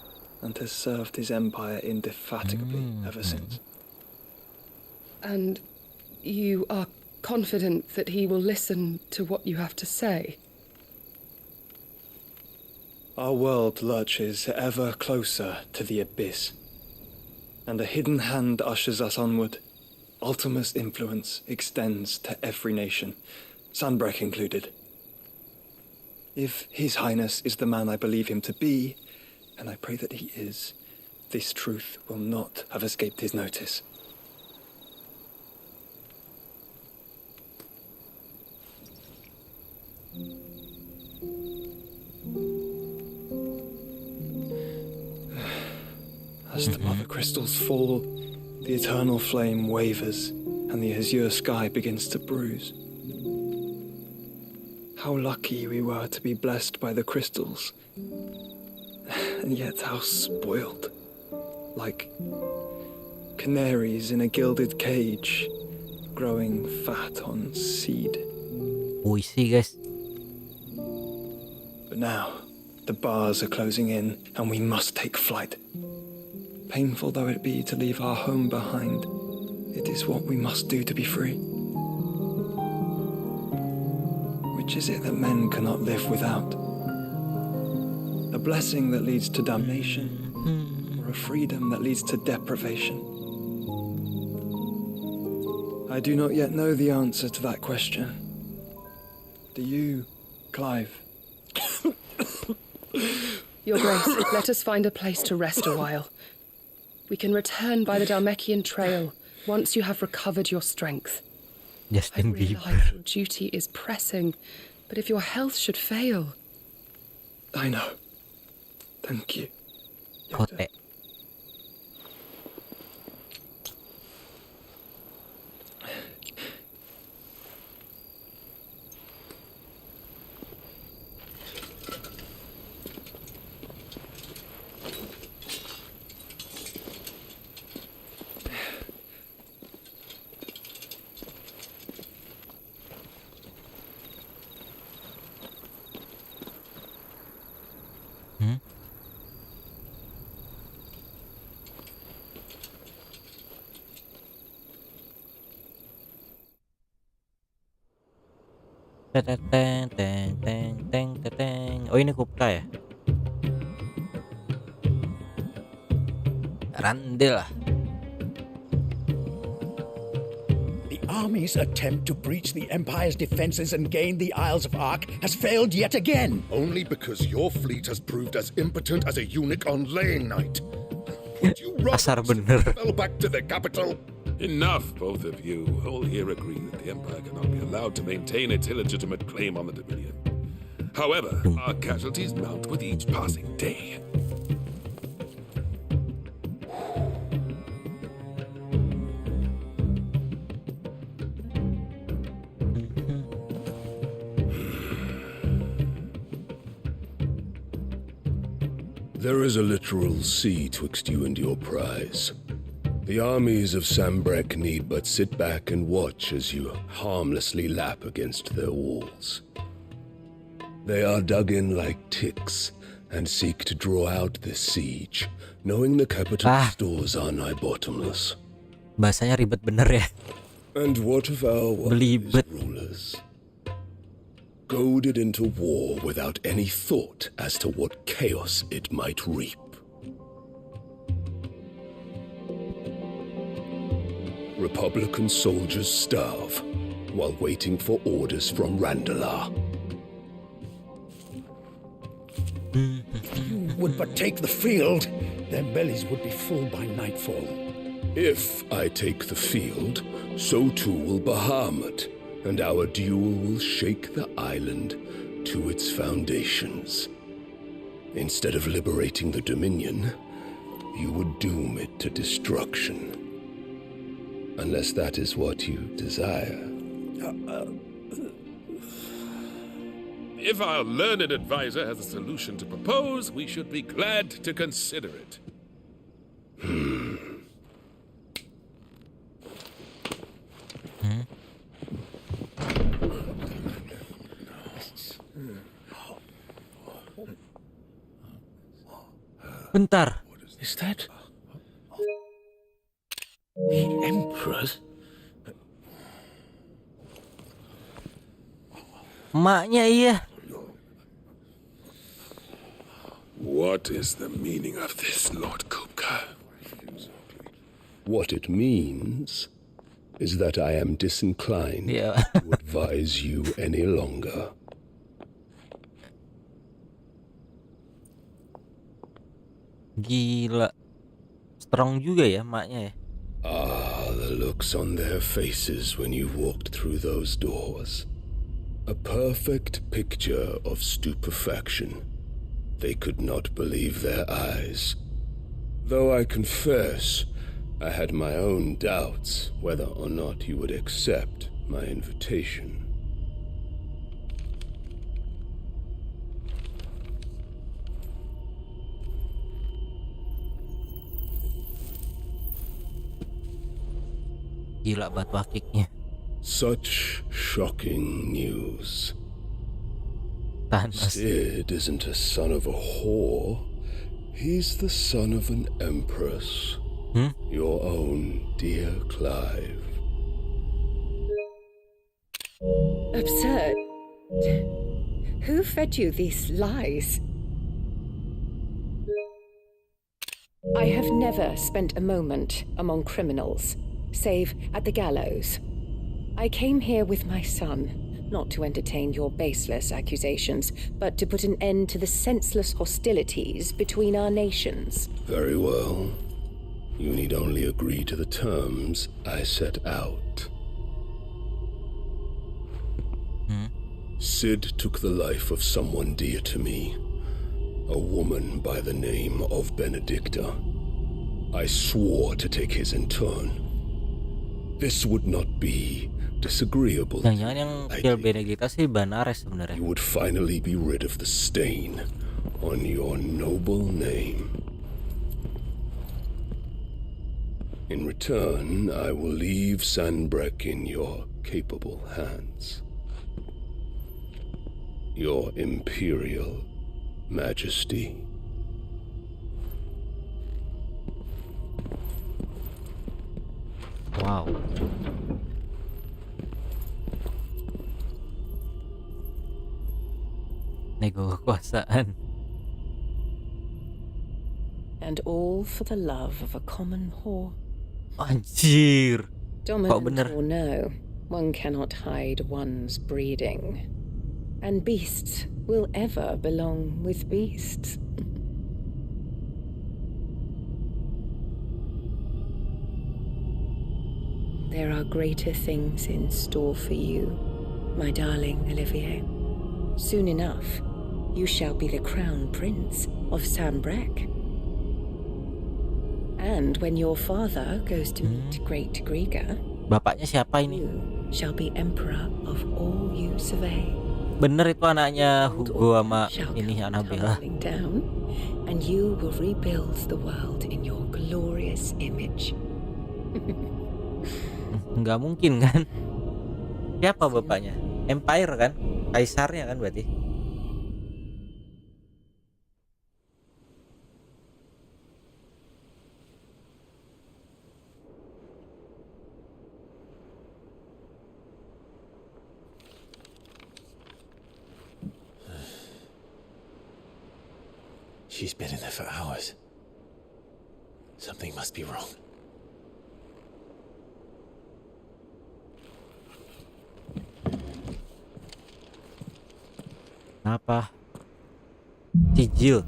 and has served his empire indefatigably ever since. And you are confident that he will listen to what you have to say? Our world lurches ever closer to the abyss, and a hidden hand ushers us onward. Ultima's influence extends to every nation, Sanbrec included. If His Highness is the man I believe him to be, and I pray that he is, this truth will not have escaped his notice. As the mother crystals fall, the eternal flame wavers, and the azure sky begins to bruise. How lucky we were to be blessed by the crystals, and yet how spoiled. Like canaries in a gilded cage, growing fat on seed. We see, guys. But now, the bars are closing in, and we must take flight. Painful though it be to leave our home behind, it is what we must do to be free. Which is it that men cannot live without? A blessing that leads to damnation, or a freedom that leads to deprivation? I do not yet know the answer to that question. Do you, Clive? Your Grace, let us find a place to rest a while. We can return by the Dalmekian trail once you have recovered your strength. I realize your duty is pressing, but if your health should fail... I know. Thank you. Kote. Oh, ini Kupta ya? Randil lah. The army's attempt to breach the Empire's defenses and gain the Isles of Ark has failed yet again. Only because your fleet has proved as impotent as a eunuch on laying night. Would you rather fell back to the capital? Enough, both of you. All here agree that the Empire cannot be allowed to maintain its illegitimate claim on the Dominion. However, our casualties mount with each passing day. There is a literal sea twixt you and your prize. The armies of Sanbrec need but sit back and watch as you harmlessly lap against their walls. They are dug in like ticks and seek to draw out this siege, knowing the capital's stores are nigh bottomless. Bahasanya ribet bener ya. And what of our wise rulers? Goaded into war without any thought as to what chaos it might reap. Republican soldiers starve while waiting for orders from Randalar. would but take the field, their bellies would be full by nightfall. If I take the field, so too will Bahamut, and our duel will shake the island to its foundations. Instead of liberating the Dominion, you would doom it to destruction. Unless that is what you desire. If our learned advisor has a solution to propose, we should be glad to consider it. Bentar. Is that the Emperor's? Maknya iya. What is the meaning of this, Lord Kupka? What it means is that I am disinclined to advise you any longer. Gila. Strong juga ya maknya ya. Ah, the looks on their faces when you walked through those doors. A perfect picture of stupefaction. They could not believe their eyes. Though I confess, I had my own doubts whether or not you would accept my invitation. Gila batu akiknya. Such shocking news. Thanos. Sid isn't a son of a whore. He's the son of an empress. Your own dear Clive. Absurd. Who fed you these lies? I have never spent a moment among criminals, save at the gallows. I came here with my son, not to entertain your baseless accusations, but to put an end to the senseless hostilities between our nations. Very well. You need only agree to the terms I set out. Sid took the life of someone dear to me, a woman by the name of Benedicta. I swore to take his in turn. This would not be disagreeable. Jangan-jangan yang kill Benedicta sih Banares sebenarnya. You would finally be rid of the stain on your noble name. In return, I will leave Sanbreque in your capable hands. Your Imperial Majesty. Wow. Nego kekuasaan. And all for the love of a common whore. Anjir. Dominant or no, one cannot hide one's breeding. And beasts will ever belong with beasts. There are greater things in store for you, my darling Olivier. Soon enough, you shall be the crown prince of Sanbreque. And when your father goes to meet great Griga, bapaknya siapa ini? You shall be emperor of all you survey. Bener itu anaknya Hugo sama ini Annabella. Down, and you will rebuild the world in your glorious image. Nggak mungkin kan? Siapa bapaknya? Empire kan? Kaisarnya kan berarti? She's been in there for hours. Something must be wrong. Apa? Sijil.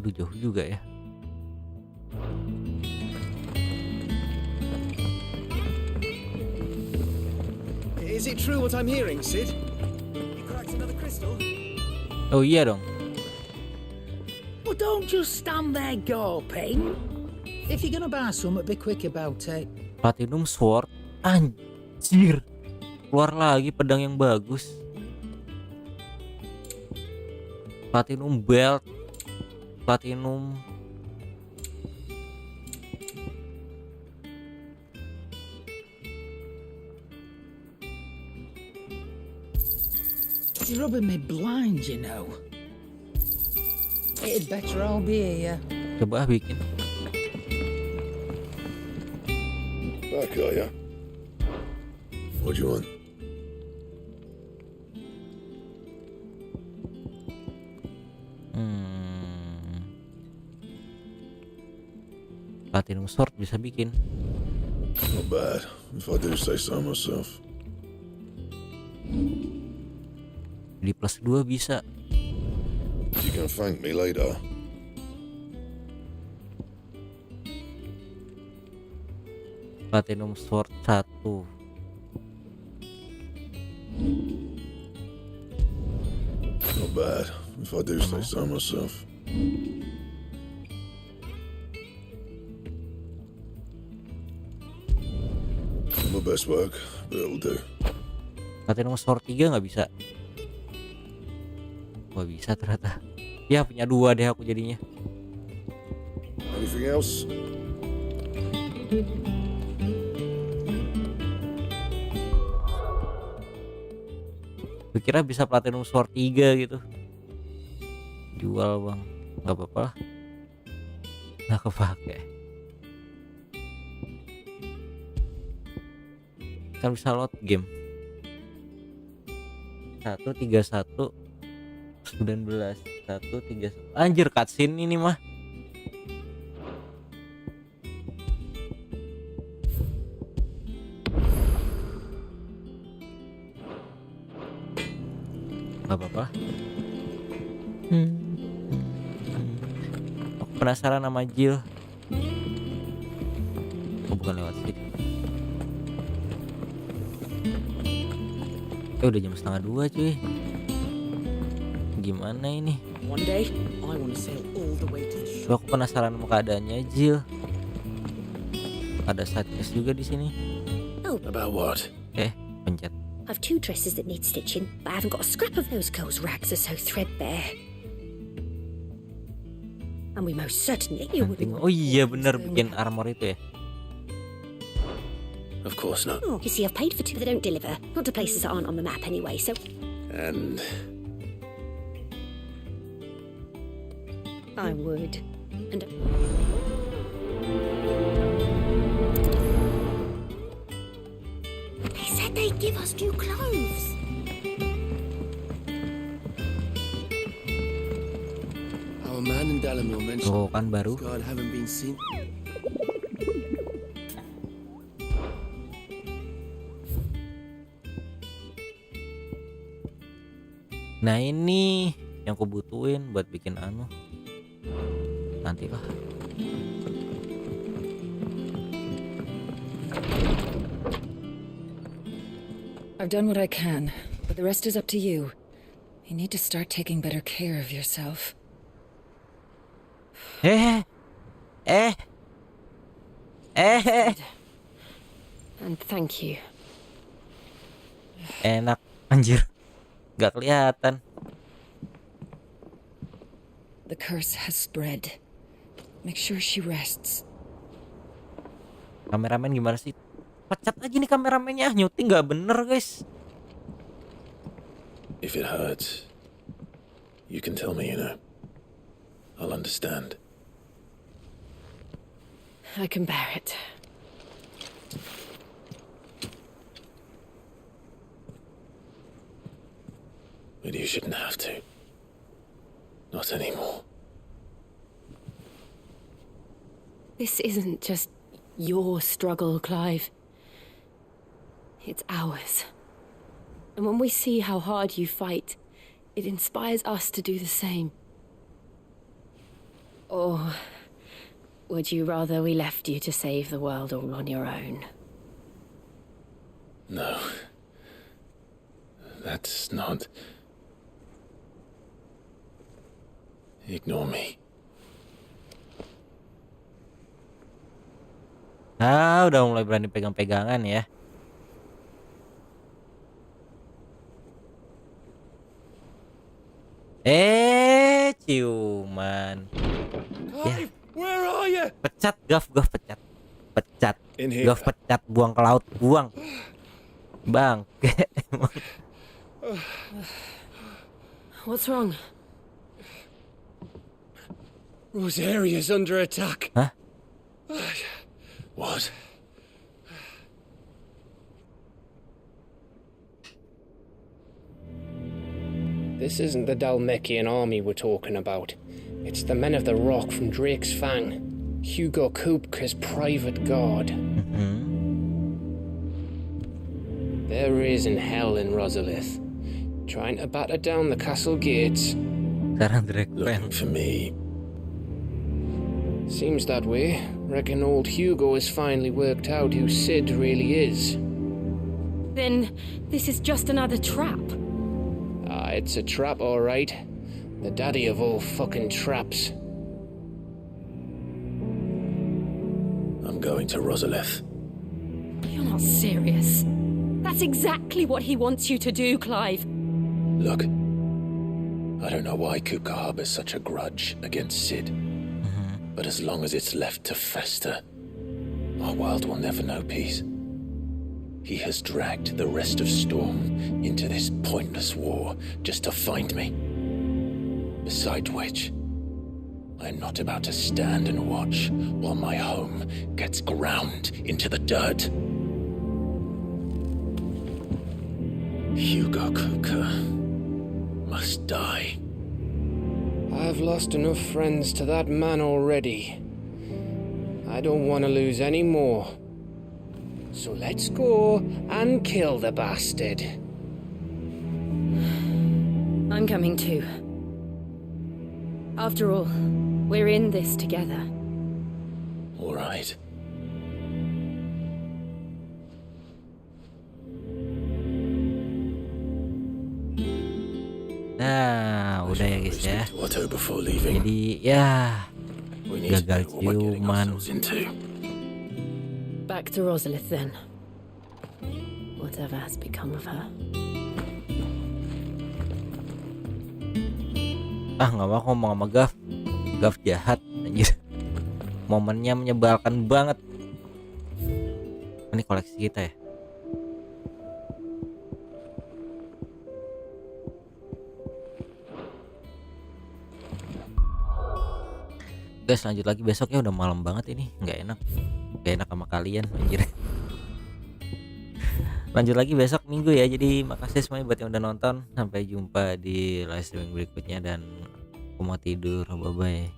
Waduh, jauh juga ya. Is it true what I'm hearing, Sid? You cracked another crystal? Oh iya dong. Well, don't just stand there gawping. If you're gonna buy something, be quick about it. Platinum Sword. Anjir. Keluar lagi pedang yang bagus. Platinum Belt. Platinum. You're rubbing me blind, you know. It'd better all be here. Coba bikin. Back, are ya? What do you want? Platinum Sword bisa bikin. Not bad, if I do say so myself. Di plus 2 bisa. You can thank me later. Platinum Sword 1. Not bad, if I do say so myself. My best work, but it'll do. Platinum Sword 3 nggak bisa. Gak bisa ternyata. Ya punya 2 deh aku jadinya. Anything else? Kira bisa Platinum Sword 3 gitu. Jual bang. Gak apa-apa lah. Gak kepake. Kan bisa load game. 131 19 131. Anjir cutscene ini mah. Gak apa-apa. Aku penasaran sama Jill. Oh bukan lewat sini. Udah jam 1:30 cuy. Gimana ini? One day, I want to sail all the way to the shore. Aku penasaran sama keadaannya Jill. Ada sadness juga di sini. Oh. About what? Pencet. I've 2 dresses that need stitching, but I haven't got a scrap of those girls' rags are so threadbare. And we most certainly wouldn't. Oh iya bener bikin armor itu ya. Of course not. Oh, you see, I've paid for 2 that don't deliver, not to places that aren't on the map anyway. So. And I would. And. They said they'd give us new clothes. Our man in Dalamore mentioned Oh kan baru. God haven't been seen. Nah ini yang aku butuhin buat bikin anu. Nantilah. I've done what I can, but the rest is up to you. You need to start taking better care of yourself. And thank you. Enak anjir. Gak kelihatan. The curse has spread. Make sure she rests. Kameramen gimana sih? Pecat aja nih kameramennya. Nyuting gak bener guys. if it hurts, you can tell me, you know. I'll understand. I can bear it. But you shouldn't have to. Not anymore. This isn't just your struggle, Clive. It's ours. And when we see how hard you fight, it inspires us to do the same. Or would you rather we left you to save the world all on your own? No. That's not... Ignore me. Udah mulai berani pegang-pegangan ya. Ciuman. Ya. Where are you? Pecat, Gaf pecat. Pecat. In here. Gaf pecat, buang ke laut, buang. Bang. What's wrong? Rosaria's under attack. Huh? What? This isn't the Dalmekian army we're talking about. It's the men of the Rock from Drake's Fang. Hugo Kupka's private guard. They're raising hell in Rosalith, trying to batter down the castle gates. Looking for me. Seems that way. Reckon old Hugo has finally worked out who Sid really is. Then this is just another trap. It's a trap, all right. The daddy of all fucking traps. I'm going to Rosalith. You're not serious. That's exactly what he wants you to do, Clive. Look, I don't know why Kupka harbors such a grudge against Sid. But as long as it's left to fester, our world will never know peace. He has dragged the rest of Storm into this pointless war just to find me. Besides which, I'm not about to stand and watch while my home gets ground into the dirt. Hugo Kupka must die. I've lost enough friends to that man already. I don't want to lose any more. So let's go and kill the bastard. I'm coming too. After all, we're in this together. All right. Nah, udah ya guys ya. Otto before leaving. Jadi ya gagal ciuman. Back to Rosalith then. Whatever has become of her. Nggak mau ngomong sama Gaf. Gaf jahat anjir. Momennya menyebalkan banget. Ini koleksi kita ya. Guys, lanjut lagi besok ya, udah malam banget ini. Nggak enak sama kalian anjir. Lanjut lagi besok Minggu ya. Jadi makasih semuanya buat yang udah nonton. Sampai jumpa di live streaming berikutnya dan aku mau tidur. Bye bye.